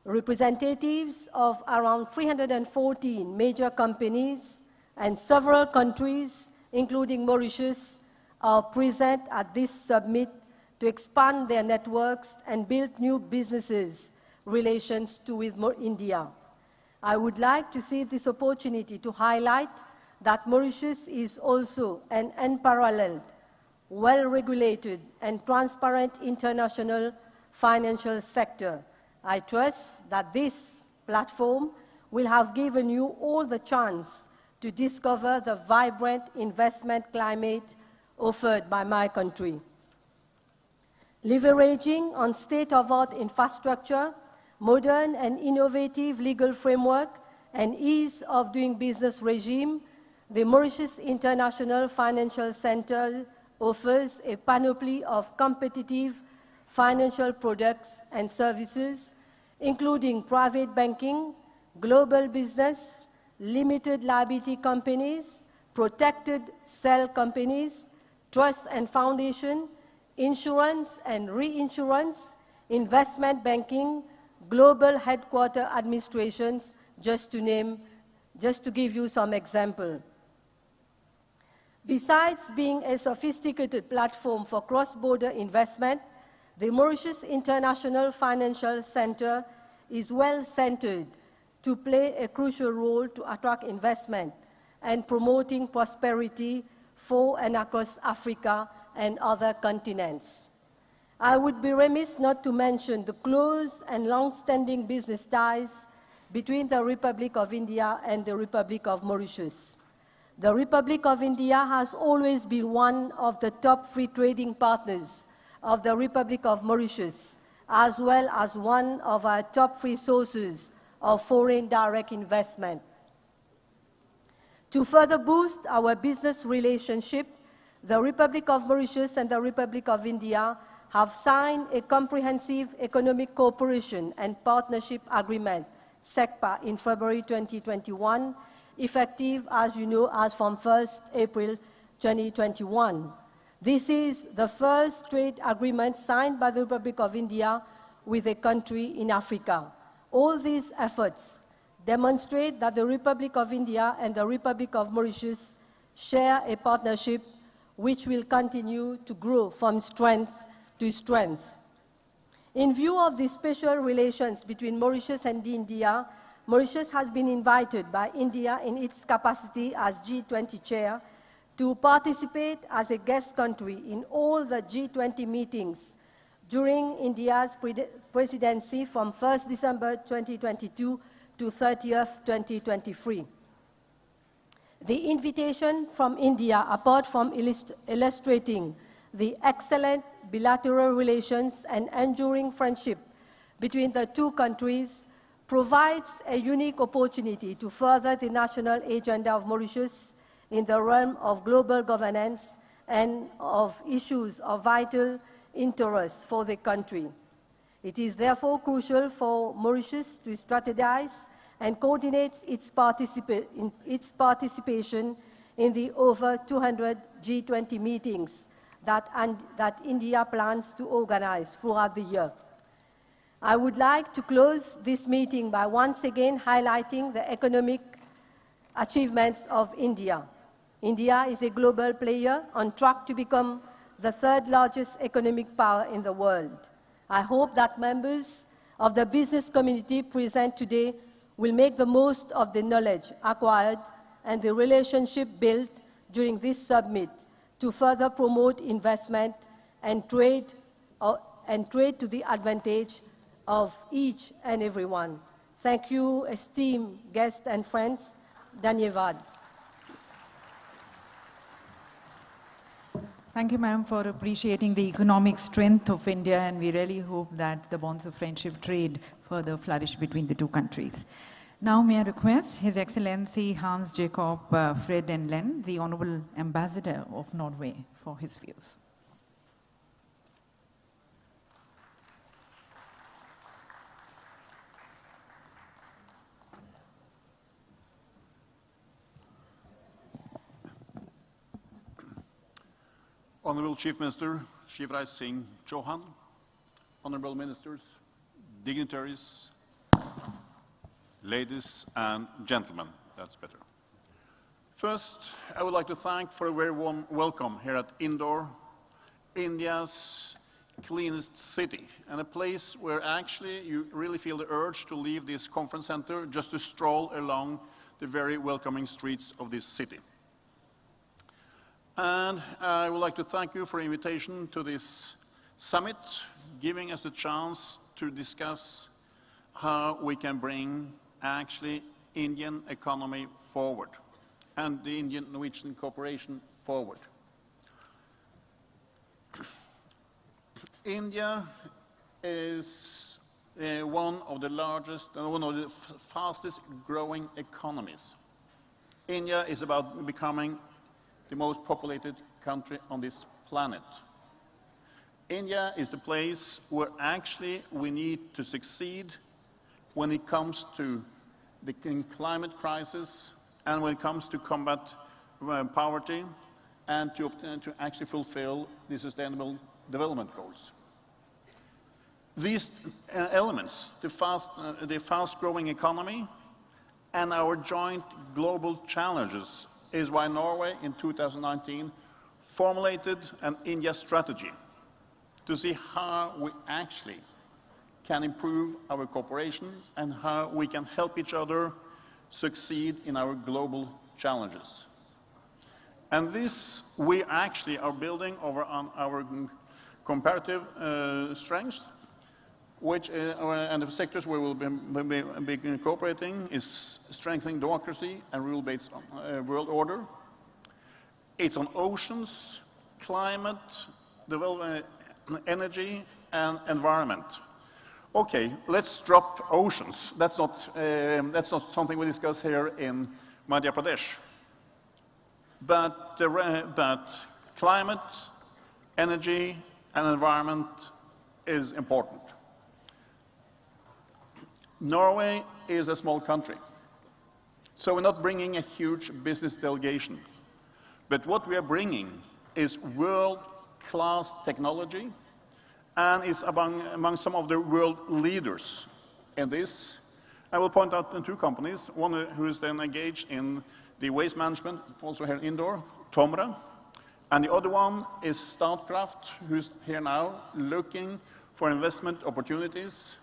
Representatives of around 314 major companies and several countries, including Mauritius, are present at this summit to expand their networks and build new businesses relations with India. I would like to seize this opportunity to highlight that Mauritius is also an unparalleled, well-regulated and transparent international financial sector. I trust that this platform will have given you all the chance to discover the vibrant investment climate offered by my country. Leveraging on state-of-the-art infrastructure, modern and innovative legal framework, and ease of doing business regime, the Mauritius International Financial Center offers a panoply of competitive financial products and services, including private banking, global business, limited liability companies, protected cell companies, trust and foundation, insurance and reinsurance, investment banking, global headquarter administrations, just to give you some example. Besides being a sophisticated platform for cross-border investment, the Mauritius International Financial Center is well-centered to play a crucial role to attract investment and promoting prosperity for and across Africa and other continents. I would be remiss not to mention the close and long-standing business ties between the Republic of India and the Republic of Mauritius. The Republic of India has always been one of the top free trading partners of the Republic of Mauritius, as well as one of our top free sources of foreign direct investment. To further boost our business relationship, the Republic of Mauritius and the Republic of India have signed a comprehensive economic cooperation and partnership agreement, SECPA, in February 2021, effective, as you know, as from 1st April 2021. This is the first trade agreement signed by the Republic of India with a country in Africa. All these efforts demonstrate that the Republic of India and the Republic of Mauritius share a partnership which will continue to grow from strength to strength. In view of the special relations between Mauritius and India, Mauritius has been invited by India in its capacity as G20 chair to participate as a guest country in all the G20 meetings during India's presidency from 1st December 2022 to 30th 2023. The invitation from India, apart from illustrating the excellent bilateral relations and enduring friendship between the two countries, provides a unique opportunity to further the national agenda of Mauritius in the realm of global governance and of issues of vital interest for the country. It is therefore crucial for Mauritius to strategize and coordinate its participation in the over 200 G20 meetings that India plans to organize throughout the year. I would like to close this meeting by once again highlighting the economic achievements of India. India is a global player on track to become the third largest economic power in the world. I hope that members of the business community present today will make the most of the knowledge acquired and the relationship built during this summit to further promote investment and trade to the advantage of each and everyone. Thank you, esteemed guests and friends. Dhanyavad. Thank you, ma'am, for appreciating the economic strength of India, and we really hope that the bonds of friendship trade further flourish between the two countries. Now may I request His Excellency Hans Jacob Fred Len, the Honorable Ambassador of Norway, for his views. Honorable Chief Minister Shivraj Singh Chauhan, Honorable Ministers, dignitaries, ladies and gentlemen, that's better. First, I would like to thank for a very warm welcome here at Indore, India's cleanest city, and a place where actually you really feel the urge to leave this conference center just to stroll along the very welcoming streets of this city. And I would like to thank you for the invitation to this summit, giving us a chance to discuss how we can bring actually Indian economy forward and the Indian-Norwegian cooperation forward. India is one of the largest and one of the fastest growing economies. India is about becoming the most populated country on this planet. India is the place where actually we need to succeed when it comes to the climate crisis and when it comes to combat poverty and to actually fulfill the Sustainable Development Goals. These elements, the fast-growing economy and our joint global challenges, is why Norway in 2019 formulated an India strategy to see how we actually can improve our cooperation and how we can help each other succeed in our global challenges. And this we actually are building over on our comparative strengths, which and the sectors where we'll be cooperating is strengthening democracy and rule-based world order. It's on oceans, climate, development, energy, and environment. Okay, let's drop oceans. That's not something we discuss here in Madhya Pradesh. But climate, energy, and environment is important. Norway is a small country, so we're not bringing a huge business delegation. But what we are bringing is world-class technology and is among some of the world leaders in this. I will point out two companies, one who is then engaged in the waste management, also here in Indore, Tomra, and the other one is Statkraft, who's here now looking for investment opportunities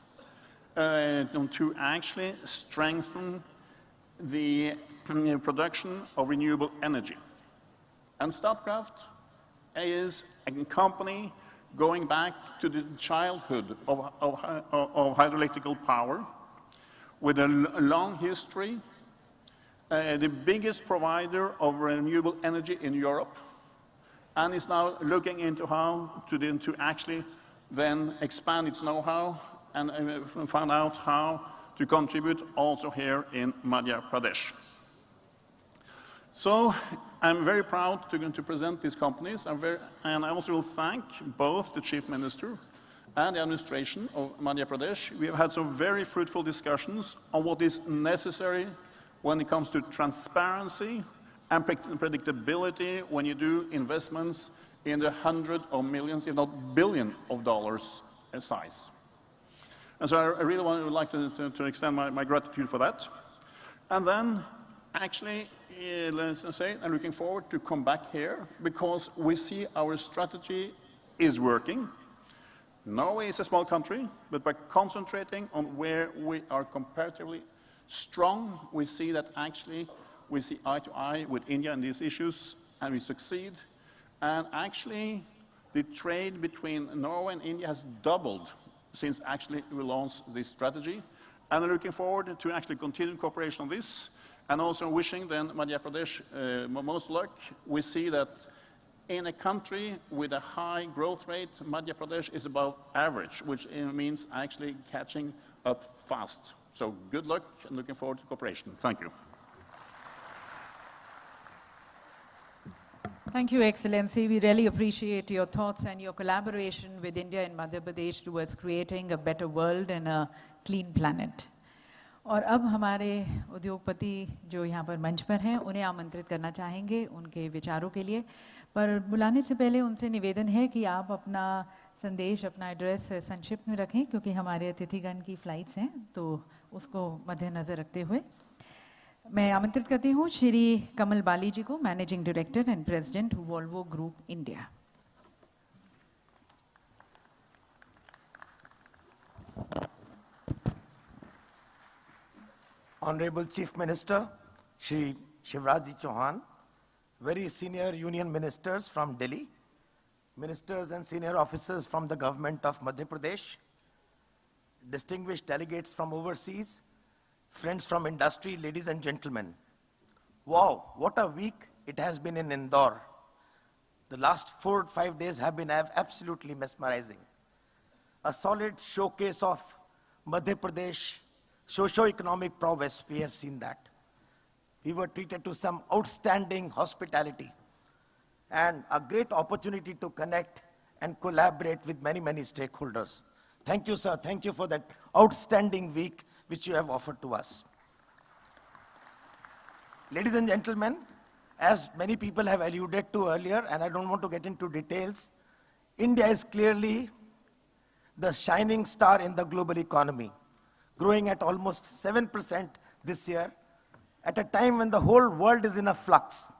to actually strengthen the production of renewable energy. And Statkraft is a company going back to the childhood of hydroelectrical power with a long history, the biggest provider of renewable energy in Europe, and is now looking into how to actually then expand its know-how and find out how to contribute also here in Madhya Pradesh. So I'm very proud to present these companies, and I also will thank both the Chief Minister and the administration of Madhya Pradesh. We have had some very fruitful discussions on what is necessary when it comes to transparency and predictability when you do investments in the hundreds of millions, if not billions of dollars size. And so I really would like to extend my gratitude for that. And then, actually, let's say, I'm looking forward to come back here because we see our strategy is working. Norway is a small country, but by concentrating on where we are comparatively strong, we see that actually we see eye to eye with India on these issues, and we succeed. And actually, the trade between Norway and India has doubled since actually we launched this strategy. And I'm looking forward to actually continue cooperation on this, and also wishing then Madhya Pradesh most luck. We see that in a country with a high growth rate, Madhya Pradesh is above average, which means actually catching up fast. So good luck, and looking forward to cooperation. Thank you. Thank you, Excellency. We really appreciate your thoughts and your collaboration with India and Madhya Pradesh towards creating a better world and a clean planet. और अब हमारे उद्योगपति जो यहाँ पर मंच पर हैं उन्हें आमंत्रित करना चाहेंगे उनके विचारों के लिए, पर बुलाने से पहले उनसे निवेदन है कि आप अपना संदेश, अपना एड्रेस संक्षिप्त में रखें क्योंकि हमारे अतिथिगण की फ्लाइट्स हैं, तो उसको मद्देनज़र रखते हुए मैं आमंत्रित करती हूँ श्री कमल बाली जी को, managing director and president Volvo group India. Honorable Chief Minister, Shri Shivraj Ji Chauhan, very senior union ministers from Delhi, ministers and senior officers from the government of Madhya Pradesh, distinguished delegates from overseas, friends from industry, ladies and gentlemen. Wow, what a week it has been in Indore. The last 4 or 5 days have been absolutely mesmerizing. A solid showcase of Madhya Pradesh socio-economic prowess, we have seen that. We were treated to some outstanding hospitality and a great opportunity to connect and collaborate with many, many stakeholders. Thank you, sir. Thank you for that outstanding week which you have offered to us. Ladies and gentlemen, as many people have alluded to earlier, and I don't want to get into details, India is clearly the shining star in the global economy, growing at almost 7% this year, at a time when the whole world is in a flux.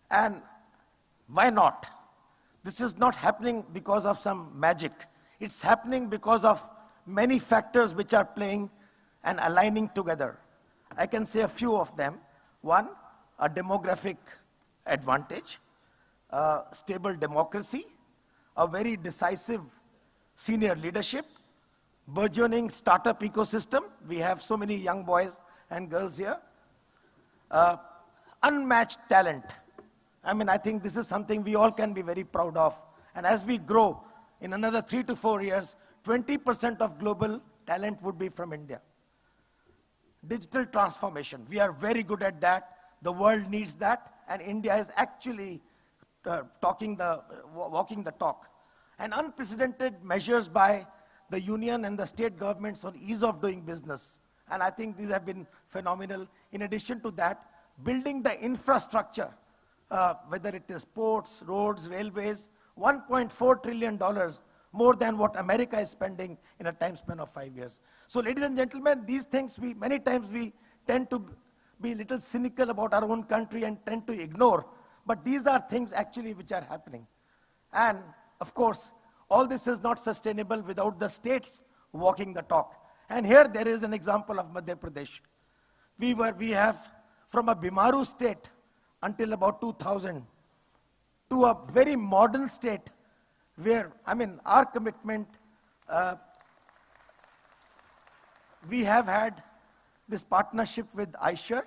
And why not? This is not happening because of some magic. It's happening because of many factors which are playing and aligning together. I can say a few of them. One, a demographic advantage, a stable democracy, a very decisive senior leadership, burgeoning startup ecosystem. We have so many young boys and girls here. Unmatched talent. I mean, I think this is something we all can be very proud of. And as we grow, in another 3 to 4 years, 20% of global talent would be from India. Digital transformation. We are very good at that. The world needs that, and India is actually walking the talk. And unprecedented measures by the union and the state governments on ease of doing business. And I think these have been phenomenal. In addition to that, building the infrastructure, whether it is ports, roads, railways, $1.4 trillion, more than what America is spending in a time span of 5 years. So ladies and gentlemen, these things many times we tend to be a little cynical about our own country and tend to ignore. But these are things actually which are happening. And of course, all this is not sustainable without the states walking the talk. And here there is an example of Madhya Pradesh. We have from a Bimaru state until about 2000 to a very modern state where, I mean, our commitment, we have had this partnership with Eicher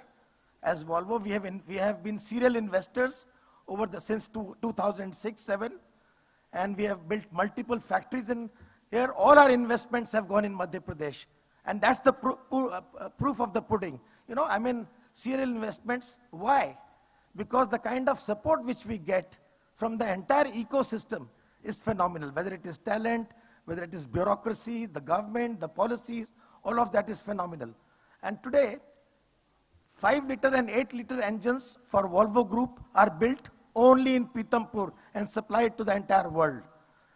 as Volvo. We have been serial investors since 2006-07, and we have built multiple factories in here. All our investments have gone in Madhya Pradesh, and that's the proof of the pudding. You know, I mean, serial investments. Why? Because the kind of support which we get from the entire ecosystem is phenomenal. Whether it is talent, whether it is bureaucracy, the government, the policies, all of that is phenomenal. And today, 5-liter and 8-liter engines for Volvo Group are built only in Pithampur and supplied to the entire world.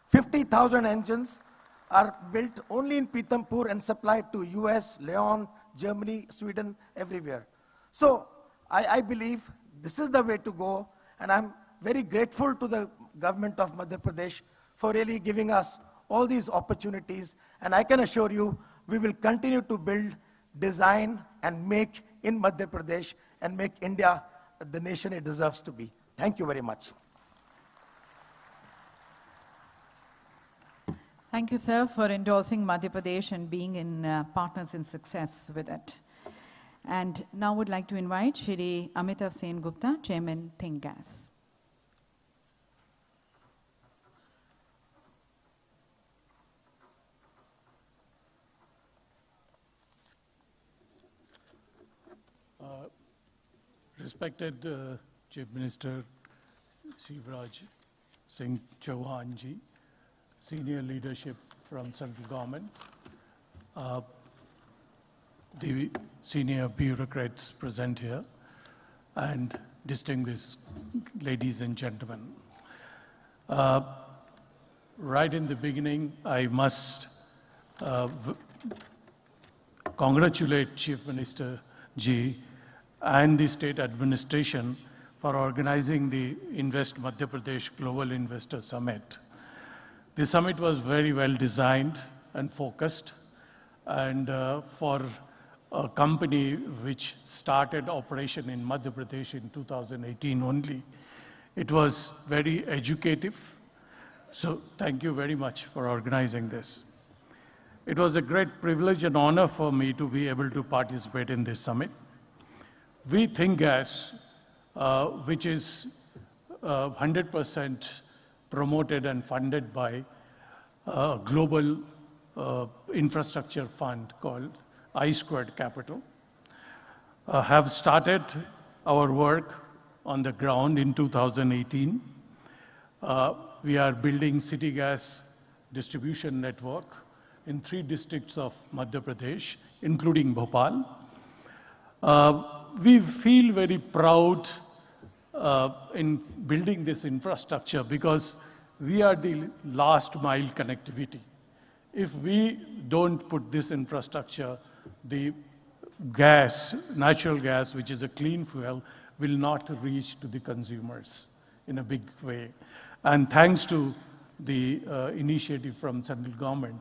50,000 engines are built only in Pithampur and supplied to US, Leon, Germany, Sweden, everywhere. So I believe this is the way to go, and I'm very grateful to the government of Madhya Pradesh for really giving us all these opportunities. And I can assure you, we will continue to build, design, and make in Madhya Pradesh and make India the nation it deserves to be. Thank you very much. Thank you, sir, for endorsing Madhya Pradesh and being in partners in success with it. And now would like to invite Shri Amitav Sen Gupta, Chairman, Think Gas. Respected Chief Minister Shivraj Singh Chauhan ji, senior leadership from central government, the senior bureaucrats present here, and distinguished ladies and gentlemen. Right in the beginning, I must congratulate Chief Minister ji and the state administration for organizing the Invest Madhya Pradesh Global Investor Summit. The summit was very well designed and focused, and for a company which started operation in Madhya Pradesh in 2018 only, it was very educative. So thank you very much for organizing this. It was a great privilege and honor for me to be able to participate in this summit. We Think Gas, which is 100% promoted and funded by a global infrastructure fund called I-Squared Capital, have started our work on the ground in 2018. We are building city gas distribution network in 3 districts of Madhya Pradesh, including Bhopal. We feel very proud in building this infrastructure, because we are the last mile connectivity. If we don't put this infrastructure, the gas, natural gas, which is a clean fuel, will not reach to the consumers in a big way. And thanks to the initiative from central government,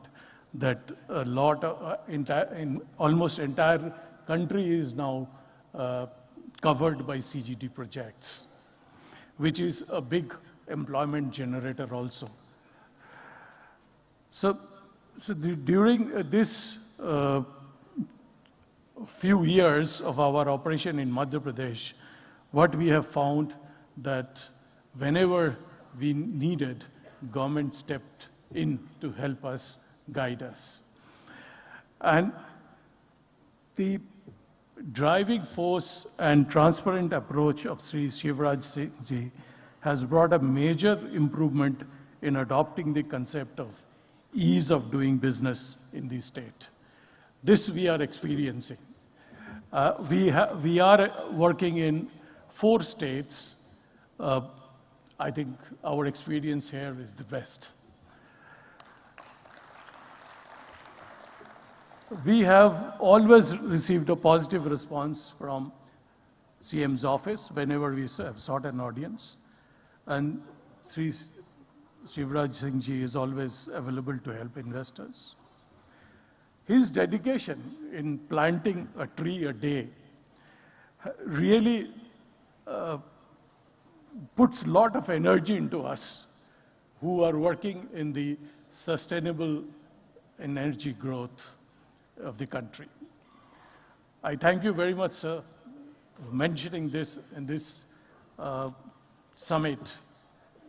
that a lot of, in almost entire country is now covered by CGD projects, which is a big employment generator also. So during this few years of our operation in Madhya Pradesh, what we have found that whenever we needed, government stepped in to help us, guide us. And the driving force and transparent approach of Sri Shivraj Singh Ji has brought a major improvement in adopting the concept of ease of doing business in the state. This we are experiencing. We are working in 4 states. I think our experience here is the best. We have always received a positive response from CM's office whenever we have sought an audience. And Sri Shivraj Singh Ji is always available to help investors. His dedication in planting a tree a day really puts a lot of energy into us who are working in the sustainable energy growth of the country. I thank you very much, sir, for mentioning this in this summit,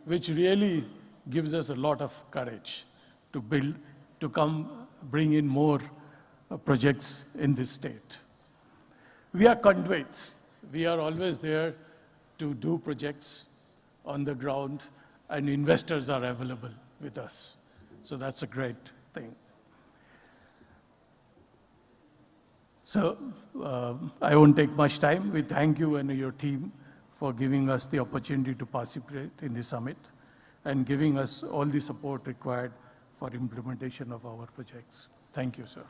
which really gives us a lot of courage to build, to come bring in more projects in this state. We are conduits. We are always there to do projects on the ground, and investors are available with us. So that's a great thing. So I won't take much time. We thank you and your team for giving us the opportunity to participate in the summit and giving us all the support required for implementation of our projects. Thank you, sir.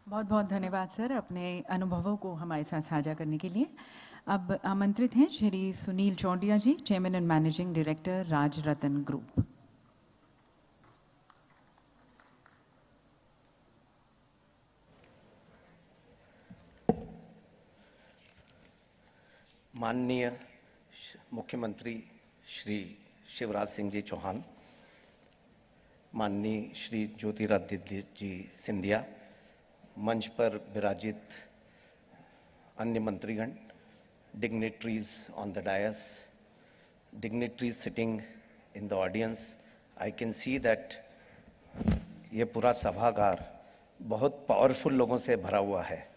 बहुत बहुत धन्यवाद sir अपने अनुभवों को हमारे साथ साझा करने के लिए। अब आमंत्रित हैं Shri Sunil Chondia ji, chairman and managing director Raj Ratan group. माननीय मुख्यमंत्री श्री शिवराज सिंह जी चौहान, माननीय श्री ज्योतिरादित्य जी सिंधिया, मंच पर विराजित अन्य मंत्रीगण, dignitaries on the dais, dignitaries sitting in the audience, I can see that ये पूरा सभागार बहुत पावरफुल लोगों से भरा हुआ है।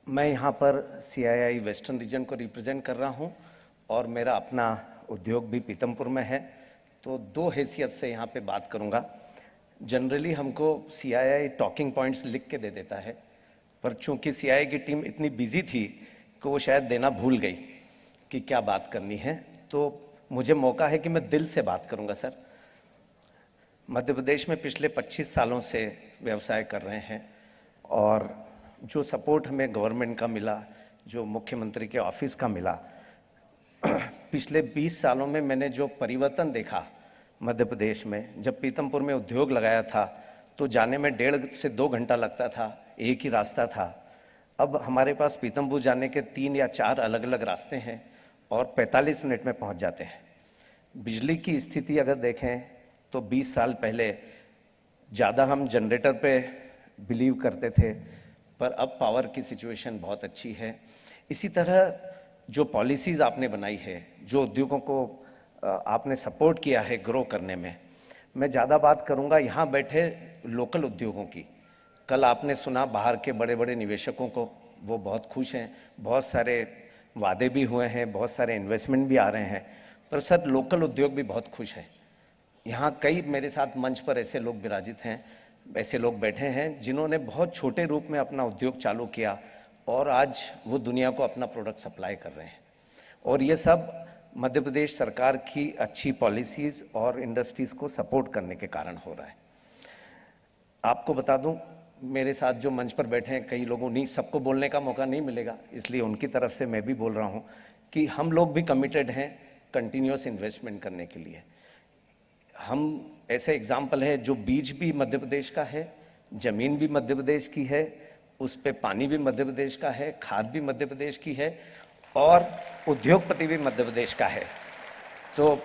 मैं यहाँ पर CII वेस्टर्न रीजन को रिप्रेजेंट कर रहा हूँ और मेरा अपना उद्योग भी पीतमपुर में है, तो 2 हैसियत से यहाँ पे बात करूँगा। जनरली हमको CII टॉकिंग पॉइंट्स लिख के दे देता है, पर चूंकि CII की टीम इतनी बिजी थी कि वो शायद देना भूल गई कि क्या बात करनी है, तो मुझे मौका है कि मैं दिल से बात करूँगा। सर, मध्य प्रदेश में पिछले 25 सालों से व्यवसाय कर रहे हैं और जो सपोर्ट हमें गवर्नमेंट का मिला, जो मुख्यमंत्री के ऑफिस का मिला, पिछले 20 सालों में मैंने जो परिवर्तन देखा मध्य प्रदेश में, जब पीतमपुर में उद्योग लगाया था तो जाने में 1.5 से 2 घंटा लगता था, एक ही रास्ता था। अब हमारे पास पीतमपुर जाने के 3 या 4 अलग अलग रास्ते हैं और 45 मिनट में पहुंच जाते हैं। बिजली की स्थिति अगर देखें तो 20 साल पहले ज़्यादा हम जनरेटर पे बिलीव करते थे, पर अब पावर की सिचुएशन बहुत अच्छी है। इसी तरह जो पॉलिसीज़ आपने बनाई है, जो उद्योगों को आपने सपोर्ट किया है ग्रो करने में, मैं ज़्यादा बात करूंगा यहाँ बैठे लोकल उद्योगों की। कल आपने सुना बाहर के बड़े बड़े निवेशकों को, वो बहुत खुश हैं, बहुत सारे वादे भी हुए हैं, बहुत सारे इन्वेस्टमेंट भी आ रहे हैं, पर सर लोकल उद्योग भी बहुत खुश है। यहाँ कई मेरे साथ मंच पर ऐसे लोग विराजित हैं ऐसे लोग बैठे हैं जिन्होंने बहुत छोटे रूप में अपना उद्योग चालू किया और आज वो दुनिया को अपना प्रोडक्ट सप्लाई कर रहे हैं। और ये सब मध्य प्रदेश सरकार की अच्छी पॉलिसीज़ और इंडस्ट्रीज़ को सपोर्ट करने के कारण हो रहा है। आपको बता दूं, मेरे साथ जो मंच पर बैठे हैं कई लोगों नहीं, सबको बोलने का मौका नहीं मिलेगा, इसलिए उनकी तरफ से मैं भी बोल रहा हूं कि हम लोग भी कमिटेड हैं कंटिन्यूअस इन्वेस्टमेंट करने के लिए। हम ऐसे एग्जाम्पल है, जो बीज भी मध्य प्रदेश का है, ज़मीन भी मध्य प्रदेश की है, उस पे पानी भी मध्य प्रदेश का है, खाद भी मध्य प्रदेश की है और उद्योगपति भी मध्य प्रदेश का है। तो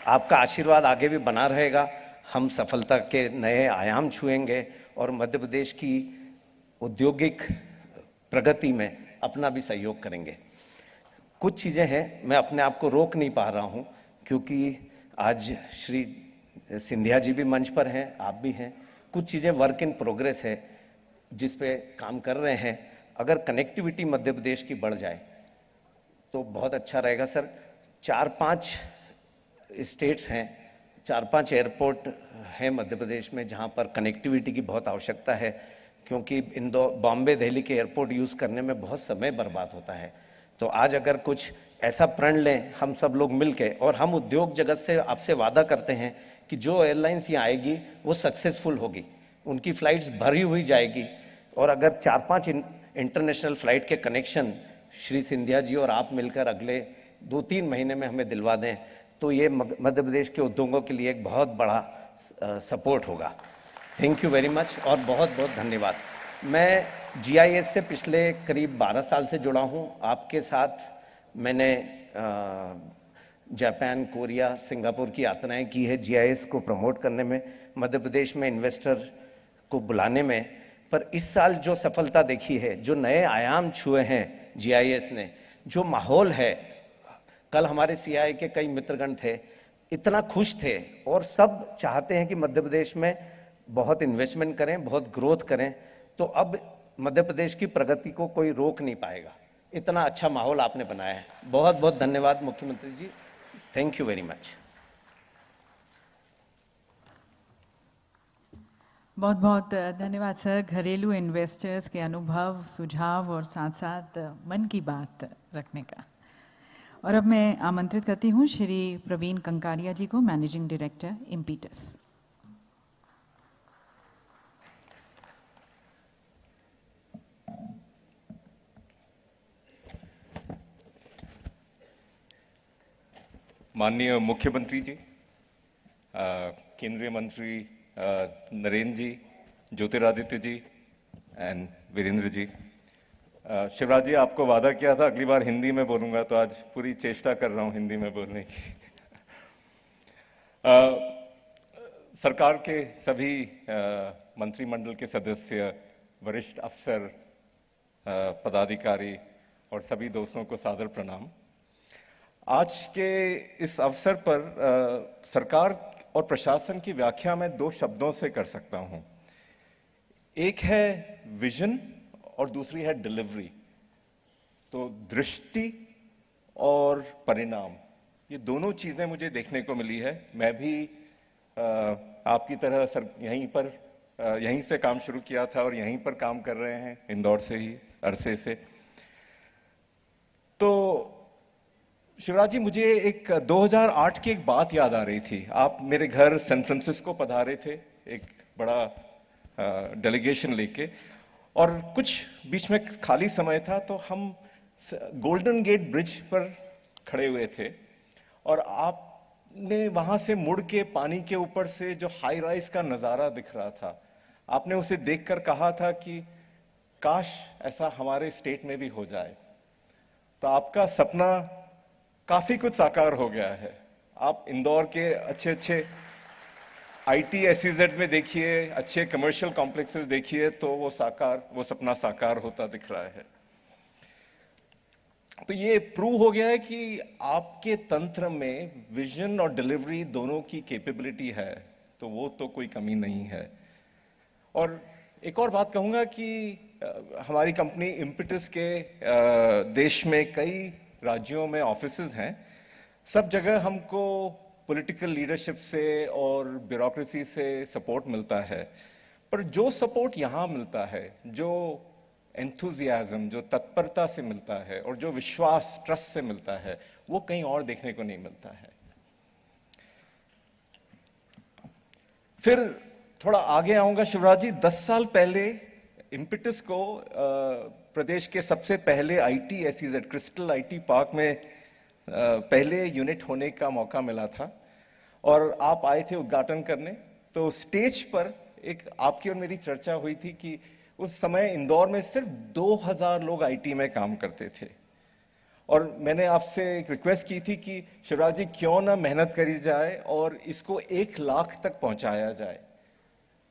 आपका आशीर्वाद आगे भी बना रहेगा, हम सफलता के नए आयाम छुएंगे और मध्य प्रदेश की औद्योगिक प्रगति में अपना भी सहयोग करेंगे। कुछ चीज़ें हैं, मैं अपने आप को रोक नहीं पा रहा हूं क्योंकि आज श्री सिंधिया जी भी मंच पर हैं, आप भी हैं। कुछ चीज़ें वर्क इन प्रोग्रेस है जिस पे काम कर रहे हैं। अगर कनेक्टिविटी मध्य प्रदेश की बढ़ जाए तो बहुत अच्छा रहेगा सर। 4-5 स्टेट्स हैं, 4-5 एयरपोर्ट हैं मध्य प्रदेश में जहां पर कनेक्टिविटी की बहुत आवश्यकता है, क्योंकि इंदौर, बॉम्बे, दिल्ली के एयरपोर्ट यूज़ करने में बहुत समय बर्बाद होता है। तो आज अगर कुछ ऐसा प्रण लें हम सब लोग मिलके, और हम उद्योग जगत से आपसे वादा करते हैं कि जो एयरलाइंस यहाँ आएगी वो सक्सेसफुल होगी, उनकी फ़्लाइट्स भरी हुई जाएगी। और अगर 4-5 इंटरनेशनल फ़्लाइट के कनेक्शन श्री सिंधिया जी और आप मिलकर अगले 2-3 महीने में हमें दिलवा दें तो ये मध्य प्रदेश के उद्योगों के लिए एक बहुत बड़ा सपोर्ट होगा। थैंक यू वेरी मच और बहुत बहुत धन्यवाद। मैं GIS से पिछले करीब 12 साल से जुड़ा हूँ। आपके साथ मैंने जापान, कोरिया, सिंगापुर की यात्राएं की है GIS को प्रमोट करने में, मध्य प्रदेश में इन्वेस्टर को बुलाने में। पर इस साल जो सफलता देखी है, जो नए आयाम छुए हैं GIS ने, जो माहौल है, कल हमारे CII के कई मित्रगण थे, इतना खुश थे और सब चाहते हैं कि मध्य प्रदेश में बहुत इन्वेस्टमेंट करें, बहुत ग्रोथ करें। तो अब मध्य प्रदेश की प्रगति को कोई रोक नहीं पाएगा। इतना अच्छा माहौल आपने बनाया है। बहुत बहुत धन्यवाद मुख्यमंत्री जी, थैंक यू वेरी मच। बहुत बहुत धन्यवाद सर। घरेलू इन्वेस्टर्स के अनुभव, सुझाव और साथ साथ मन की बात रखने का। और अब मैं आमंत्रित करती हूँ श्री प्रवीण कंकारिया जी को, मैनेजिंग डायरेक्टर इम्पीटस। माननीय मुख्यमंत्री जी, केंद्रीय मंत्री नरेंद्र जी, ज्योतिरादित्य जी एंड वीरेंद्र जी, शिवराज जी, आपको वादा किया था अगली बार हिंदी में बोलूंगा, तो आज पूरी चेष्टा कर रहा हूं हिंदी में बोलने की। सरकार के सभी मंत्रिमंडल के सदस्य, वरिष्ठ अफसर, पदाधिकारी और सभी दोस्तों को सादर प्रणाम। आज के इस अवसर पर सरकार और प्रशासन की व्याख्या मैं 2 शब्दों से कर सकता हूं। एक है विजन और दूसरी है डिलीवरी। तो दृष्टि और परिणाम, ये दोनों चीजें मुझे देखने को मिली है। मैं भी आपकी तरह सर यहीं से काम शुरू किया था और यहीं पर काम कर रहे हैं, इंदौर से ही अरसे से। तो शिवराज जी, मुझे एक 2008 की एक बात याद आ रही थी। आप मेरे घर सैन फ्रांसिस्को पधारे थे एक बड़ा डेलीगेशन लेके, और कुछ बीच में खाली समय था तो हम गोल्डन गेट ब्रिज पर खड़े हुए थे और आपने वहां से मुड़ के पानी के ऊपर से जो हाई राइज का नजारा दिख रहा था, आपने उसे देखकर कहा था कि काश ऐसा हमारे स्टेट में भी हो जाए। तो आपका सपना काफी कुछ साकार हो गया है। आप इंदौर के अच्छे IT SEZ में देखिए, अच्छे कमर्शियल कॉम्प्लेक्सेस देखिए, तो वो सपना साकार होता दिख रहा है। तो ये प्रूव हो गया है कि आपके तंत्र में विजन और डिलीवरी दोनों की कैपेबिलिटी है, तो वो तो कोई कमी नहीं है। और एक और बात कहूंगा कि हमारी कंपनी इम्पीटस के देश में कई राज्यों में ऑफिसेज हैं। सब जगह हमको पॉलिटिकल लीडरशिप से और ब्यूरोक्रेसी से सपोर्ट मिलता है, पर जो सपोर्ट यहाँ मिलता है, जो एंथुजियाज्म, जो तत्परता से मिलता है और जो विश्वास, ट्रस्ट से मिलता है, वो कहीं और देखने को नहीं मिलता है। फिर थोड़ा आगे आऊंगा शिवराज जी। 10 साल पहले इम्पिटस को प्रदेश के सबसे पहले IT SEZ crystal IT park में पहले यूनिट होने का मौका मिला था और आप आए थे उद्घाटन करने। तो स्टेज पर एक आपकी और मेरी चर्चा हुई थी कि उस समय इंदौर में सिर्फ 2000 लोग IT में काम करते थे और मैंने आपसे एक रिक्वेस्ट की थी कि शिवराज जी क्यों ना मेहनत करी जाए और इसको 1 लाख तक पहुंचाया जाए।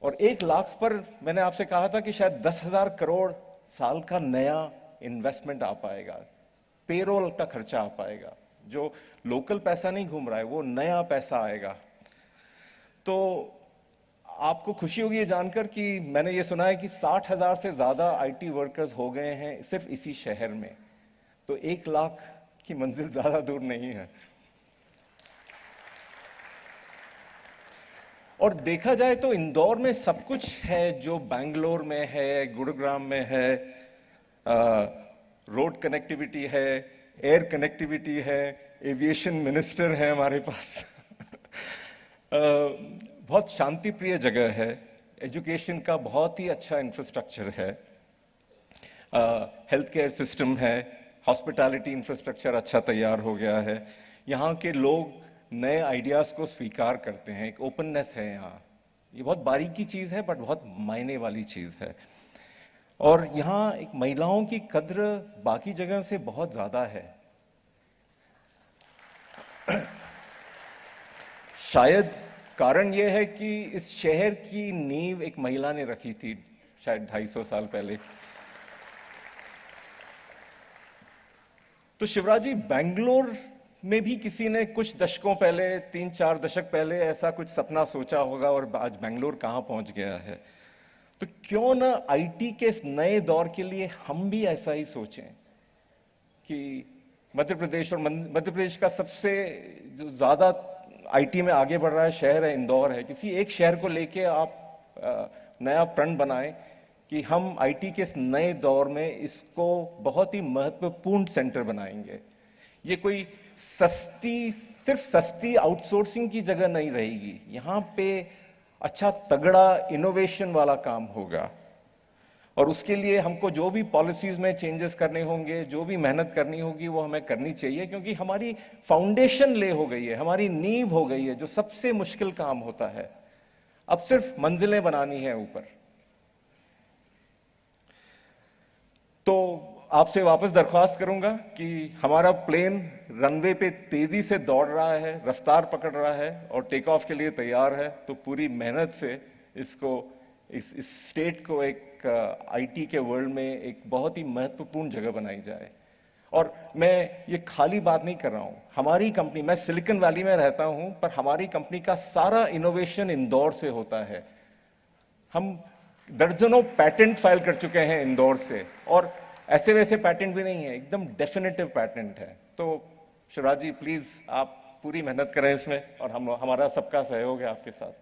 और 1 लाख पर मैंने आपसे कहा था कि शायद 10,000 करोड़ साल का नया इन्वेस्टमेंट आ पाएगा, पेरोल का खर्चा आ पाएगा, जो लोकल पैसा नहीं घूम रहा है, वो नया पैसा आएगा। तो आपको खुशी होगी ये जानकर कि मैंने ये सुना है कि 60,000 से ज्यादा IT वर्कर्स हो गए हैं सिर्फ इसी शहर में। तो 1 लाख की मंजिल ज्यादा दूर नहीं है। और देखा जाए तो इंदौर में सब कुछ है जो बेंगलोर में है, गुरुग्राम में है। रोड कनेक्टिविटी है, एयर कनेक्टिविटी है, एविएशन मिनिस्टर है हमारे पास। बहुत शांति प्रिय जगह है, एजुकेशन का बहुत ही अच्छा इंफ्रास्ट्रक्चर है, हेल्थ केयर सिस्टम है, हॉस्पिटैलिटी इंफ्रास्ट्रक्चर अच्छा तैयार हो गया है। यहाँ के लोग नए आइडियाज को स्वीकार करते हैं, एक ओपननेस है यहाँ। ये बहुत बारीकी चीज है बट बहुत मायने वाली चीज है। और यहाँ एक महिलाओं की कद्र बाकी जगह से बहुत ज्यादा है। शायद कारण यह है कि इस शहर की नींव एक महिला ने रखी थी शायद 250 साल पहले। तो शिवराज जी, बेंगलोर में भी किसी ने कुछ दशकों पहले, 3-4 दशक पहले ऐसा कुछ सपना सोचा होगा और आज बेंगलोर कहां पहुंच गया है। तो क्यों ना IT के इस नए दौर के लिए हम भी ऐसा ही सोचें कि मध्य प्रदेश, और मध्य प्रदेश का सबसे जो ज्यादा IT में आगे बढ़ रहा है शहर है इंदौर है। किसी एक शहर को लेके आप नया प्रण बनाएं कि हम IT के इस नए दौर में इसको बहुत ही महत्वपूर्ण सेंटर बनाएंगे। ये कोई सिर्फ सस्ती आउटसोर्सिंग की जगह नहीं रहेगी। यहाँ पे अच्छा तगड़ा इनोवेशन वाला काम होगा और उसके लिए हमको जो भी पॉलिसीज में चेंजेस करने होंगे, जो भी मेहनत करनी होगी, वो हमें करनी चाहिए, क्योंकि हमारी फाउंडेशन ले हो गई है, हमारी नींव हो गई है, जो सबसे मुश्किल काम होता है। अब सिर्फ मंजिलें बनानी है ऊपर। तो आपसे वापस दरख्वास्त करूंगा कि हमारा प्लेन रनवे पे तेजी से दौड़ रहा है, रफ्तार पकड़ रहा है और टेक ऑफ के लिए तैयार है। तो पूरी मेहनत से इसको, इस स्टेट को एक IT के वर्ल्ड में एक बहुत ही महत्वपूर्ण जगह बनाई जाए। और मैं ये खाली बात नहीं कर रहा हूँ, हमारी कंपनी, मैं सिलिकॉन वैली में रहता हूँ, पर हमारी कंपनी का सारा इनोवेशन इंदौर से होता है। हम दर्जनों पैटेंट फाइल कर चुके हैं इंदौर से, और ऐसे वैसे पैटेंट भी नहीं है, एकदम डेफिनेटिव पैटेंट है। तो शिवराज जी, प्लीज आप पूरी मेहनत करें इसमें, और हमारा सबका सहयोग है आपके साथ।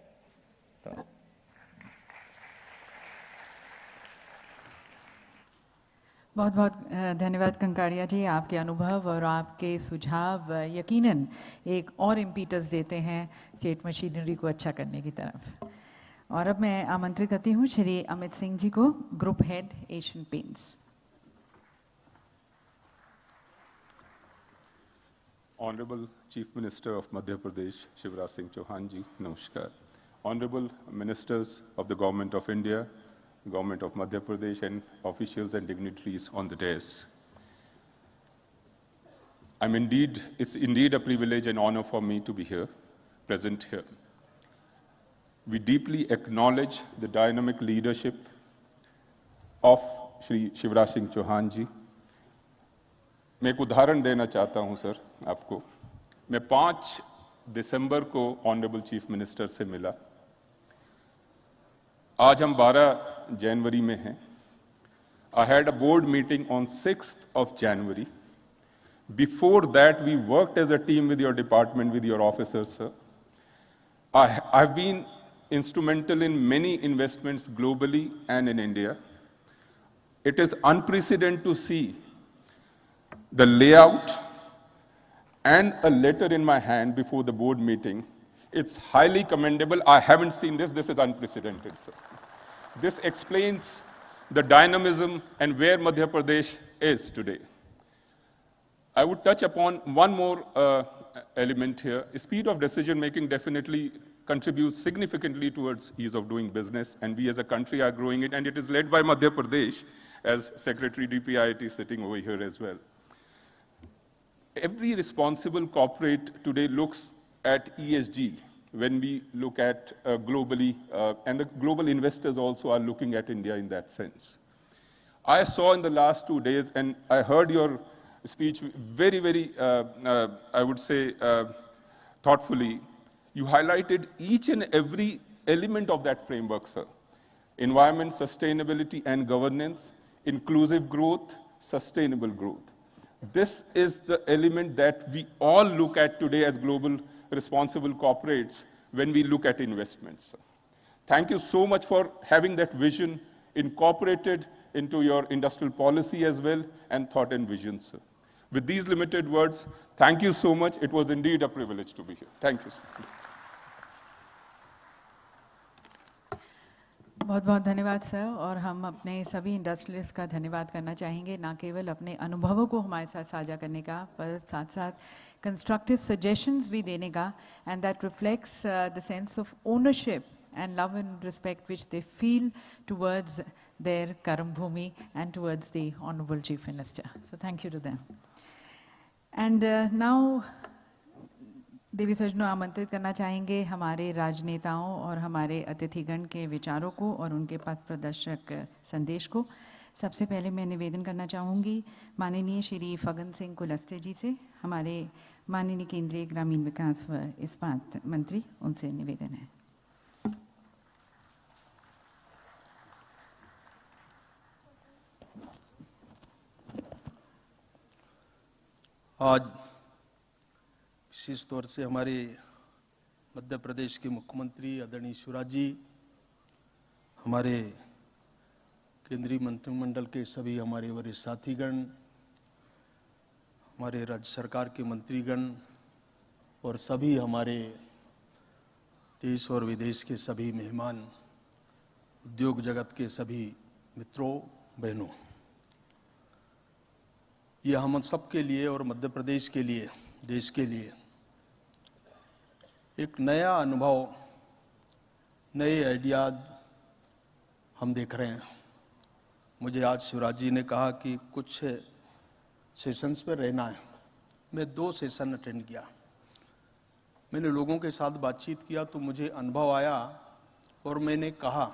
बहुत बहुत धन्यवाद कंकाड़िया जी। आपके अनुभव और आपके सुझाव यकीनन एक और इम्पीटस देते हैं स्टेट मशीनरी को अच्छा करने की तरफ। और अब मैं आमंत्रित करती हूँ श्री अमित सिंह जी को, group head Asian paints. Honorable Chief Minister of Madhya Pradesh, Shivraj Singh Chauhan ji, namaskar. Honorable Ministers of the Government of India, Government of Madhya Pradesh, and officials and dignitaries on the dais. It's indeed a privilege and honor for me to be here, present here. We deeply acknowledge the dynamic leadership of Shri Shivraj Singh Chauhan ji. मैं एक उदाहरण देना चाहता हूं sir आपको। मैं 5 दिसंबर को honourable chief minister से मिला। आज हम 12 जनवरी में हैं। I had a board meeting on 6th of January. Before that, we worked as a team with your department, with your officers, sir. I've been instrumental in many investments globally and in India. It is unprecedented to see the layout and a letter in my hand before the board meeting. It's highly commendable. I haven't seen this. This is unprecedented, sir. This explains the dynamism and where Madhya Pradesh is today. I would touch upon one more element here. Speed of decision making definitely contributes significantly towards ease of doing business, and we as a country are growing it, and it is led by Madhya Pradesh, as Secretary DPIIT sitting over here as well. Every responsible corporate today looks at ESG when we look at globally, and the global investors also are looking at India in that sense. I saw in the last 2 days, and I heard your speech very, very, I would say, thoughtfully. You highlighted each and every element of that framework, sir. Environment, sustainability, and governance, inclusive growth, sustainable growth. This is the element that we all look at today as global responsible corporates when we look at investments. Thank you so much for having that vision incorporated into your industrial policy as well, and thought and vision, sir. With these limited words, thank you so much. It was indeed a privilege to be here. Thank you, sir. बहुत बहुत धन्यवाद sir, और हम अपने सभी industrialist का धन्यवाद करना चाहेंगे, ना केवल अपने अनुभवों को हमारे साथ साझा करने का, पर साथ साथ कंस्ट्रक्टिव सजेशंस भी देने का, and that reflects the sense of ownership and love and respect which they feel towards their Karam Bhumi and towards the Honorable Chief Minister. So thank you to them. And now देवी सज्जनों आमंत्रित करना चाहेंगे हमारे राजनेताओं और हमारे अतिथिगण के विचारों को और उनके पथ प्रदर्शक संदेश को। सबसे पहले मैं निवेदन करना चाहूँगी माननीय श्री फगन सिंह कुलस्ते जी से, हमारे माननीय केंद्रीय ग्रामीण विकास व इस्पात मंत्री, उनसे निवेदन है। आज विशेष तौर से हमारे मध्य प्रदेश के मुख्यमंत्री आदरणीय शिवराज जी, हमारे केंद्रीय मंत्रिमंडल के सभी हमारे वरिष्ठ साथीगण, हमारे राज्य सरकार के मंत्रीगण और सभी हमारे देश और विदेश के सभी मेहमान, उद्योग जगत के सभी मित्रों, बहनों, ये हम सब के लिए और मध्य प्रदेश के लिए, देश के लिए एक नया अनुभव, नए आइडियाज हम देख रहे हैं। मुझे आज शिवराज जी ने कहा कि कुछ सेशंस पर रहना है। मैं 2 सेशन अटेंड किया। मैंने लोगों के साथ बातचीत किया तो मुझे अनुभव आया और मैंने कहा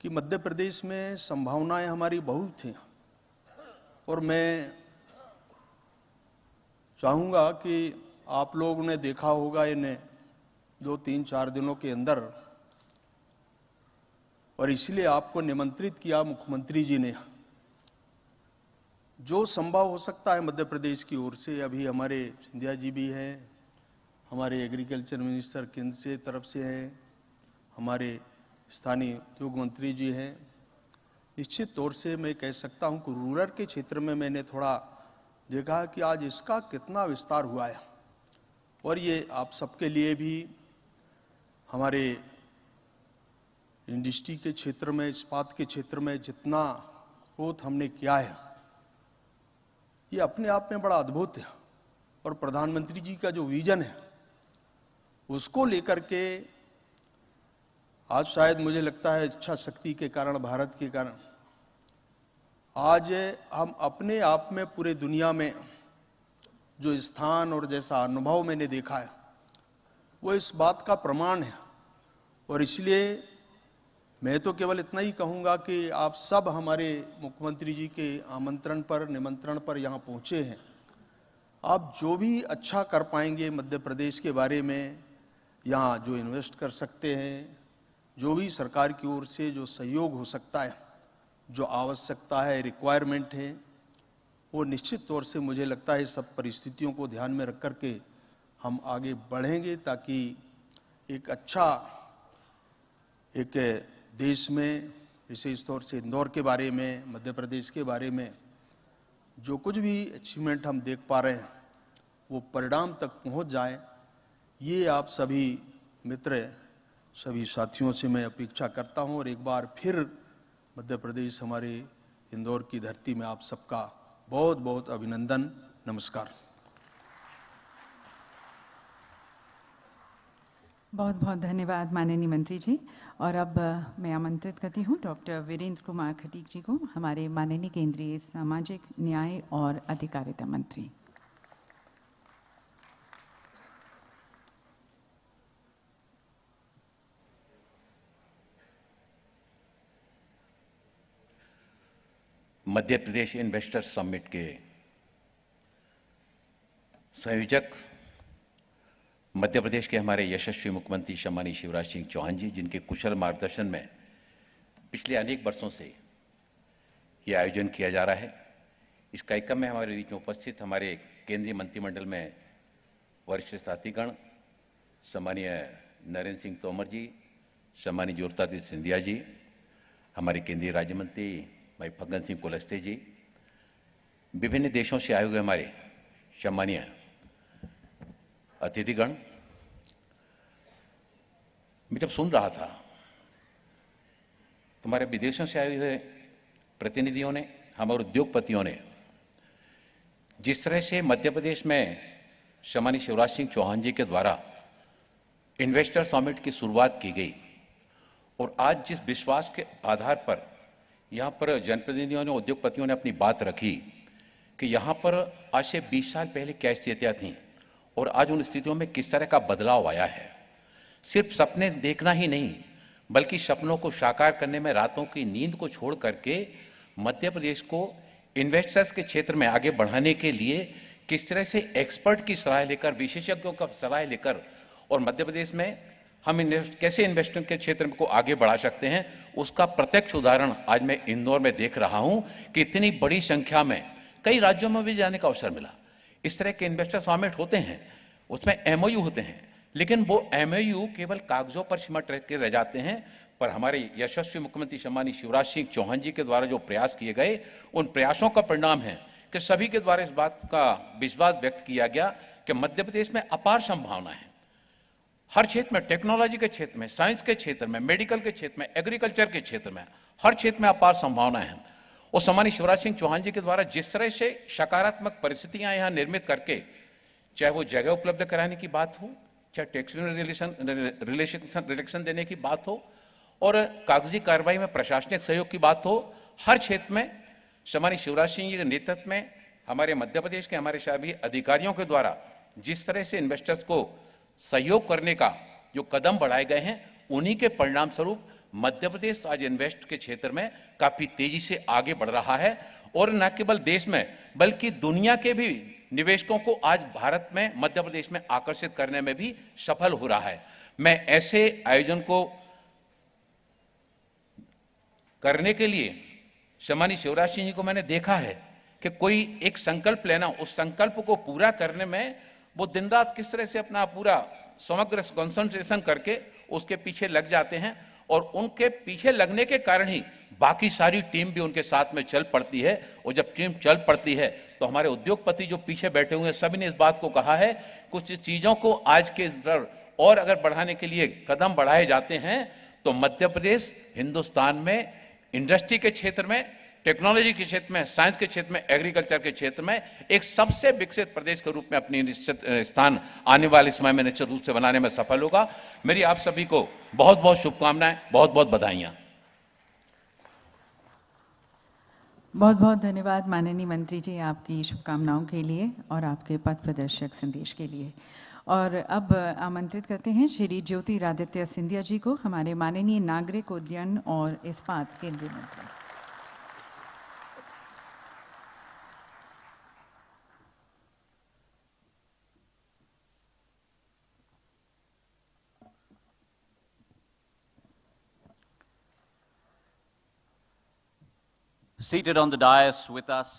कि मध्य प्रदेश में संभावनाएं हमारी बहुत थी, और मैं चाहूँगा कि आप लोगों ने देखा होगा इन्हें 2-3-4 दिनों के अंदर, और इसलिए आपको निमंत्रित किया मुख्यमंत्री जी ने। जो संभव हो सकता है मध्य प्रदेश की ओर से, अभी हमारे सिंधिया जी भी हैं, हमारे एग्रीकल्चर मिनिस्टर केंद्र से तरफ से हैं, हमारे स्थानीय उद्योग मंत्री जी हैं। निश्चित तौर से मैं कह सकता हूं कि रूरल के क्षेत्र में मैंने थोड़ा देखा कि आज इसका कितना विस्तार हुआ है, और ये आप सबके लिए भी, हमारे इंडस्ट्री के क्षेत्र में, इस्पात के क्षेत्र में जितना ग्रोथ हमने किया है, ये अपने आप में बड़ा अद्भुत है। और प्रधानमंत्री जी का जो विजन है उसको लेकर के आज शायद मुझे लगता है इच्छा शक्ति के कारण, भारत के कारण, आज हम अपने आप में पूरे दुनिया में जो स्थान और जैसा अनुभव मैंने देखा है वो इस बात का प्रमाण है। और इसलिए मैं तो केवल इतना ही कहूँगा कि आप सब हमारे मुख्यमंत्री जी के आमंत्रण पर, निमंत्रण पर यहाँ पहुँचे हैं। आप जो भी अच्छा कर पाएंगे मध्य प्रदेश के बारे में, यहाँ जो इन्वेस्ट कर सकते हैं, जो भी सरकार की ओर से जो सहयोग हो सकता है, जो आवश्यकता है, रिक्वायरमेंट है, वो निश्चित तौर से मुझे लगता है सब परिस्थितियों को ध्यान में रख कर के हम आगे बढ़ेंगे, ताकि एक अच्छा एक देश में विशेष तौर से इंदौर के बारे में, मध्य प्रदेश के बारे में जो कुछ भी अचीवमेंट हम देख पा रहे हैं वो परिणाम तक पहुंच जाए, ये आप सभी मित्र, सभी साथियों से मैं अपेक्षा करता हूं। और एक बार फिर मध्य प्रदेश, हमारे इंदौर की धरती में आप सबका बहुत बहुत अभिनंदन। नमस्कार। बहुत बहुत धन्यवाद माननीय मंत्री जी। और अब मैं आमंत्रित करती हूँ डॉक्टर वीरेंद्र कुमार खटीक जी को, हमारे माननीय केंद्रीय सामाजिक न्याय और अधिकारिता मंत्री। मध्य प्रदेश इन्वेस्टर्स समिट के संयोजक, मध्य प्रदेश के हमारे यशस्वी मुख्यमंत्री सम्मानीय शिवराज सिंह चौहान जी, जिनके कुशल मार्गदर्शन में पिछले अनेक वर्षों से ये आयोजन किया जा रहा है। इस कार्यक्रम में हमारे बीच में उपस्थित हमारे केंद्रीय मंत्रिमंडल में वरिष्ठ साथीगण, सम्मानीय नरेंद्र सिंह तोमर जी, सम्मानीय ज्योतिरादित्य सिंधिया जी, हमारे केंद्रीय राज्य मंत्री भाई फग्गन सिंह कुलस्ते जी, विभिन्न देशों से आए हुए हमारे सम्मानीय अतिथिगण। मैं जब सुन रहा था तो हमारे विदेशों से आए हुए प्रतिनिधियों ने, हमारे उद्योगपतियों ने जिस तरह से मध्य प्रदेश में सम्मानीय शिवराज सिंह चौहान जी के द्वारा इन्वेस्टर समिट की शुरुआत की गई, और आज जिस विश्वास के आधार पर यहाँ पर जनप्रतिनिधियों ने, उद्योगपतियों ने अपनी बात रखी कि यहाँ पर आज से 20 साल पहले क्या स्थितियाँ थीं और आज उन स्थितियों में किस तरह का बदलाव आया है। सिर्फ सपने देखना ही नहीं, बल्कि सपनों को साकार करने में रातों की नींद को छोड़ करके मध्य प्रदेश को इन्वेस्टर्स के क्षेत्र में आगे बढ़ाने के लिए किस तरह से एक्सपर्ट की सलाह लेकर, विशेषज्ञों का सलाह लेकर, और मध्य प्रदेश में हम कैसे इन्वेस्टमेंट के क्षेत्र को आगे बढ़ा सकते हैं, उसका प्रत्यक्ष उदाहरण आज मैं इंदौर में देख रहा हूं कि इतनी बड़ी संख्या में कई राज्यों में भी जाने का अवसर मिला। इस तरह के इन्वेस्टर समिट होते हैं, उसमें एमओयू होते हैं, लेकिन वो एमओयू केवल कागजों पर सिमट के रह जाते हैं। पर हमारे यशस्वी मुख्यमंत्री सम्मानीय शिवराज सिंह चौहान जी के द्वारा जो प्रयास किए गए, उन प्रयासों का परिणाम है कि सभी के द्वारा इस बात का विश्वास व्यक्त किया गया कि मध्य प्रदेश में अपार संभावना है। हर क्षेत्र में, टेक्नोलॉजी के क्षेत्र में, साइंस के क्षेत्र में, मेडिकल के क्षेत्र में, एग्रीकल्चर के क्षेत्र में, हर क्षेत्र में अपार संभावना है। और सम्मानीय शिवराज सिंह चौहान जी के द्वारा जिस तरह से सकारात्मक परिस्थितियां यहां निर्मित करके, चाहे वो जगह उपलब्ध कराने की बात हो, चाहे टैक्स रिलेक्शन देने की बात हो, और कागजी कार्रवाई में प्रशासनिक सहयोग की बात हो, हर क्षेत्र में सम्मानीय शिवराज सिंह जी के नेतृत्व में हमारे मध्य प्रदेश के हमारे सभी अधिकारियों के द्वारा जिस तरह से इन्वेस्टर्स को सहयोग करने का जो कदम बढ़ाए गए हैं, उन्हीं के परिणाम स्वरूप मध्य प्रदेश आज इन्वेस्ट के क्षेत्र में काफी तेजी से आगे बढ़ रहा है। और न केवल देश में बल्कि दुनिया के भी निवेशकों को आज भारत में, मध्य प्रदेश में आकर्षित करने में भी सफल हो रहा है। मैं ऐसे आयोजन को करने के लिए सम्मानीय शिवराज सिंह जी को मैंने देखा है कि कोई एक संकल्प लेना, उस संकल्प को पूरा करने में वो दिन रात किस तरह से अपना पूरा समग्र कंसंट्रेशन करके उसके पीछे लग जाते हैं, और उनके पीछे लगने के कारण ही बाकी सारी टीम भी उनके साथ में चल पड़ती है। और जब टीम चल पड़ती है तो हमारे उद्योगपति जो पीछे बैठे हुए हैं, सभी ने इस बात को कहा है, कुछ चीजों को आज के स्तर और अगर बढ़ाने के लिए कदम बढ़ाए जाते हैं तो मध्य प्रदेश हिंदुस्तान में इंडस्ट्री के क्षेत्र में, टेक्नोलॉजी के क्षेत्र में, साइंस के क्षेत्र में, एग्रीकल्चर के क्षेत्र में एक सबसे विकसित प्रदेश के रूप में अपनी निश्चित स्थान आने वाले समय में निश्चित रूप से बनाने में सफल होगा। मेरी आप सभी को बहुत बहुत शुभकामनाएं, बहुत बहुत बधाइयां। बहुत बहुत धन्यवाद माननीय मंत्री जी, आपकी शुभकामनाओं के लिए और आपके पथ प्रदर्शक संदेश के लिए। और अब आमंत्रित करते हैं श्री ज्योतिरादित्य सिंधिया जी को, हमारे माननीय नागरिक उड्डयन और इस्पात केंद्रीय मंत्री। Seated on the dais with us,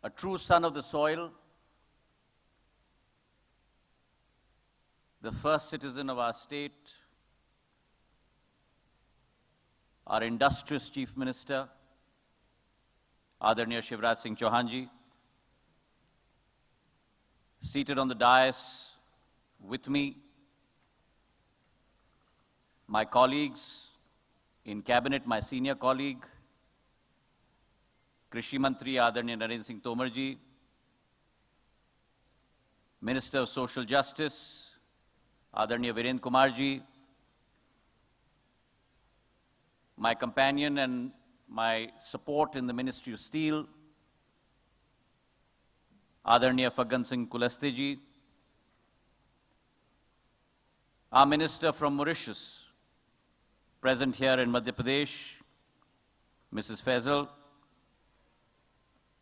a true son of the soil, the first citizen of our state, our industrious Chief Minister, Adarniya Shivraj Singh Chauhan ji, seated on the dais with me, my colleagues in cabinet, my senior colleague, Krishi Mantri Adarniya Narendra Singh Tomar ji, Minister of Social Justice, Adarniya Virendra Kumar ji, my companion and my support in the Ministry of Steel, Adarniya Phaggan Singh Kulaste ji, our Minister from Mauritius, present here in Madhya Pradesh, Mrs. Faisal,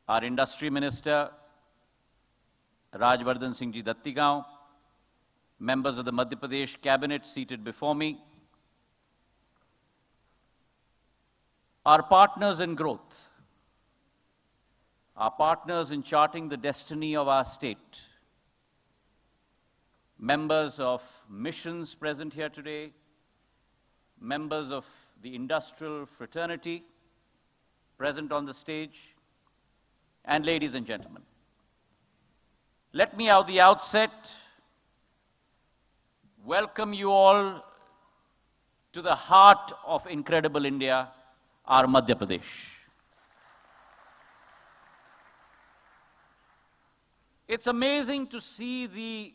our Industry Minister, Rajvardhan Singh ji Dattigaon, members of the Madhya Pradesh Cabinet seated before me, our partners in growth, our partners in charting the destiny of our state, members of missions present here today, members of the industrial fraternity present on the stage, and ladies and gentlemen. Let me at the outset welcome you all to the heart of incredible India, our Madhya Pradesh. It's amazing to see the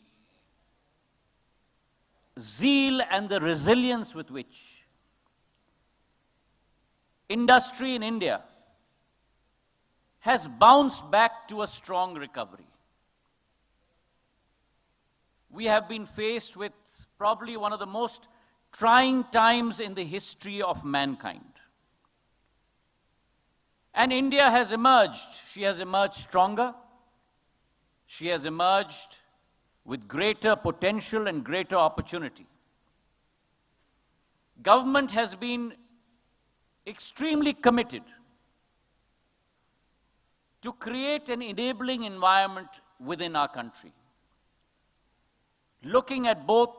zeal and the resilience with which industry in India has bounced back to a strong recovery. We have been faced with probably one of the most trying times in the history of mankind. And India has emerged. She has emerged stronger. She has emerged with greater potential and greater opportunity. Government has been extremely committed to create an enabling environment within our country, looking at both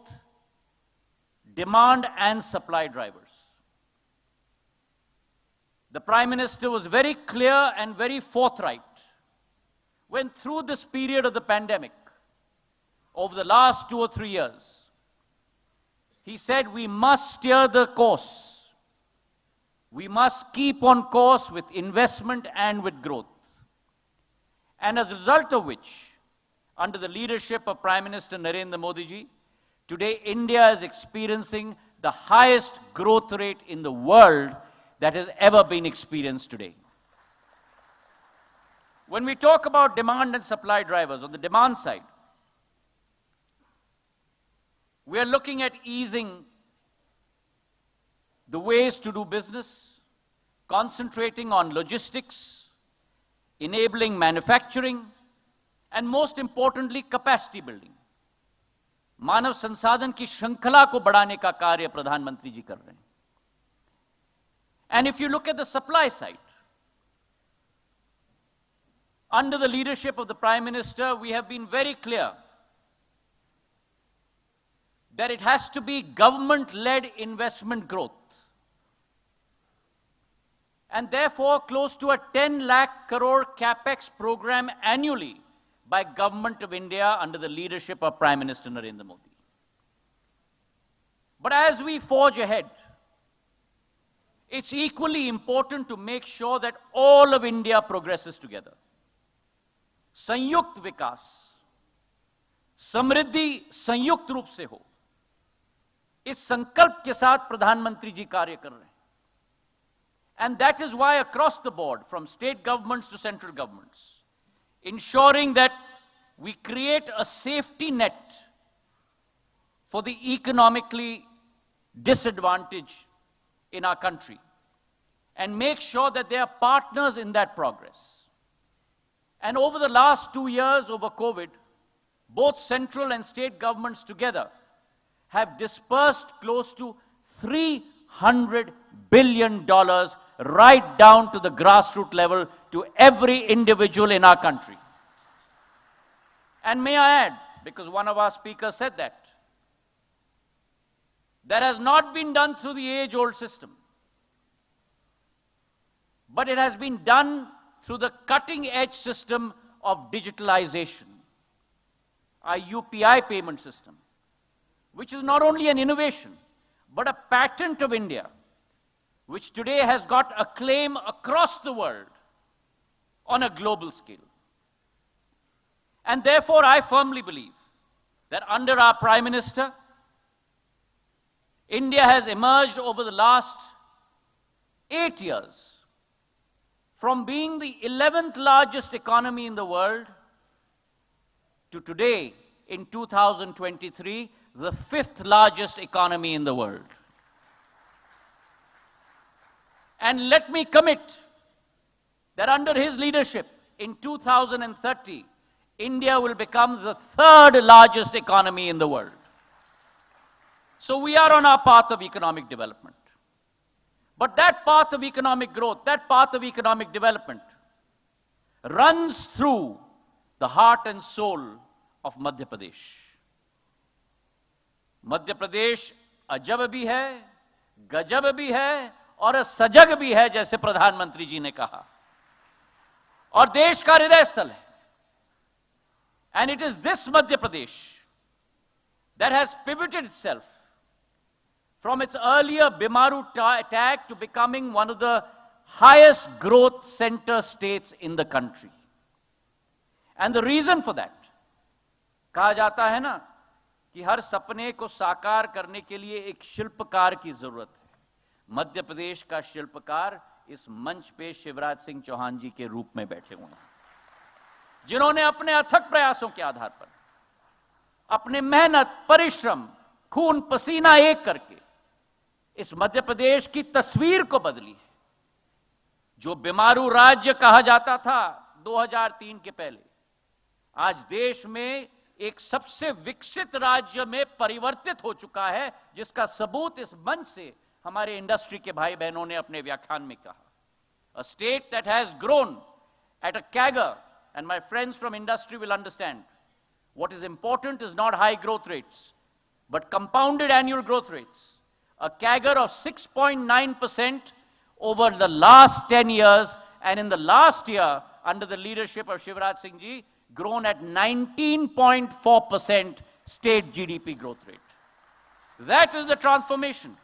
demand and supply drivers. The Prime Minister was very clear and very forthright when through this period of the pandemic, over the last 2 or 3 years, he said we must steer the course. We must keep on course with investment and with growth. And as a result of which, under the leadership of Prime Minister Narendra Modi ji, today India is experiencing the highest growth rate in the world that has ever been experienced today. When we talk about demand and supply drivers, on the demand side, we are looking at easing the ways to do business, concentrating on logistics, enabling manufacturing, and most importantly, capacity building. मानव संसाधन की श्रृंखला को बढ़ाने का कार्य प्रधानमंत्री जी कर रहे हैं. And if you look at the supply side, under the leadership of the Prime Minister, we have been very clear that it has to be government-led investment growth. And therefore, close to a 10 lakh crore capex program annually by Government of India under the leadership of Prime Minister Narendra Modi. But as we forge ahead, it's equally important to make sure that all of India progresses together. संयुक्त विकास, समृद्धि संयुक्त रूप से हो, इस संकल्प के साथ प्रधानमंत्री जी कार्य कर रहे हैं. And that is why across the board, from state governments to central governments, ensuring that we create a safety net for the economically disadvantaged in our country and make sure that they are partners in that progress. And over the last 2 years, over COVID, both central and state governments together have dispersed close to $300 billion right down to the grassroots level to every individual in our country. And may I add, because one of our speakers said that, that has not been done through the age-old system, but it has been done through the cutting-edge system of digitalization, our UPI payment system, which is not only an innovation, but a patent of India, which today has got acclaim across the world on a global scale. And therefore, I firmly believe that under our Prime Minister, India has emerged over the last 8 years from being the 11th largest economy in the world to today, in 2023, the 5th largest economy in the world. And let me commit that under his leadership, in 2030, India will become the 3rd largest economy in the world. So we are on our path of economic development. But that path of economic growth, that path of economic development runs through the heart and soul of Madhya Pradesh. Madhya Pradesh अजब भी है, गजब भी है और सजग भी है, जैसे प्रधानमंत्री जी ने कहा, और देश का हृदय स्थल है. And it is this Madhya Pradesh that has pivoted itself from its earlier Bimaru tag to becoming one of the highest growth center states in the country. And the reason for that, कहा जाता है ना कि हर सपने को साकार करने के लिए एक शिल्पकार की जरूरत है. मध्य प्रदेश का शिल्पकार इस मंच पे शिवराज सिंह चौहान जी के रूप में बैठे हुए हैं, जिन्होंने अपने अथक प्रयासों के आधार पर, अपने मेहनत, परिश्रम, खून पसीना एक करके इस मध्य प्रदेश की तस्वीर को बदली है. जो बिमारू राज्य कहा जाता था 2003 के पहले, आज देश में एक सबसे विकसित राज्य में परिवर्तित हो चुका है, जिसका सबूत इस मंच से हमारे इंडस्ट्री के भाई बहनों ने अपने व्याख्यान में कहा. A state that has grown at a CAGR, and my friends from industry will understand, what is important is not high growth rates, but compounded annual growth rates. A CAGR of 6.9% over the last 10 years, and in the last year, under the leadership of Shivraj Singh Ji, grown at 19.4% state GDP growth rate. That is the transformation.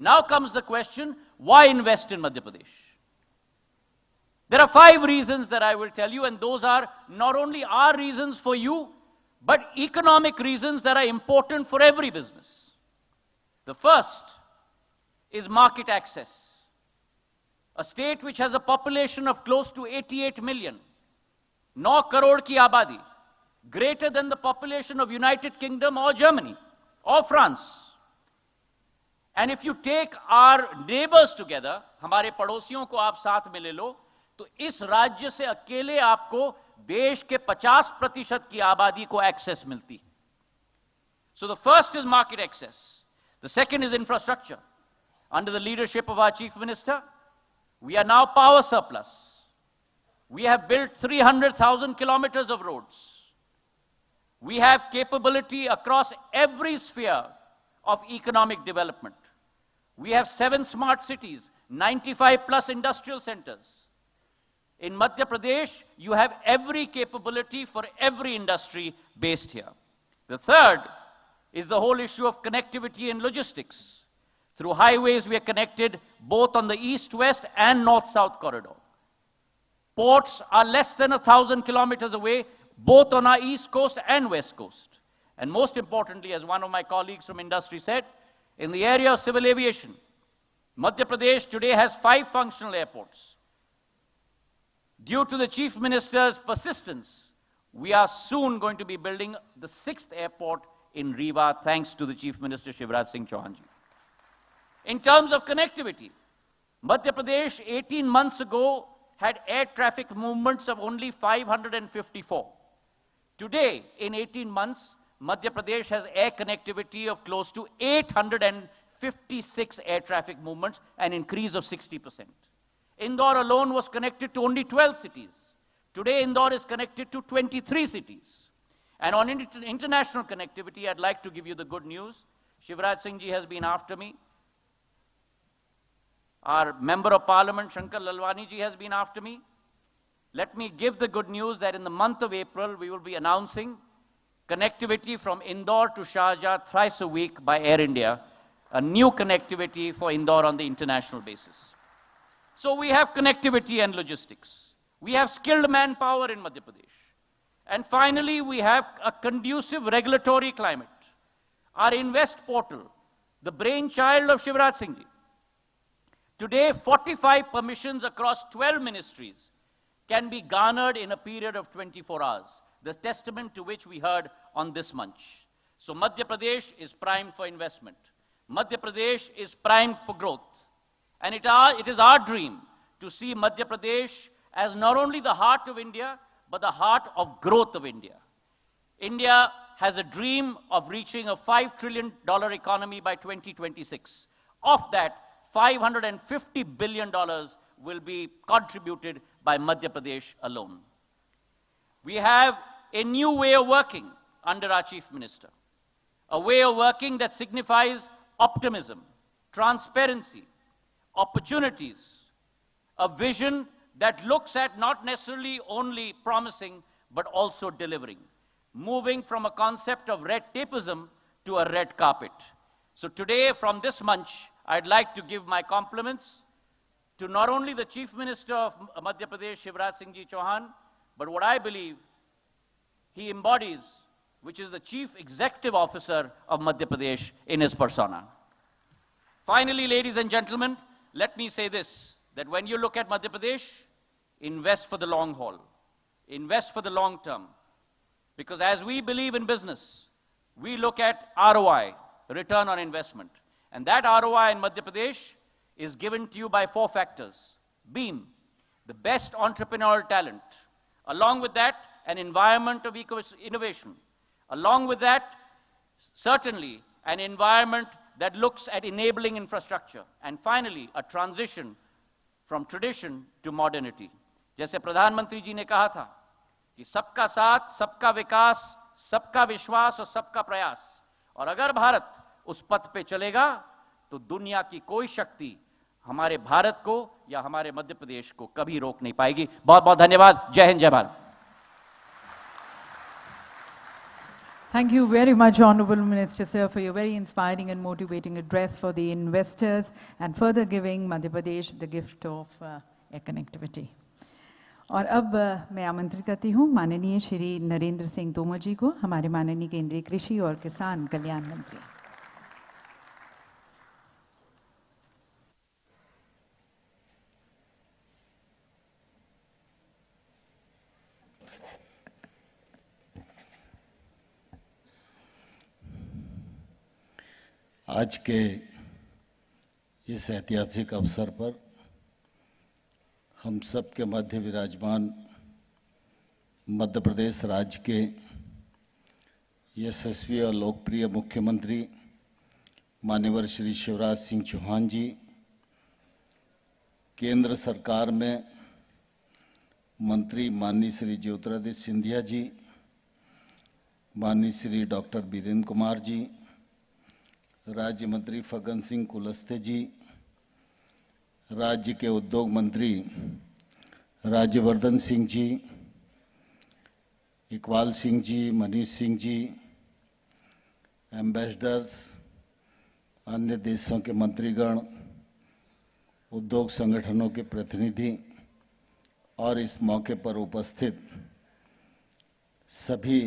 Now comes the question, why invest in Madhya Pradesh? There are 5 reasons that I will tell you, and those are not only our reasons for you, but economic reasons that are important for every business. The first is market access. A state which has a population of close to 88 million, 9 crore ki abadi, greater than the population of United Kingdom or Germany or France. And if you take our neighbors together, हमारे पड़ोसियों को आप साथ में ले लो, तो इस राज्य से अकेले आपको देश के 50% की आबादी को एक्सेस मिलती है. So the first is market access. The second is infrastructure. Under the leadership of our Chief Minister, we are now power surplus. We have built 300,000 kilometers of roads. We have capability across every sphere of economic development. We have 7 smart cities, 95 plus industrial centers. In Madhya Pradesh, you have every capability for every industry based here. The third is the whole issue of connectivity and logistics. Through highways, we are connected both on the east-west and north-south corridor. Ports are less than 1,000 kilometers away, both on our east coast and west coast. And most importantly, as one of my colleagues from industry said, in the area of civil aviation, Madhya Pradesh today has 5 functional airports. Due to the Chief Minister's persistence, we are soon going to be building the 6th airport in Rewa, thanks to the Chief Minister Shivraj Singh Chauhan ji. In terms of connectivity, Madhya Pradesh 18 months ago had air traffic movements of only 554. Today, in 18 months, Madhya Pradesh has air connectivity of close to 856 air traffic movements, an increase of 60%. Indore alone was connected to only 12 cities. Today, Indore is connected to 23 cities. And on international connectivity, I'd like to give you the good news. Shivraj Singh ji has been after me. Our Member of Parliament, Shankar Lalwani ji, has been after me. Let me give the good news that in the month of April, we will be announcing connectivity from Indore to Sharjah thrice a week by Air India, a new connectivity for Indore on the international basis. So we have connectivity and logistics. We have skilled manpower in Madhya Pradesh. And finally, we have a conducive regulatory climate. Our Invest portal, the brainchild of Shivraj Singh ji. Today, 45 permissions across 12 ministries can be garnered in a period of 24 hours, the testament to which we heard on this munch. So Madhya Pradesh is primed for investment. Madhya Pradesh is primed for growth. And it is our dream to see Madhya Pradesh as not only the heart of India, but the heart of growth of India. India has a dream of reaching a $5 trillion economy by 2026. Of that, $550 billion will be contributed by Madhya Pradesh alone. We have a new way of working under our Chief Minister, a way of working that signifies optimism, transparency, opportunities, a vision that looks at not necessarily only promising, but also delivering, moving from a concept of red tapeism to a red carpet. So today, from this munch, I'd like to give my compliments to not only the Chief Minister of Madhya Pradesh, Shivraj Singh Ji Chauhan, but what I believe he embodies, which is the Chief Executive Officer of Madhya Pradesh in his persona. Finally, ladies and gentlemen, let me say this, that when you look at Madhya Pradesh, invest for the long haul, invest for the long term. Because as we believe in business, we look at ROI, return on investment. And that ROI in Madhya Pradesh is given to you by 4 factors. BEAM, the best entrepreneurial talent. Along with that, an environment of innovation. Along with that, certainly an environment that looks at enabling infrastructure. And finally, a transition from tradition to modernity. जैसे प्रधानमंत्री जी ने कहा था कि सबका साथ, सबका विकास, सबका विश्वास और सबका प्रयास. और अगर भारत उस पथ पे चलेगा तो दुनिया की कोई शक्ति हमारे भारत को या हमारे मध्य प्रदेश को कभी रोक नहीं पाएगी. बहुत बहुत धन्यवाद. जय हिंद, जय Bharat. Thank you very much, Honorable Minister, sir, for your very inspiring and motivating address for the investors and further giving Madhya Pradesh the gift of air connectivity. और अब मैं आमंत्रित करती हूँ माननीय श्री नरेंद्र सिंह तोमर जी को, हमारे माननीय केंद्रीय कृषि और किसान कल्याण मंत्री. आज के इस ऐतिहासिक अवसर पर हम सब के मध्य विराजमान मध्य प्रदेश राज्य के यशस्वी और लोकप्रिय मुख्यमंत्री माननीय श्री शिवराज सिंह चौहान जी, केंद्र सरकार में मंत्री माननीय श्री ज्योतिरादित्य सिंधिया जी, माननीय श्री डॉक्टर वीरेंद्र कुमार जी, राज्य मंत्री फग्गन सिंह कुलस्ते जी, राज्य के उद्योग मंत्री राज्यवर्धन सिंह जी, इकबाल सिंह जी, मनीष सिंह जी, एम्बेसडर्स, अन्य देशों के मंत्रीगण, उद्योग संगठनों के प्रतिनिधि और इस मौके पर उपस्थित सभी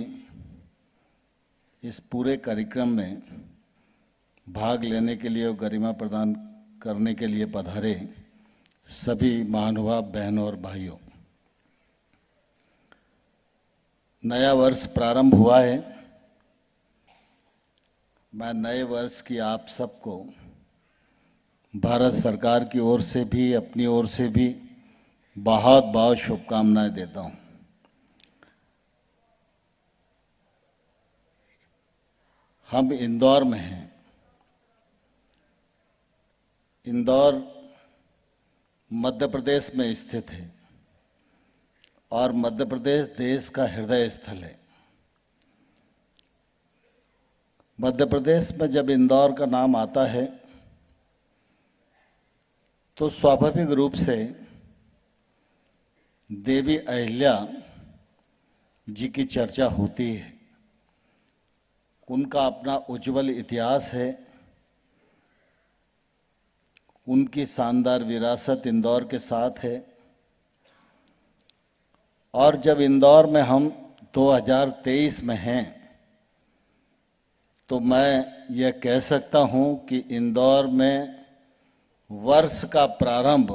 इस पूरे कार्यक्रम में भाग लेने के लिए और गरिमा प्रदान करने के लिए पधारे सभी महानुभाव बहनों और भाइयों, नया वर्ष प्रारंभ हुआ है. मैं नए वर्ष की आप सबको भारत सरकार की ओर से भी, अपनी ओर से भी बहुत बहुत शुभकामनाएं देता हूं. हम इंदौर में हैं. इंदौर मध्य प्रदेश में स्थित है और मध्य प्रदेश देश का हृदय स्थल है. मध्य प्रदेश में जब इंदौर का नाम आता है तो स्वाभाविक रूप से देवी अहिल्या जी की चर्चा होती है। उनका अपना उज्जवल इतिहास है, उनकी शानदार विरासत इंदौर के साथ है। और जब इंदौर में हम 2023 में हैं तो मैं ये कह सकता हूँ कि इंदौर में वर्ष का प्रारंभ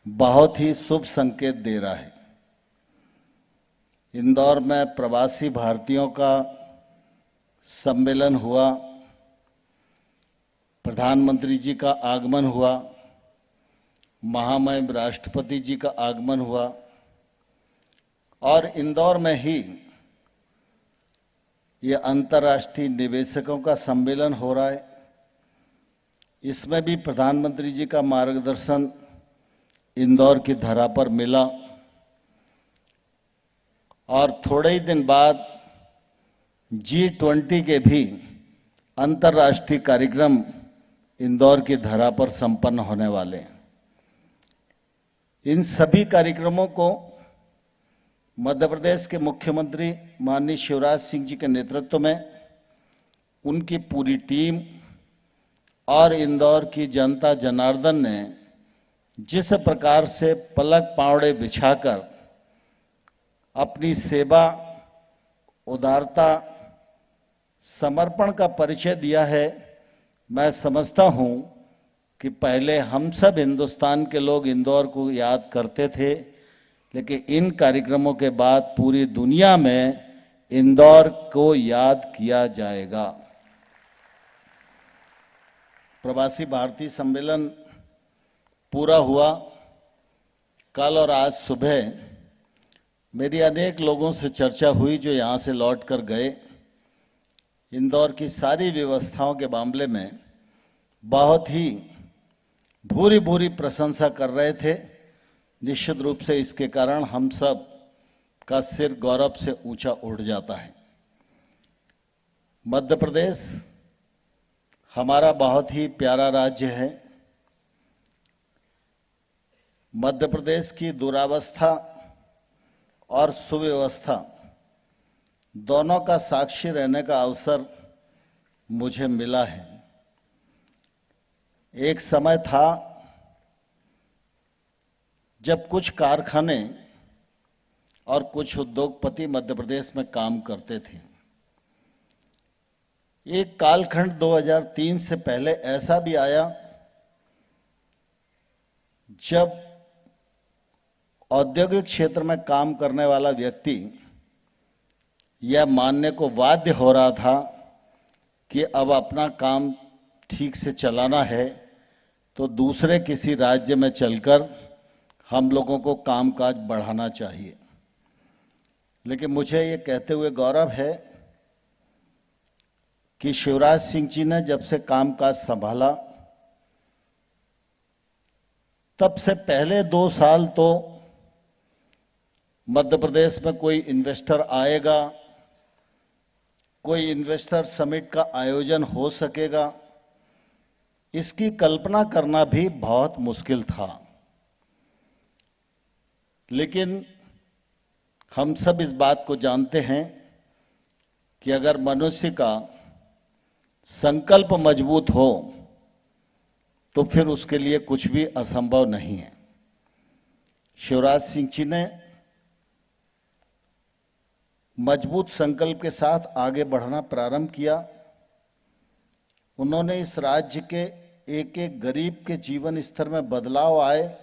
बहुत ही शुभ संकेत दे रहा है। इंदौर में प्रवासी भारतीयों का सम्मेलन हुआ, प्रधानमंत्री जी का आगमन हुआ, महामहिम राष्ट्रपति जी का आगमन हुआ और इंदौर में ही ये अंतर्राष्ट्रीय निवेशकों का सम्मेलन हो रहा है। इसमें भी प्रधानमंत्री जी का मार्गदर्शन इंदौर की धरा पर मिला और थोड़े ही दिन बाद G20 के भी अंतर्राष्ट्रीय कार्यक्रम इंदौर की धरा पर संपन्न होने वाले हैं। इन सभी कार्यक्रमों को मध्य प्रदेश के मुख्यमंत्री माननीय शिवराज सिंह जी के नेतृत्व में उनकी पूरी टीम और इंदौर की जनता जनार्दन ने जिस प्रकार से पलक पावड़े बिछाकर अपनी सेवा, उदारता, समर्पण का परिचय दिया है, मैं समझता हूं कि पहले हम सब हिंदुस्तान के लोग इंदौर को याद करते थे, लेकिन इन कार्यक्रमों के बाद पूरी दुनिया में इंदौर को याद किया जाएगा। प्रवासी भारतीय सम्मेलन पूरा हुआ। कल और आज सुबह मेरी अनेक लोगों से चर्चा हुई जो यहाँ से लौट कर गए। इंदौर की सारी व्यवस्थाओं के मामले में बहुत ही भूरी भूरी प्रशंसा कर रहे थे। निश्चित रूप से इसके कारण हम सब का सिर गौरव से ऊंचा उठ जाता है। मध्य प्रदेश हमारा बहुत ही प्यारा राज्य है। मध्य प्रदेश की दुरावस्था और सुव्यवस्था दोनों का साक्षी रहने का अवसर मुझे मिला है। एक समय था जब कुछ कारखाने और कुछ उद्योगपति मध्य प्रदेश में काम करते थे। एक कालखंड 2003 से पहले ऐसा भी आया जब औद्योगिक क्षेत्र में काम करने वाला व्यक्ति यह मानने को बाध्य हो रहा था कि अब अपना काम ठीक से चलाना है तो दूसरे किसी राज्य में चलकर हम लोगों को कामकाज बढ़ाना चाहिए। लेकिन मुझे ये कहते हुए गौरव है कि शिवराज सिंह जी ने जब से कामकाज संभाला तब से पहले 2 साल तो मध्य प्रदेश में कोई इन्वेस्टर आएगा, कोई इन्वेस्टर समिट का आयोजन हो सकेगा, इसकी कल्पना करना भी बहुत मुश्किल था। लेकिन हम सब इस बात को जानते हैं कि अगर मनुष्य का संकल्प मजबूत हो तो फिर उसके लिए कुछ भी असंभव नहीं है। शिवराज सिंह जी ने मजबूत संकल्प के साथ आगे बढ़ना प्रारंभ किया। उन्होंने इस राज्य के एक एक गरीब के जीवन स्तर में बदलाव आए,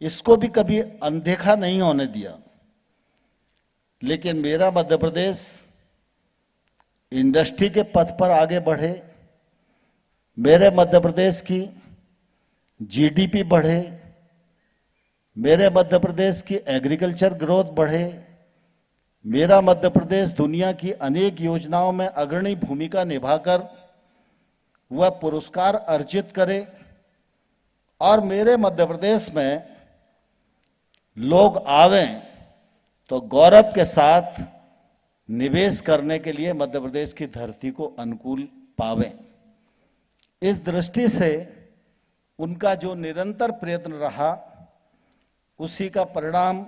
इसको भी कभी अनदेखा नहीं होने दिया। लेकिन मेरा मध्य प्रदेश इंडस्ट्री के पथ पर आगे बढ़े, मेरे मध्य प्रदेश की जीडीपी बढ़े, मेरे मध्य प्रदेश की एग्रीकल्चर ग्रोथ बढ़े, मेरा मध्य प्रदेश दुनिया की अनेक योजनाओं में अग्रणी भूमिका निभाकर वह पुरस्कार अर्जित करे और मेरे मध्य प्रदेश में लोग आवें तो गौरव के साथ निवेश करने के लिए मध्य प्रदेश की धरती को अनुकूल पावें। इस दृष्टि से उनका जो निरंतर प्रयत्न रहा, उसी का परिणाम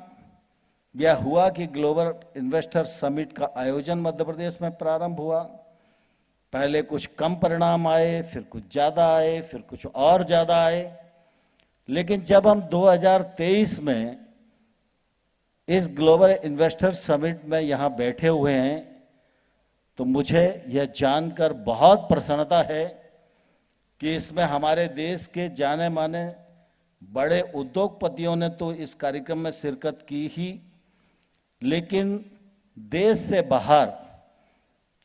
यह हुआ कि ग्लोबल इन्वेस्टर समिट का आयोजन मध्य प्रदेश में प्रारंभ हुआ। पहले कुछ कम परिणाम आए, फिर कुछ ज्यादा आए, फिर कुछ और ज्यादा आए, लेकिन जब हम 2023 में इस ग्लोबल इन्वेस्टर समिट में यहां बैठे हुए हैं, तो मुझे यह जानकर बहुत प्रसन्नता है कि इसमें हमारे देश के जाने माने बड़े उद्योगपतियों ने तो इस कार्यक्रम में शिरकत की ही, लेकिन देश से बाहर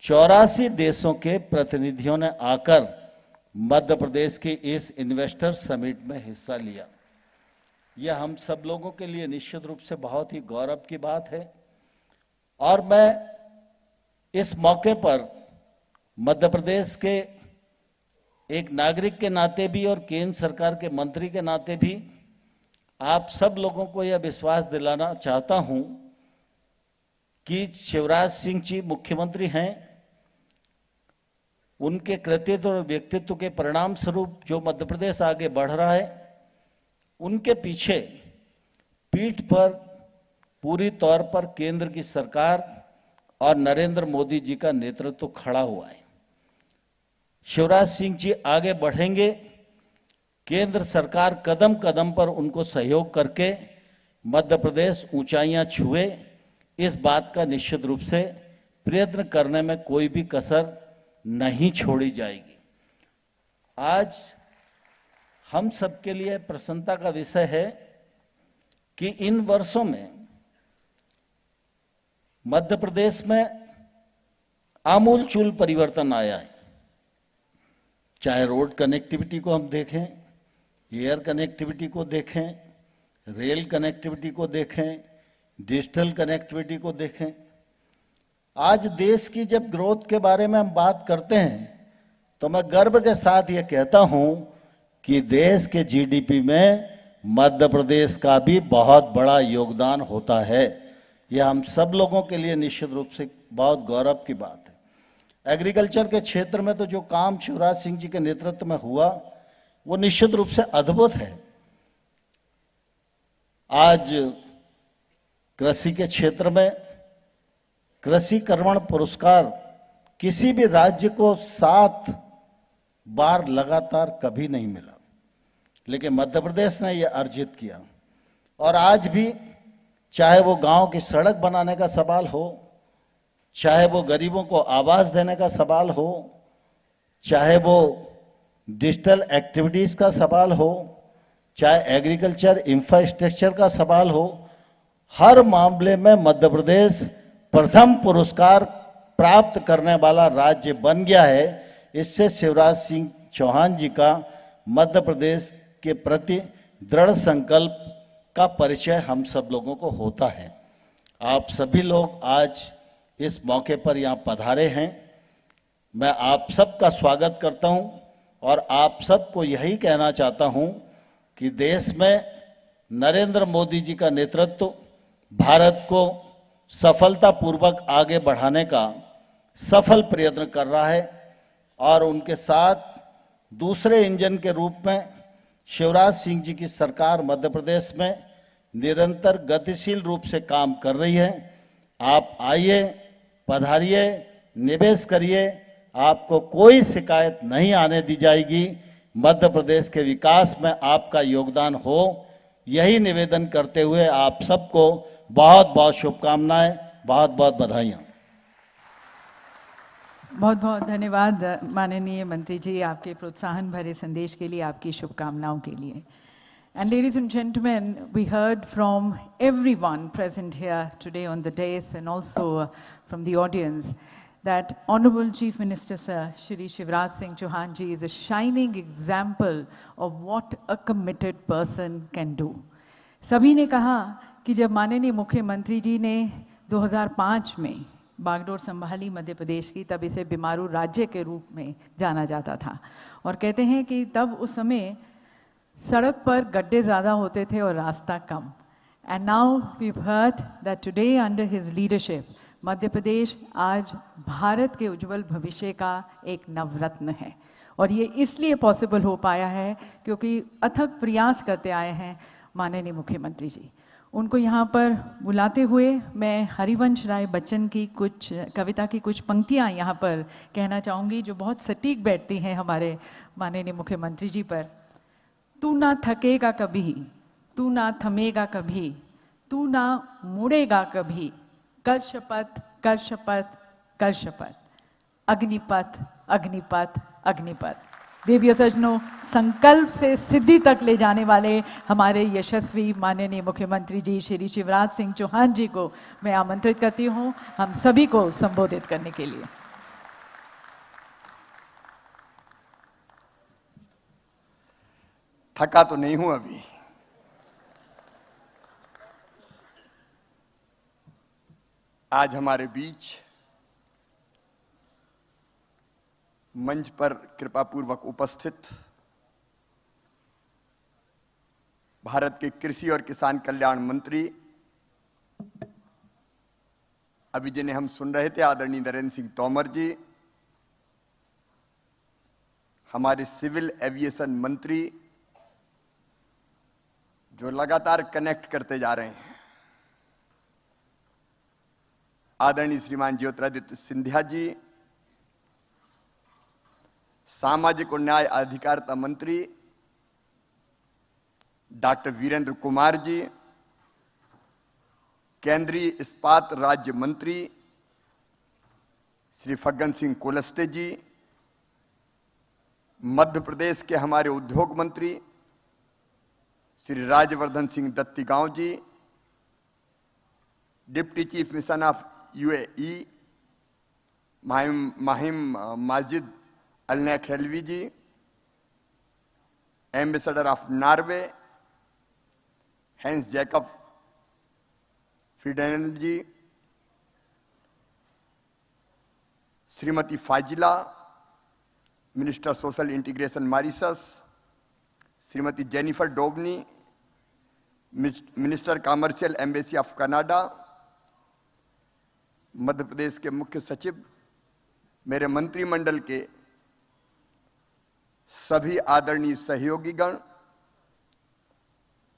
84 देशों के प्रतिनिधियों ने आकर मध्य प्रदेश के इस इन्वेस्टर समिट में हिस्सा लिया। यह हम सब लोगों के लिए निश्चित रूप से बहुत ही गौरव की बात है। और मैं इस मौके पर मध्य प्रदेश के एक नागरिक के नाते भी और केंद्र सरकार के मंत्री के नाते भी आप सब लोगों को यह विश्वास दिलाना चाहता हूं कि शिवराज सिंह जी मुख्यमंत्री हैं, उनके कृतित्व और व्यक्तित्व के परिणाम स्वरूप जो मध्य प्रदेश आगे बढ़ रहा है, उनके पीछे पीठ पर पूरी तौर पर केंद्र की सरकार और नरेंद्र मोदी जी का नेतृत्व खड़ा हुआ है। शिवराज सिंह जी आगे बढ़ेंगे, केंद्र सरकार कदम कदम पर उनको सहयोग करके मध्य प्रदेश ऊंचाइयां छुए, इस बात का निश्चित रूप से प्रयत्न करने में कोई भी कसर नहीं छोड़ी जाएगी। आज हम सबके लिए प्रसन्नता का विषय है कि इन वर्षों में मध्य प्रदेश में आमूलचूल परिवर्तन आया है। चाहे रोड कनेक्टिविटी को हम देखें, एयर कनेक्टिविटी को देखें, रेल कनेक्टिविटी को देखें, डिजिटल कनेक्टिविटी को देखें। आज देश की जब ग्रोथ के बारे में हम बात करते हैं, तो मैं गर्व के साथ ये कहता हूं कि देश के जीडीपी में मध्य प्रदेश का भी बहुत बड़ा योगदान होता है। यह हम सब लोगों के लिए निश्चित रूप से बहुत गौरव की बात है। एग्रीकल्चर के क्षेत्र में तो जो काम शिवराज सिंह जी के नेतृत्व में हुआ, वो निश्चित रूप से अद्भुत है। आज कृषि के क्षेत्र में कृषि कर्मण पुरस्कार किसी भी राज्य को 7 बार लगातार कभी नहीं मिला, लेकिन मध्य प्रदेश ने यह अर्जित किया। और आज भी चाहे वो गांव की सड़क बनाने का सवाल हो, चाहे वो गरीबों को आवास देने का सवाल हो, चाहे वो डिजिटल एक्टिविटीज का सवाल हो, चाहे एग्रीकल्चर इंफ्रास्ट्रक्चर का सवाल हो, हर मामले में मध्य प्रदेश प्रथम पुरस्कार प्राप्त करने वाला राज्य बन गया है। इससे शिवराज सिंह चौहान जी का मध्य प्रदेश के प्रति दृढ़ संकल्प का परिचय हम सब लोगों को होता है। आप सभी लोग आज इस मौके पर यहाँ पधारे हैं। मैं आप सबका स्वागत करता हूँ और आप सबको यही कहना चाहता हूँ कि देश में नरेंद्र मोदी जी का नेतृत्व भारत को सफलतापूर्वक आगे बढ़ाने का सफल प्रयत्न कर रहा है और उनके साथ दूसरे इंजन के रूप में शिवराज सिंह जी की सरकार मध्य प्रदेश में निरंतर गतिशील रूप से काम कर रही है। आप आइए, पधारिए, निवेश करिए, आपको कोई शिकायत नहीं आने दी जाएगी। मध्य प्रदेश के विकास में आपका योगदान हो, यही निवेदन करते हुए आप सबको बहुत बहुत शुभकामनाएं, बहुत बहुत बधाइयां। बहुत बहुत धन्यवाद माननीय मंत्री जी, आपके प्रोत्साहन भरे संदेश के लिए, आपकी शुभकामनाओं के लिए। And ladies and gentlemen, we heard from everyone present here today on the dais and also from the audience that Honorable Chief Minister Sir Shri Shivraj Singh Chauhan ji is a shining example of what a committed person can do. सभी ने कहा कि जब माननीय मुख्यमंत्री जी ने 2005 में बागडोर संभाली मध्य प्रदेश की, तब इसे बीमारू राज्य के रूप में जाना जाता था और कहते हैं कि तब उस समय सड़क पर गड्ढे ज़्यादा होते थे और रास्ता कम। And now we've heard that today under his leadership, Madhya Pradesh आज भारत के उज्जवल भविष्य का एक नवरत्न है और ये इसलिए पॉसिबल हो पाया है क्योंकि अथक प्रयास करते आए हैं माननीय मुख्यमंत्री जी। उनको यहाँ पर बुलाते हुए मैं हरिवंश राय बच्चन की कुछ कविता की कुछ पंक्तियाँ यहाँ पर कहना चाहूँगी जो बहुत सटीक बैठती हैं हमारे माननीय मुख्यमंत्री जी पर। तू ना थकेगा कभी, तू ना थमेगा कभी, तू ना मुड़ेगा कभी, कर शपथ कर शपथ कर शपथ, अग्निपथ अग्निपथ अग्निपथ। देवियों सज्जनों, संकल्प से सिद्धि तक ले जाने वाले हमारे यशस्वी माननीय मुख्यमंत्री जी श्री शिवराज सिंह चौहान जी को मैं आमंत्रित करती हूं हम सभी को संबोधित करने के लिए। थका तो नहीं हूं अभी, आज हमारे बीच मंच पर कृपापूर्वक उपस्थित भारत के कृषि और किसान कल्याण मंत्री अभी जिन्हें हम सुन रहे थे आदरणीय नरेंद्र सिंह तोमर जी, हमारे सिविल एविएशन मंत्री जो लगातार कनेक्ट करते जा रहे हैं, आदरणीय श्रीमान ज्योतिरादित्य सिंधिया जी, सामाजिक और न्याय अधिकारिता मंत्री डॉक्टर वीरेंद्र कुमार जी, केंद्रीय इस्पात राज्य मंत्री श्री फग्गन सिंह कुलस्ते जी, मध्य प्रदेश के हमारे उद्योग मंत्री Shri Rajyavardhan Singh Dattigaon ji, deputy chief mission of UAE Mahim Majid Alne Khelvi ji, ambassador of Norway Hans Jacob Fidenal ji, Shrimati Fazila minister social integration Mauritius, Shrimati Jennifer Dobney minister commercial embassy of Canada, Madhya Pradesh के मुख्य सचिव, मेरे मंत्रिमंडल के सभी आदरणीय सहयोगीगण,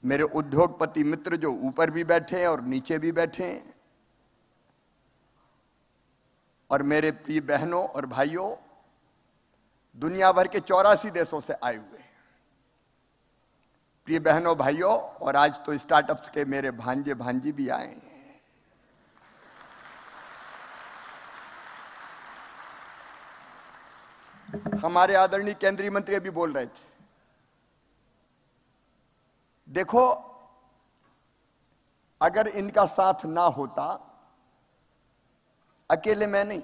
मेरे उद्योगपति मित्र जो ऊपर भी बैठे हैं और नीचे भी बैठे हैं, और मेरे प्रिय बहनों और भाइयों, दुनिया भर के 84 देशों से आए हुए प्रिय बहनों भाइयों, और आज तो स्टार्टअप्स के मेरे भांजे भांजी भी आए हैं। हमारे आदरणीय केंद्रीय मंत्री अभी बोल रहे थे, देखो अगर इनका साथ ना होता, अकेले मैं नहीं,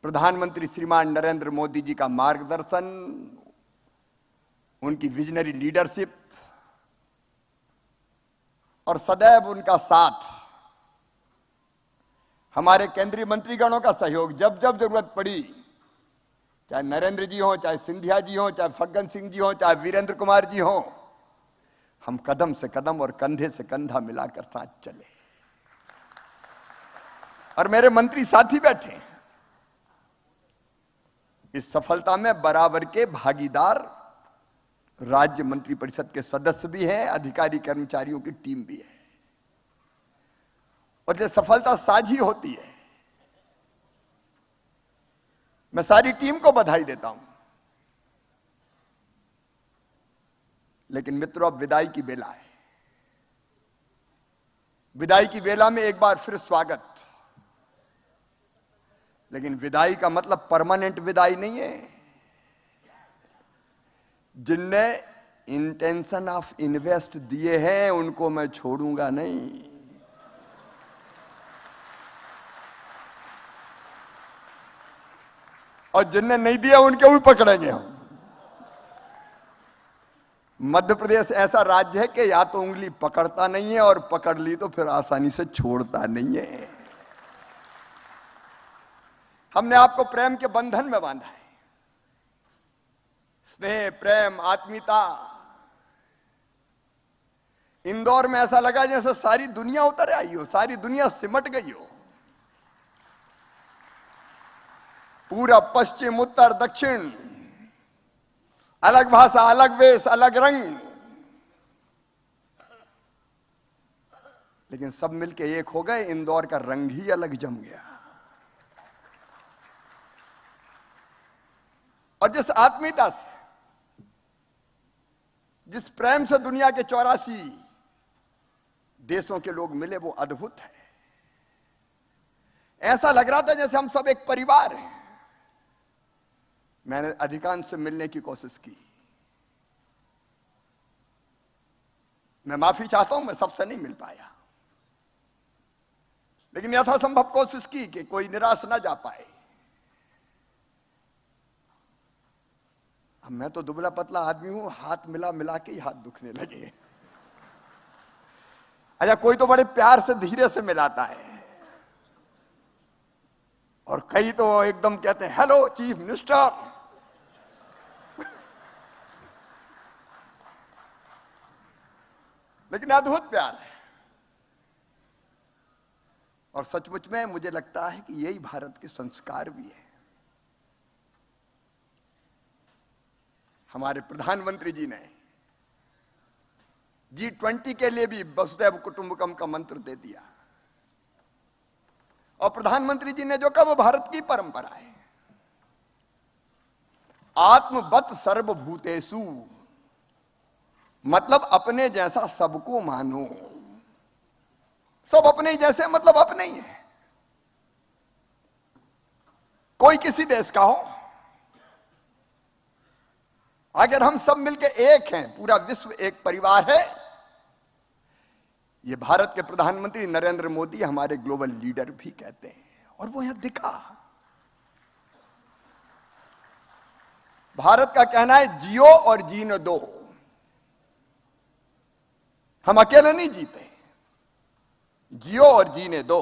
प्रधानमंत्री श्रीमान नरेंद्र मोदी जी का मार्गदर्शन, उनकी विजनरी लीडरशिप और सदैव उनका साथ, हमारे केंद्रीय मंत्रीगणों का सहयोग, जब जब जरूरत पड़ी, चाहे नरेंद्र जी हो, चाहे सिंधिया जी हो, चाहे फग्गन सिंह जी हो, चाहे वीरेंद्र कुमार जी हो, हम कदम से कदम और कंधे से कंधा मिलाकर साथ चले। और मेरे मंत्री साथी बैठे हैं, इस सफलता में बराबर के भागीदार राज्य मंत्री परिषद के सदस्य भी हैं, अधिकारी कर्मचारियों की टीम भी है, और ये सफलता साझी होती है। मैं सारी टीम को बधाई देता हूं, लेकिन मित्रों अब विदाई की बेला है। विदाई की बेला में एक बार फिर स्वागत, लेकिन विदाई का मतलब परमानेंट विदाई नहीं है। जिनने इंटेंशन ऑफ इन्वेस्ट दिए हैं उनको मैं छोड़ूंगा नहीं। और जिनने नहीं दिया उनके भी पकड़ेंगे हम। मध्य प्रदेश ऐसा राज्य है कि या तो उंगली पकड़ता नहीं है, और पकड़ ली तो फिर आसानी से छोड़ता नहीं है। हमने आपको प्रेम के बंधन में बांधा है, स्नेह, प्रेम, आत्मीयता, इंदौर में ऐसा लगा जैसे सारी दुनिया उतर आई हो, सारी दुनिया सिमट गई हो। पूरा पश्चिम, उत्तर, दक्षिण, अलग भाषा, अलग वेश, अलग रंग, लेकिन सब मिलके एक हो गए। इंदौर का रंग ही अलग जम गया। और जिस आत्मीयता से, जिस प्रेम से दुनिया के 84 देशों के लोग मिले, वो अद्भुत है। ऐसा लग रहा था जैसे हम सब एक परिवार हैं। मैंने अधिकांश से मिलने की कोशिश की। मैं माफी चाहता हूं, मैं सबसे नहीं मिल पाया, लेकिन यथासंभव कोशिश की कि कोई निराश ना जा पाए। अब मैं तो दुबला पतला आदमी हूं, हाथ मिला मिला के ही हाथ दुखने लगे। अच्छा, कोई तो बड़े प्यार से धीरे से मिलाता है, और कई तो एकदम कहते हैं हेलो चीफ मिनिस्टर। लेकिन अद्भुत प्यार है। और सचमुच में मुझे लगता है कि यही भारत के संस्कार भी है। हमारे प्रधानमंत्री जी ने G20 के लिए भी वसुधैव कुटुंबकम का मंत्र दे दिया। और प्रधानमंत्री जी ने जो कहा वो भारत की परंपरा है। आत्मवत सर्वभूतेषु, मतलब अपने जैसा सबको मानो। सब अपने ही जैसे, मतलब अपने ही है। कोई किसी देश का हो, अगर हम सब मिलके एक हैं, पूरा विश्व एक परिवार है। ये भारत के प्रधानमंत्री नरेंद्र मोदी हमारे ग्लोबल लीडर भी कहते हैं, और वो यहां दिखा। भारत का कहना है जियो और जीने दो। हम अकेले नहीं जीते, जियो और जीने दो।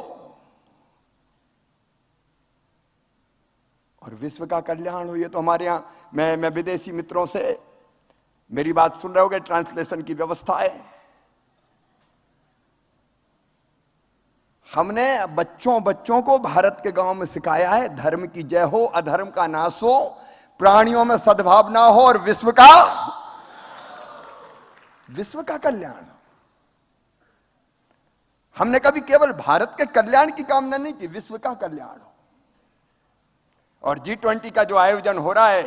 और विश्व का कल्याण हो, ये तो हमारे यहां, मैं विदेशी मित्रों से मेरी बात सुन रहे होगे, ट्रांसलेशन की व्यवस्था है। हमने बच्चों को भारत के गांव में सिखाया है, धर्म की जय हो, अधर्म का नाश हो, प्राणियों में सद्भावना हो, और विश्व का कल्याण। हमने कभी केवल भारत के कल्याण की कामना नहीं की, विश्व का कल्याण हो। और G20 का जो आयोजन हो रहा है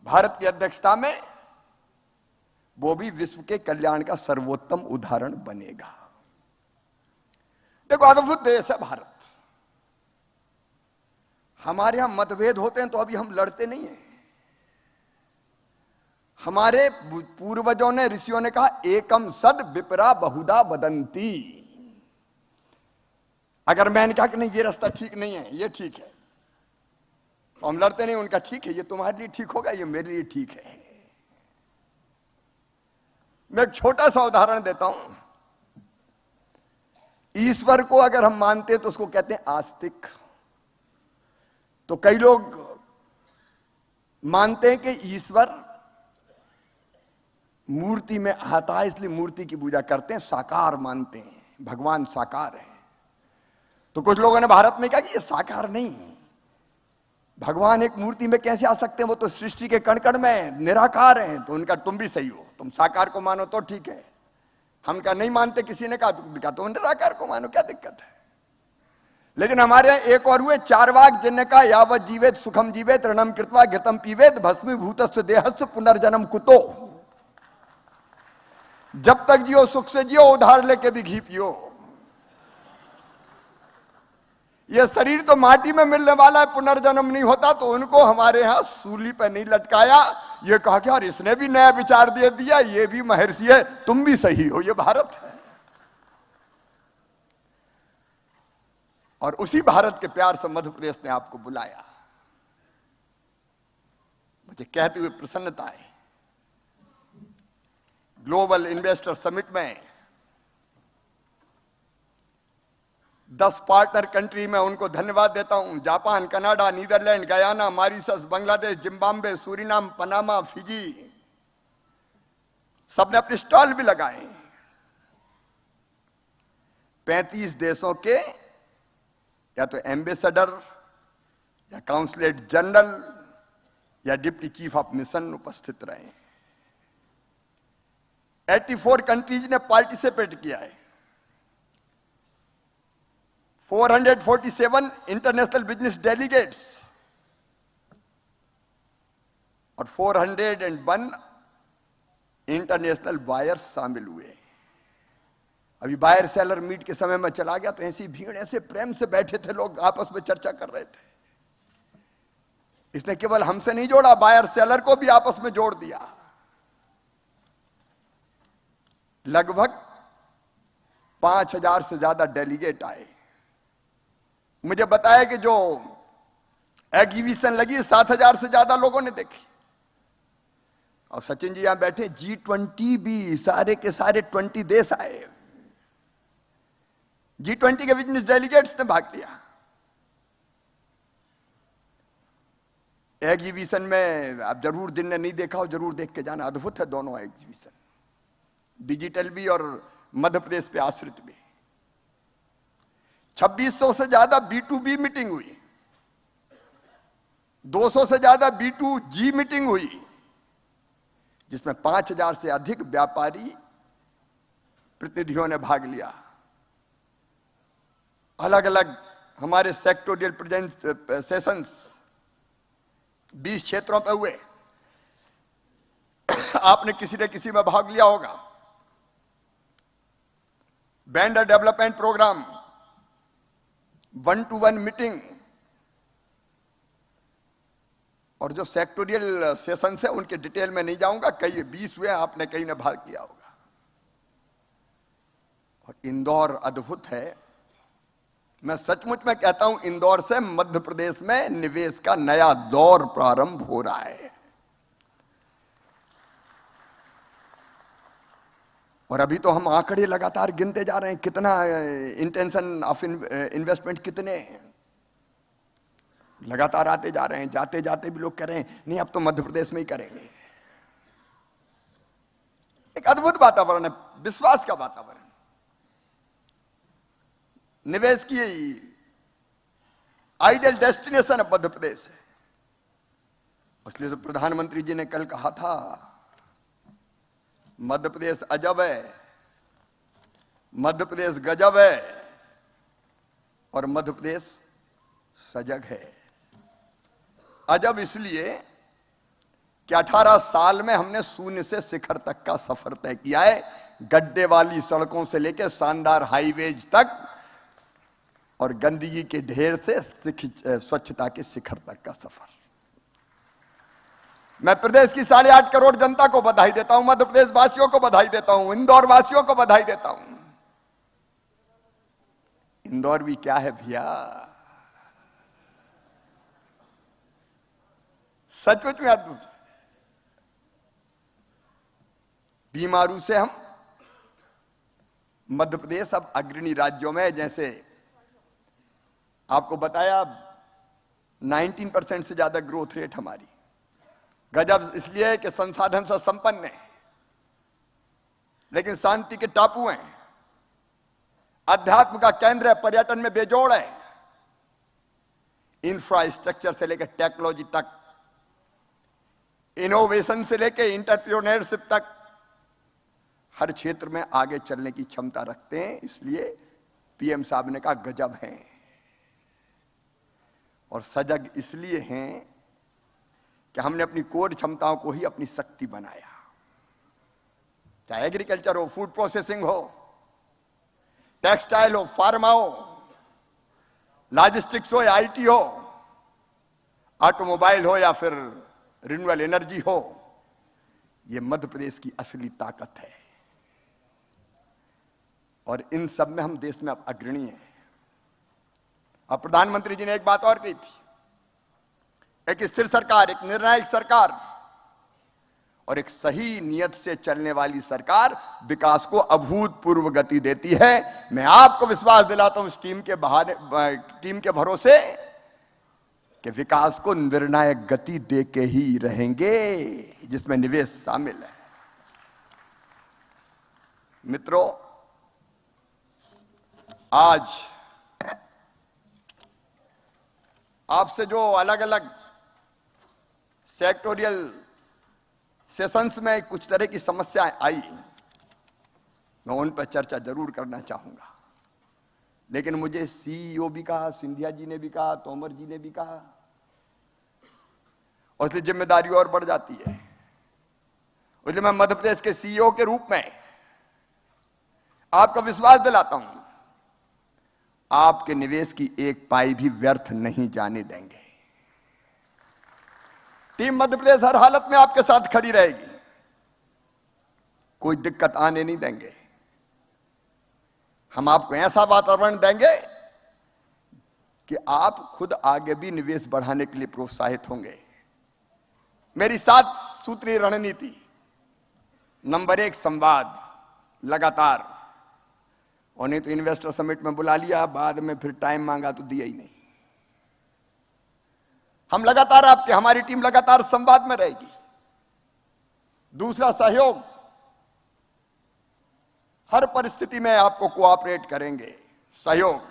भारत की अध्यक्षता में, वो भी विश्व के कल्याण का सर्वोत्तम उदाहरण बनेगा। देखो, अद्भुत देश है भारत। हमारे यहां मतभेद होते हैं तो अभी हम लड़ते नहीं हैं। हमारे पूर्वजों ने, ऋषियों ने कहा एकम सद विपरा बहुधा वदंती। अगर मैंने कहा कि नहीं ये रास्ता ठीक नहीं है, ये ठीक है, तो हम लड़ते नहीं। उनका ठीक है, ये तुम्हारे लिए ठीक होगा, ये मेरे लिए ठीक है। मैं एक छोटा सा उदाहरण देता हूं। ईश्वर को अगर हम मानते तो उसको कहते हैं आस्तिक। तो कई लोग मानते हैं कि ईश्वर मूर्ति में आता है, इसलिए मूर्ति की पूजा करते हैं, साकार मानते हैं, भगवान साकार है। तो कुछ लोगों ने भारत में कहा कि ये साकार नहीं, भगवान एक मूर्ति में कैसे आ सकते हैं, वो तो सृष्टि के कण कण में निराकार हैं। तो उनका तुम भी सही हो, तुम साकार को मानो तो ठीक है, हम क्या नहीं मानते। किसी ने कहा तो निराकार को मानो, क्या दिक्कत है। लेकिन हमारे यहां एक और हुए चारवाक, जिनने कहा यावत जीवेत सुखम जीवेत ऋणम कृत्वा घृतम पीवेत भस्मीभूतस्य देहस्य पुनर्जन्म कुतो। जब तक जियो सुख से जियो, उधार लेके भी घी पियो। ये शरीर तो माटी में मिलने वाला है, पुनर्जन्म नहीं होता। तो उनको हमारे यहां सूली पे नहीं लटकाया, ये कहा कि यार इसने भी नया विचार दे दिया, ये भी महर्षि है, तुम भी सही हो, ये भारत है। और उसी भारत के प्यार से मध्य प्रदेश ने आपको बुलाया। मुझे कहते हुए प्रसन्नता है, ग्लोबल इन्वेस्टर समिट में 10 पार्टनर कंट्री में उनको धन्यवाद देता हूं। Japan, Canada, Netherland, Guyana, Mauritius, Bangladesh, Zimbabwe, Suriname, Panama, Fiji, सबने अपने स्टॉल भी लगाए। 35 देशों के या तो एम्बेसडर या काउंसलेट जनरल या डिप्टी चीफ ऑफ मिशन उपस्थित रहे। 84 कंट्रीज ने पार्टिसिपेट किया है। 447 इंटरनेशनल बिजनेस डेलीगेट्स और 401 इंटरनेशनल बायर्स शामिल हुए। अभी बायर सेलर मीट के समय में चला गया तो ऐसी भीड़, ऐसे प्रेम से बैठे थे लोग, आपस में चर्चा कर रहे थे। इसने केवल हमसे नहीं जोड़ा, बायर सेलर को भी आपस में जोड़ दिया। लगभग 5000 से ज्यादा डेलीगेट आए। मुझे बताया कि जो एग्जीबिशन लगी 7000 से ज्यादा लोगों ने देखी। और सचिन जी यहां बैठे, G20 भी सारे के सारे 20 देश आए। G20 के बिजनेस डेलीगेट्स ने भाग लिया। एग्जीबिशन में आप जरूर जिनने नहीं देखा हो जरूर देख के जाना, अद्भुत है दोनों एग्जीबिशन, डिजिटल भी और मध्य प्रदेश पे आश्रित भी। 2600 से ज्यादा B2B मीटिंग हुई, 200 से ज्यादा B2G मीटिंग हुई, जिसमें 5000 से अधिक व्यापारी प्रतिनिधियों ने भाग लिया। अलग अलग हमारे सेक्टोरियल सेशंस 20 क्षेत्रों पे हुए। आपने किसी न किसी में भाग लिया होगा। Vendor development programme, 1-to-1 meeting और जो सेक्टोरियल सेशंस है उनके डिटेल में नहीं जाऊंगा, कई 20 हुए, आपने कई ने भाग लिया होगा। और इंदौर अद्भुत है। मैं सचमुच में कहता हूं, इंदौर से मध्य प्रदेश में निवेश का नया दौर प्रारंभ हो रहा है। और अभी तो हम आंकड़े लगातार गिनते जा रहे हैं, कितना इंटेंशन ऑफ इन्वेस्टमेंट, कितने लगातार आते जा रहे हैं। जाते जाते भी लोग कह रहे हैं नहीं अब तो मध्य प्रदेश में ही करेंगे। एक अद्भुत वातावरण है, विश्वास का वातावरण, निवेश की आइडियल डेस्टिनेशन है मध्य प्रदेश है। इसलिए तो प्रधानमंत्री जी ने कल कहा था मध्य प्रदेश अजब है, मध्य प्रदेश गजब है और मध्य प्रदेश सजग है। अजब इसलिए कि 18 साल में हमने शून्य से शिखर तक का सफर तय किया है, गड्ढे वाली सड़कों से लेकर शानदार हाईवेज तक और गंदगी के ढेर से स्वच्छता के शिखर तक का सफर। मैं प्रदेश की 8.5 करोड़ जनता को बधाई देता हूं, मध्य प्रदेश वासियों को बधाई देता हूं, इंदौर वासियों को बधाई देता हूं। इंदौर भी क्या है भैया, सचमुच में अद्भुत। बीमारू से हम मध्य प्रदेश अब अग्रणी राज्यों में, जैसे आपको बताया 19% से ज्यादा ग्रोथ रेट हमारी। गजब इसलिए है कि संसाधन से संपन्न है, लेकिन शांति के टापू हैं, अध्यात्म का केंद्र है, पर्यटन में बेजोड़ है, इंफ्रास्ट्रक्चर से लेकर टेक्नोलॉजी तक, इनोवेशन से लेकर एंटरप्रेन्योरशिप तक हर क्षेत्र में आगे चलने की क्षमता रखते हैं। इसलिए पीएम साहब ने कहा गजब है। और सजग इसलिए हैं कि हमने अपनी कोर क्षमताओं को ही अपनी शक्ति बनाया। चाहे एग्रीकल्चर हो, फूड प्रोसेसिंग हो, टेक्सटाइल हो, फार्मा हो, लॉजिस्टिक्स हो या आईटी हो, ऑटोमोबाइल हो या फिर रिन्यूएबल एनर्जी हो, ये मध्य प्रदेश की असली ताकत है। और इन सब में हम देश में अब अग्रणी हैं। अब प्रधानमंत्री जी ने एक बात और कही थी, एक स्थिर सरकार, एक निर्णायक सरकार और एक सही नियत से चलने वाली सरकार विकास को अभूतपूर्व गति देती है। मैं आपको विश्वास दिलाता हूं इस टीम के भरोसे कि विकास को निर्णायक गति दे के ही रहेंगे, जिसमें निवेश शामिल है। मित्रों, आज आपसे जो अलग अलग सेक्टोरियल सेशंस में कुछ तरह की समस्याएं आई, मैं उन पर चर्चा जरूर करना चाहूंगा। लेकिन मुझे सीईओ भी कहा, सिंधिया जी ने भी कहा, तोमर जी ने भी कहा, और इसलिए जिम्मेदारी और बढ़ जाती है। इसलिए मैं मध्य प्रदेश के सीईओ के रूप में आपको विश्वास दिलाता हूं, आपके निवेश की एक पाई भी व्यर्थ नहीं जाने देंगे। टीम मध्य प्रदेश हर हालत में आपके साथ खड़ी रहेगी, कोई दिक्कत आने नहीं देंगे। हम आपको ऐसा वातावरण देंगे कि आप खुद आगे भी निवेश बढ़ाने के लिए प्रोत्साहित होंगे। मेरी 7 सूत्रीय रणनीति, नंबर 1 संवाद लगातार, और नहीं तो इन्वेस्टर समिट में बुला लिया, बाद में फिर टाइम मांगा तो दिया ही नहीं। हम लगातार आपके, हमारी टीम लगातार संवाद में रहेगी। दूसरा सहयोग, हर परिस्थिति में आपको कोऑपरेट करेंगे, सहयोग।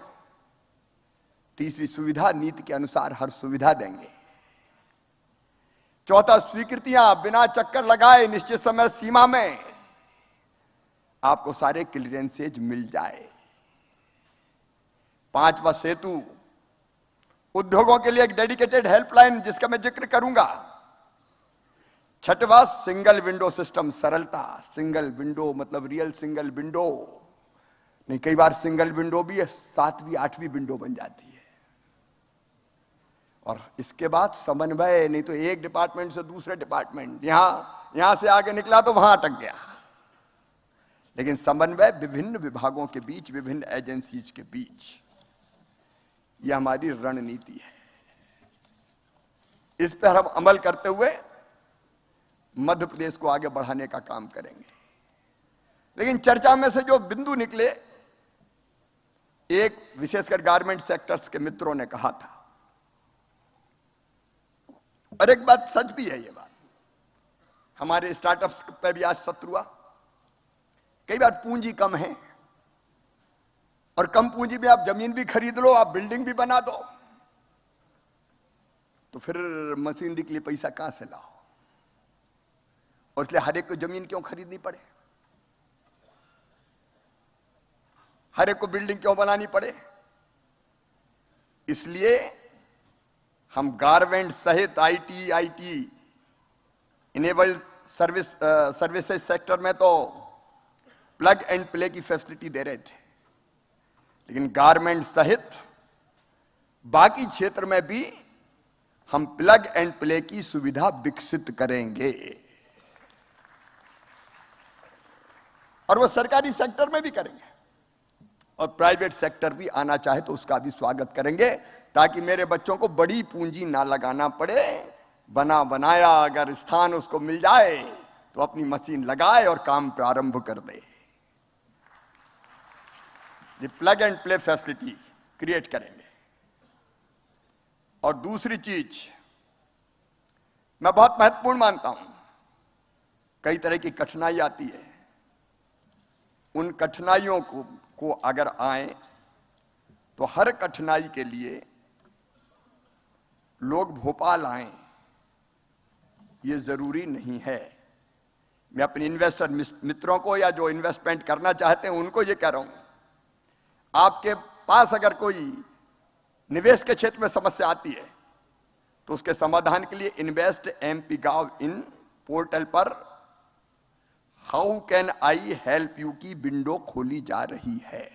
तीसरी सुविधा, नीति के अनुसार हर सुविधा देंगे। चौथा स्वीकृतियां बिना चक्कर लगाए निश्चित समय सीमा में आपको सारे क्लियरेंसेज मिल जाए। 5वां सेतु, उद्योगों के लिए एक डेडिकेटेड हेल्पलाइन जिसका मैं जिक्र करूंगा। 6वां सिंगल विंडो सिस्टम, सरलता। सिंगल विंडो मतलब रियल सिंगल विंडो नहीं, कई बार सिंगल विंडो भी 7वीं 8वीं विंडो बन जाती है। और इसके बाद समन्वय, नहीं तो एक डिपार्टमेंट से दूसरे डिपार्टमेंट, यहां से आगे निकला तो वहां अटक गया। लेकिन समन्वय विभिन्न विभागों के बीच, विभिन्न एजेंसीज के बीच, यह हमारी रणनीति है। इस पर हम अमल करते हुए मध्य प्रदेश को आगे बढ़ाने का काम करेंगे। लेकिन चर्चा में से जो बिंदु निकले, एक विशेषकर गारमेंट सेक्टर्स के मित्रों ने कहा था, और एक बात सच भी है, ये बात हमारे स्टार्टअप्स पे भी आज सत्र हुआ। कई बार पूंजी कम है, और कम पूंजी में आप जमीन भी खरीद लो, आप बिल्डिंग भी बना दो, तो फिर मशीनरी के लिए पैसा कहां से लाओ? और इसलिए हर एक को जमीन क्यों खरीदनी पड़े, हर एक को बिल्डिंग क्यों बनानी पड़े? इसलिए हम गारमेंट सहित आईटी इनेबल्ड सर्विसेज सेक्टर में तो प्लग एंड प्ले की फैसिलिटी दे रहे थे, लेकिन गारमेंट सहित बाकी क्षेत्र में भी हम प्लग एंड प्ले की सुविधा विकसित करेंगे। और वो सरकारी सेक्टर में भी करेंगे, और प्राइवेट सेक्टर भी आना चाहे तो उसका भी स्वागत करेंगे, ताकि मेरे बच्चों को बड़ी पूंजी ना लगाना पड़े। बना बनाया अगर स्थान उसको मिल जाए तो अपनी मशीन लगाए और काम प्रारंभ कर दे। ये plug and play facility create करेंगे। और दूसरी चीज मैं बहुत महत्वपूर्ण मानता हूं, कई तरह की कठिनाई आती है, उन कठिनाइयों को अगर आए तो हर कठिनाई के लिए लोग भोपाल आए, ये जरूरी नहीं है। मैं अपने इन्वेस्टर मित्रों को या जो इन्वेस्टमेंट करना चाहते हैं उनको ये कह रहा हूं, आपके पास अगर कोई निवेश के क्षेत्र में समस्या आती है तो उसके समाधान के लिए इन्वेस्ट MP-Gov इन पोर्टल पर how can I help you की विंडो खोली जा रही है।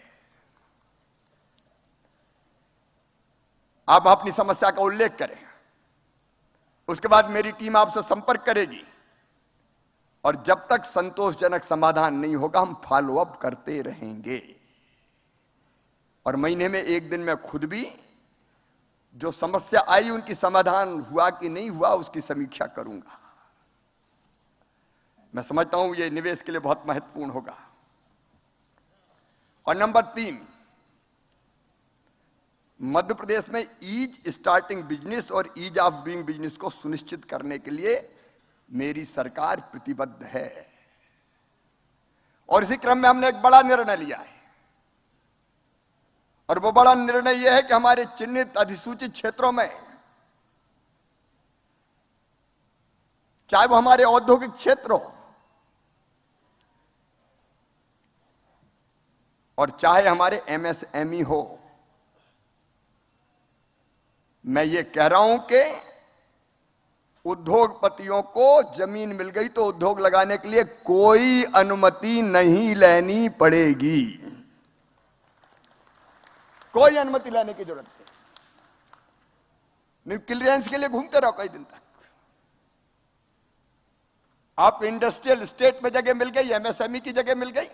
आप अपनी समस्या का उल्लेख करें, उसके बाद मेरी टीम आपसे संपर्क करेगी, और जब तक संतोषजनक समाधान नहीं होगा हम फॉलो अप करते रहेंगे। और महीने में एक दिन मैं खुद भी जो समस्या आई उनकी समाधान हुआ कि नहीं हुआ उसकी समीक्षा करूंगा। मैं समझता हूं ये निवेश के लिए बहुत महत्वपूर्ण होगा। और नंबर 3, मध्य प्रदेश में ईज स्टार्टिंग बिजनेस और ईज ऑफ डूइंग बिजनेस को सुनिश्चित करने के लिए मेरी सरकार प्रतिबद्ध है। और इसी क्रम में हमने एक बड़ा निर्णय लिया है। और वो बड़ा निर्णय यह है कि हमारे चिन्हित अधिसूचित क्षेत्रों में, चाहे वो हमारे औद्योगिक क्षेत्र हो और चाहे हमारे एमएसएमई हो, मैं ये कह रहा हूं कि उद्योगपतियों को जमीन मिल गई तो उद्योग लगाने के लिए कोई अनुमति नहीं लेनी पड़ेगी, कोई अनुमति लेने की जरूरत नहीं। क्लियरेंस के लिए घूमते रहो कई दिन तक, आपको इंडस्ट्रियल स्टेट में जगह मिल गई, एमएसएमई की जगह मिल गई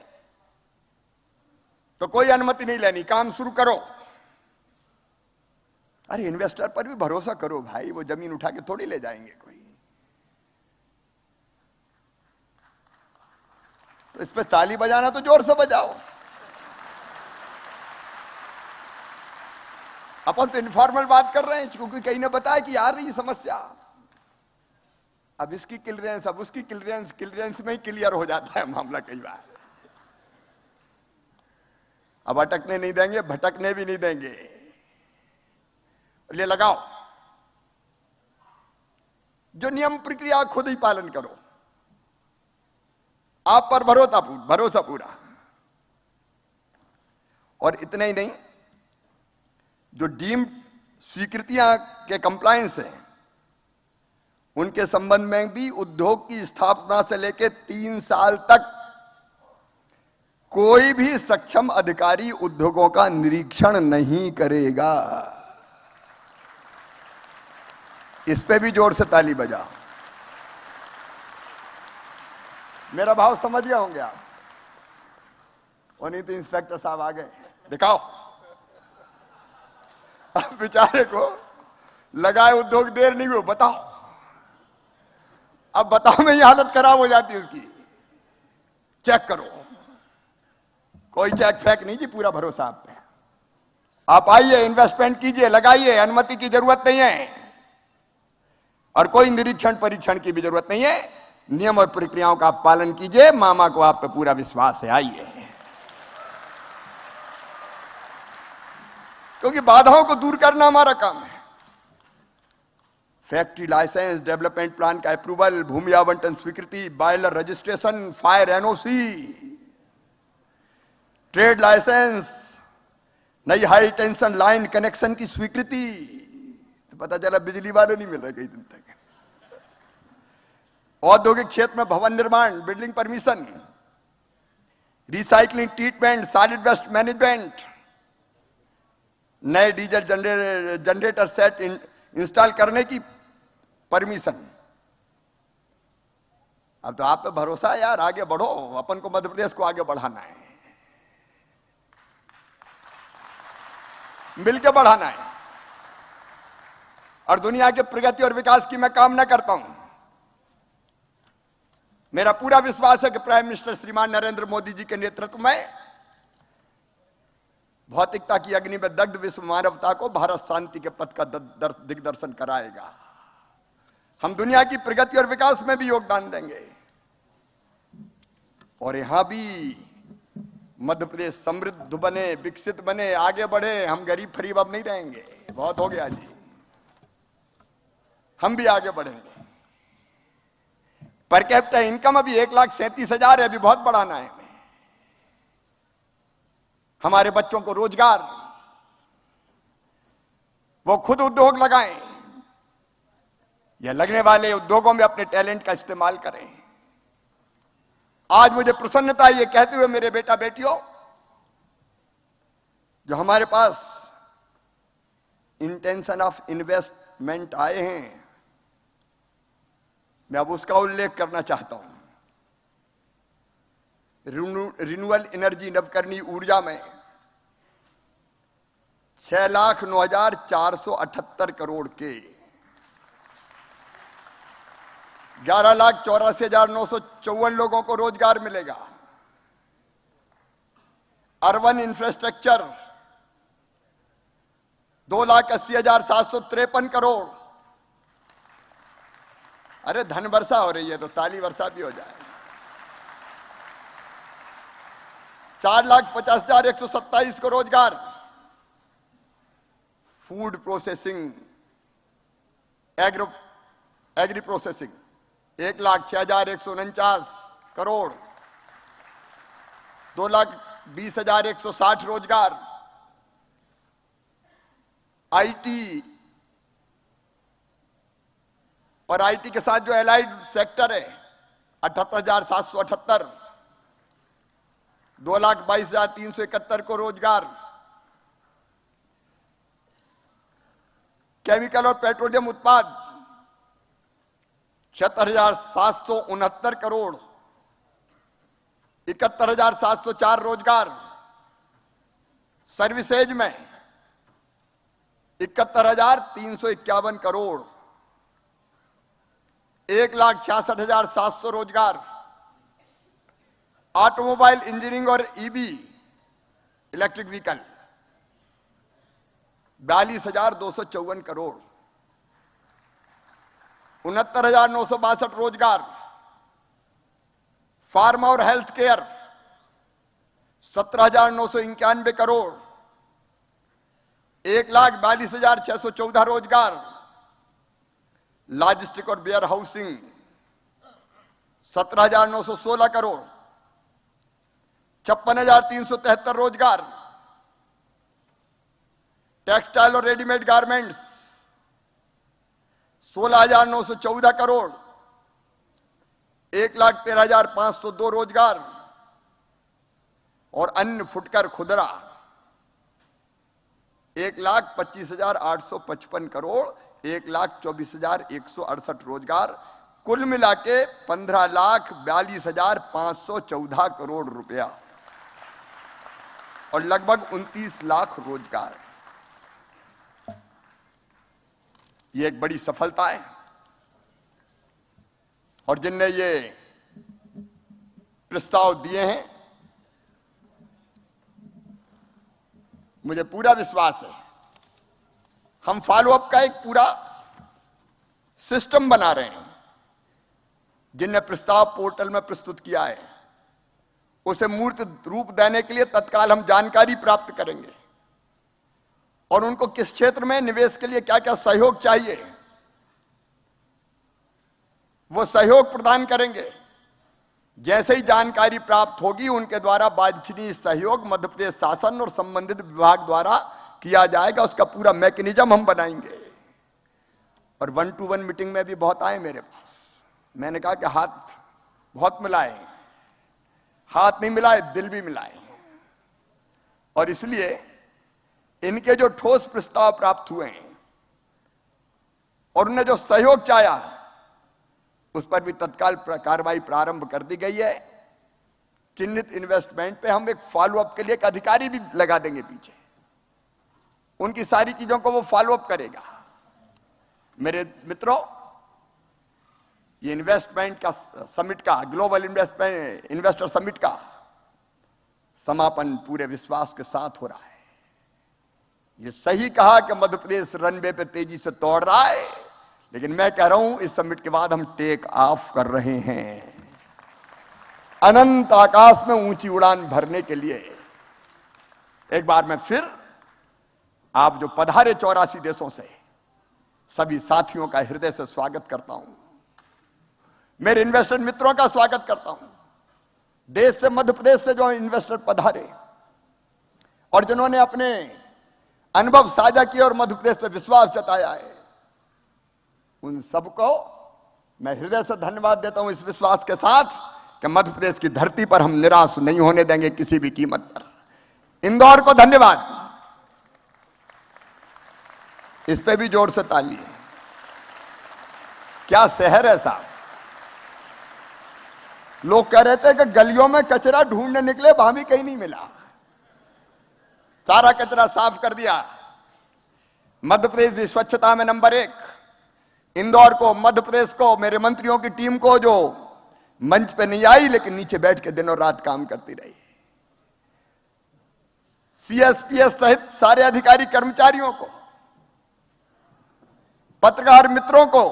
तो कोई अनुमति नहीं लेनी, काम शुरू करो। अरे इन्वेस्टर पर भी भरोसा करो भाई, वो जमीन उठा के थोड़ी ले जाएंगे कोई। तो इस पे ताली बजाना तो जोर से बजाओ। अपन तो इनफॉर्मल बात कर रहे हैं क्योंकि कहीं ने बताया कि आ रही समस्या, अब इसकी क्लियरेंस, अब उसकी क्लियरेंस, क्लियरेंस में ही क्लियर हो जाता है मामला कई बार। अब अटकने नहीं देंगे, भटकने भी नहीं देंगे। ये लगाओ, जो नियम प्रक्रिया खुद ही पालन करो, आप पर भरोसा पूरा। और इतना ही नहीं, जो डीम्ड स्वीकृतियां के कंप्लायंस है उनके संबंध में भी उद्योग की स्थापना से लेकर 3 साल तक कोई भी सक्षम अधिकारी उद्योगों का निरीक्षण नहीं करेगा। इस पे भी जोर से ताली बजा। मेरा भाव समझ गए होंगे आप। वो नहीं तो इंस्पेक्टर साहब आ गए, दिखाओ। अब बेचारे को लगाए उद्योग, देर नहीं हुई, बताओ। अब बताओ में ये हालत खराब हो जाती है उसकी। चेक करो, कोई चेक फेक नहीं जी, पूरा भरोसा आप पे। आप आइए, इन्वेस्टमेंट कीजिए, लगाइए, अनुमति की जरूरत नहीं है और कोई निरीक्षण परीक्षण की भी जरूरत नहीं है। नियम और प्रक्रियाओं का आप पालन कीजिए, मामा को आप पे पूरा विश्वास है। आइए, क्योंकि बाधाओं को दूर करना हमारा काम है। फैक्ट्री लाइसेंस, डेवलपमेंट प्लान का अप्रूवल, भूमि आवंटन स्वीकृति, boiler registration, fire NOC, trade licence, नई हाई टेंशन लाइन कनेक्शन की स्वीकृति। तो पता चला बिजली वाले नहीं मिल रहे कई दिन तक। औद्योगिक क्षेत्र में भवन निर्माण, building permission, recycling treatment, solid waste management, नए डीजल जनरेटर सेट इंस्टॉल करने की परमिशन। अब तो आप पे भरोसा है यार, आगे बढ़ो। अपन को मध्य प्रदेश को आगे बढ़ाना है, मिलकर बढ़ाना है। और दुनिया के प्रगति और विकास की मैं कामना करता हूं। मेरा पूरा विश्वास है कि प्राइम मिनिस्टर श्रीमान नरेंद्र मोदी जी के नेतृत्व में भौतिकता की अग्नि में दग्ध विश्व मानवता को भारत शांति के पथ का दिग्दर्शन कराएगा। हम दुनिया की प्रगति और विकास में भी योगदान देंगे और यहां भी मध्य प्रदेश समृद्ध बने, विकसित बने, आगे बढ़े। हम गरीब फरीब अब नहीं रहेंगे, बहुत हो गया जी। हम भी आगे बढ़ेंगे। पर कैपिटा इनकम अभी 1,37,000 है, अभी बहुत बढ़ाना है। हमारे बच्चों को रोजगार, वो खुद उद्योग लगाएं या लगने वाले उद्योगों में अपने टैलेंट का इस्तेमाल करें। आज मुझे प्रसन्नता है ये कहते हुए मेरे बेटा बेटियों, जो हमारे पास इंटेंशन ऑफ इन्वेस्टमेंट आए हैं, मैं अब उसका उल्लेख करना चाहता हूं। रिन्यूएबल एनर्जी, नवकरणीय ऊर्जा में 6,09,478 करोड़ के 11,84,954 लोगों को रोजगार मिलेगा। Urban infrastructure 2,80,753 crore. अरे धन वर्षा हो रही है तो ताली वर्षा भी हो जाए। 4,50,127 को रोजगार। Food processing, agri processing 1,06,149 crore, 2,20,160 रोजगार, आईटी और आईटी के साथ जो एलाइड सेक्टर है 78,778, 2,22,371 को रोजगार, केमिकल और पेट्रोलियम उत्पाद 76,769 करोड़, 71,704 रोजगार, सर्विसेज में 71,351 करोड़, 1,66,700 रोजगार, ऑटोमोबाइल इंजीनियरिंग और ईबी इलेक्ट्रिक व्हीकल 42,254 करोड़, 69,962 रोजगार, फार्मा और हेल्थ केयर 17,991 करोड़, 1,42,614 रोजगार, लॉजिस्टिक और वेयर हाउसिंग 17,916 करोड़, 56,373 रोजगार, टेक्सटाइल और रेडीमेड गारमेंट्स 16,914 करोड़, 1,13,502 रोजगार और अन्य फुटकर खुदरा 1,25,855 करोड़, 1,24,168 रोजगार, कुल मिला के 15,42,514 करोड़ रुपया और लगभग 29 लाख रोजगार। ये एक बड़ी सफलता है और जिनने ये प्रस्ताव दिए हैं मुझे पूरा विश्वास है हम फॉलोअप का एक पूरा सिस्टम बना रहे हैं। जिनने प्रस्ताव पोर्टल में प्रस्तुत किया है उसे मूर्त रूप देने के लिए तत्काल हम जानकारी प्राप्त करेंगे और उनको किस क्षेत्र में निवेश के लिए क्या क्या सहयोग चाहिए वो सहयोग प्रदान करेंगे। जैसे ही जानकारी प्राप्त होगी उनके द्वारा वांछनीय सहयोग मध्य प्रदेश शासन और संबंधित विभाग द्वारा किया जाएगा। उसका पूरा मैकेनिज्म हम बनाएंगे। और 1-to-1 मीटिंग में भी बहुत आए मेरे पास, मैंने कहा कि हाथ बहुत मिलाए, हाथ नहीं मिलाए दिल भी मिलाए और इसलिए इनके जो ठोस प्रस्ताव प्राप्त हुए हैं और उन्हें जो सहयोग चाहा उस पर भी तत्काल कार्रवाई प्रारंभ कर दी गई है। चिन्हित इन्वेस्टमेंट पे हम एक फॉलोअप के लिए एक अधिकारी भी लगा देंगे पीछे, उनकी सारी चीजों को वो फॉलोअप करेगा। मेरे मित्रों, ये इन्वेस्टमेंट का समिट का ग्लोबल इन्वेस्टर समिट का समापन पूरे विश्वास के साथ हो रहा है। ये सही कहा कि मध्य प्रदेश रनवे पे तेजी से दौड़ रहा है, लेकिन मैं कह रहा हूं इस समिट के बाद हम टेक ऑफ कर रहे हैं अनंत आकाश में ऊंची उड़ान भरने के लिए। एक बार मैं फिर आप जो पधारे 84 देशों से सभी साथियों का हृदय से स्वागत करता हूं, मेरे इन्वेस्टर मित्रों का स्वागत करता हूं। देश से मध्य प्रदेश से जो इन्वेस्टर पधारे और जिन्होंने अपने अनुभव साझा किए और मध्य प्रदेश पर विश्वास जताया है, उन सबको मैं हृदय से धन्यवाद देता हूं इस विश्वास के साथ कि मध्य प्रदेश की धरती पर हम निराश नहीं होने देंगे किसी भी कीमत पर। इंदौर को धन्यवाद, इस पे भी जोर से ताली है। क्या शहर है साहब। लोग कह रहे थे कि गलियों में कचरा ढूंढने निकले, वहां भी कहीं नहीं मिला, सारा कचरा साफ कर दिया। मध्य प्रदेश भी स्वच्छता में नंबर 1। इंदौर को, मध्य प्रदेश को, मेरे मंत्रियों की टीम को जो मंच पे नहीं आई लेकिन नीचे बैठ के दिन और रात काम करती रही, सीएसपीएस सहित सारे अधिकारी कर्मचारियों को, पत्रकार मित्रों को,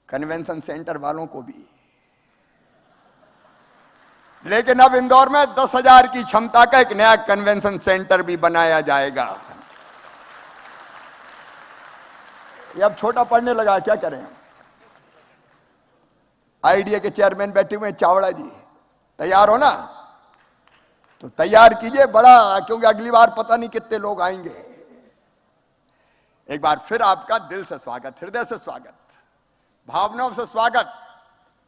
कन्वेंशन सेंटर वालों को भी। लेकिन अब इंदौर में 10,000 की क्षमता का एक नया कन्वेंशन सेंटर भी बनाया जाएगा। ये अब छोटा पढ़ने लगा, क्या करें। आईडीए के चेयरमैन बैठे हुए हैं चावड़ा जी, तैयार हो ना? तो तैयार कीजिए बड़ा, क्योंकि अगली बार पता नहीं कितने लोग आएंगे। एक बार फिर आपका दिल से स्वागत, हृदय से स्वागत, भावनाओं से स्वागत।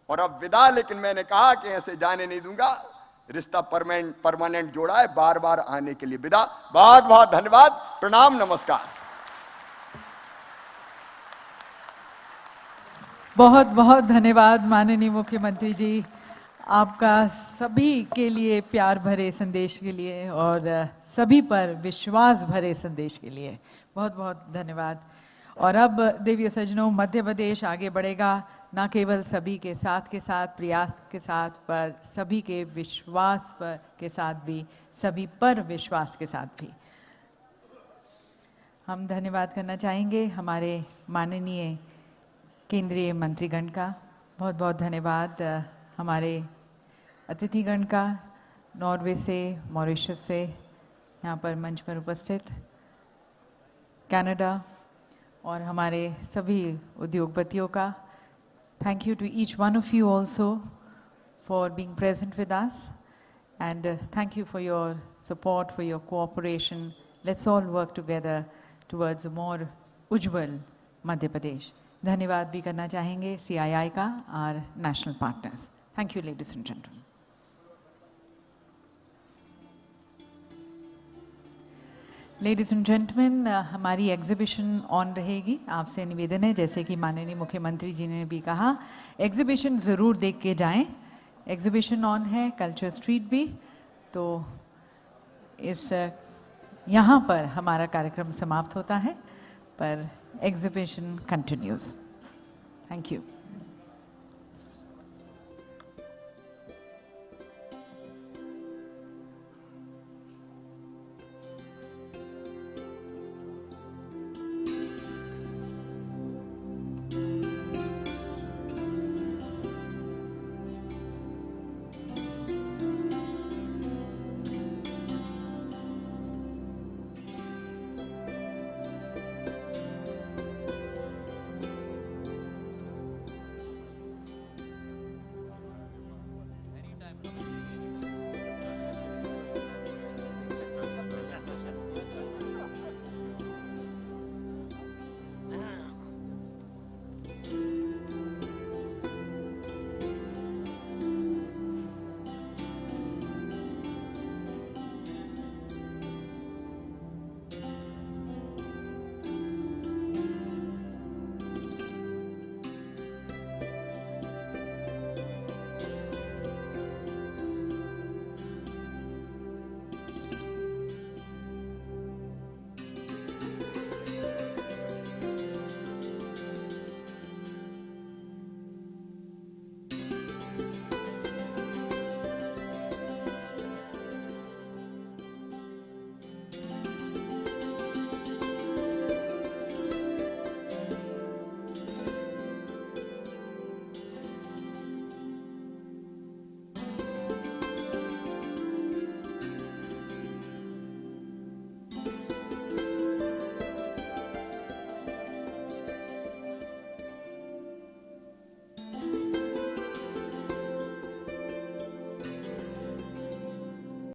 और अब विदा, लेकिन मैंने कहा कि ऐसे जाने नहीं दूंगा, रिश्ता परमानेंट जोड़ा है, बार बार आने के लिए विदा। बहुत बहुत धन्यवाद, प्रणाम, नमस्कार। बहुत बहुत धन्यवाद माननीय मुख्यमंत्री जी, आपका सभी के लिए प्यार भरे संदेश के लिए और सभी पर विश्वास भरे संदेश के लिए बहुत बहुत धन्यवाद। और अब देवी सज्जनों, मध्य प्रदेश आगे बढ़ेगा न केवल सभी के साथ प्रयास के साथ, पर सभी के विश्वास पर के साथ भी, सभी पर विश्वास के साथ भी। हम धन्यवाद करना चाहेंगे हमारे माननीय केंद्रीय मंत्रीगण का। बहुत बहुत धन्यवाद हमारे अतिथिगण का, नॉर्वे से, मॉरिशस से, यहाँ पर मंच पर उपस्थित, कनाडा और हमारे सभी उद्योगपतियों का। Thank you to each one of you also for being present with us, and thank you for your support, for your cooperation. Let's all work together towards a more ujjwal Madhya Pradesh. धन्यवाद भी करना चाहेंगे CII का, our national partners. Thank you, ladies and gentlemen. Ladies and gentleman, हमारी exhibition on रहेगी। आपसे निवेदन है, जैसे कि माननीय मुख्यमंत्री जी ने भी कहा, एग्जीबिशन ज़रूर देख के जाएं। एग्जीबिशन ऑन है, कल्चर स्ट्रीट भी। तो इस यहाँ पर हमारा कार्यक्रम समाप्त होता है, पर एग्जीबिशन कंटिन्यूज़। Thank you.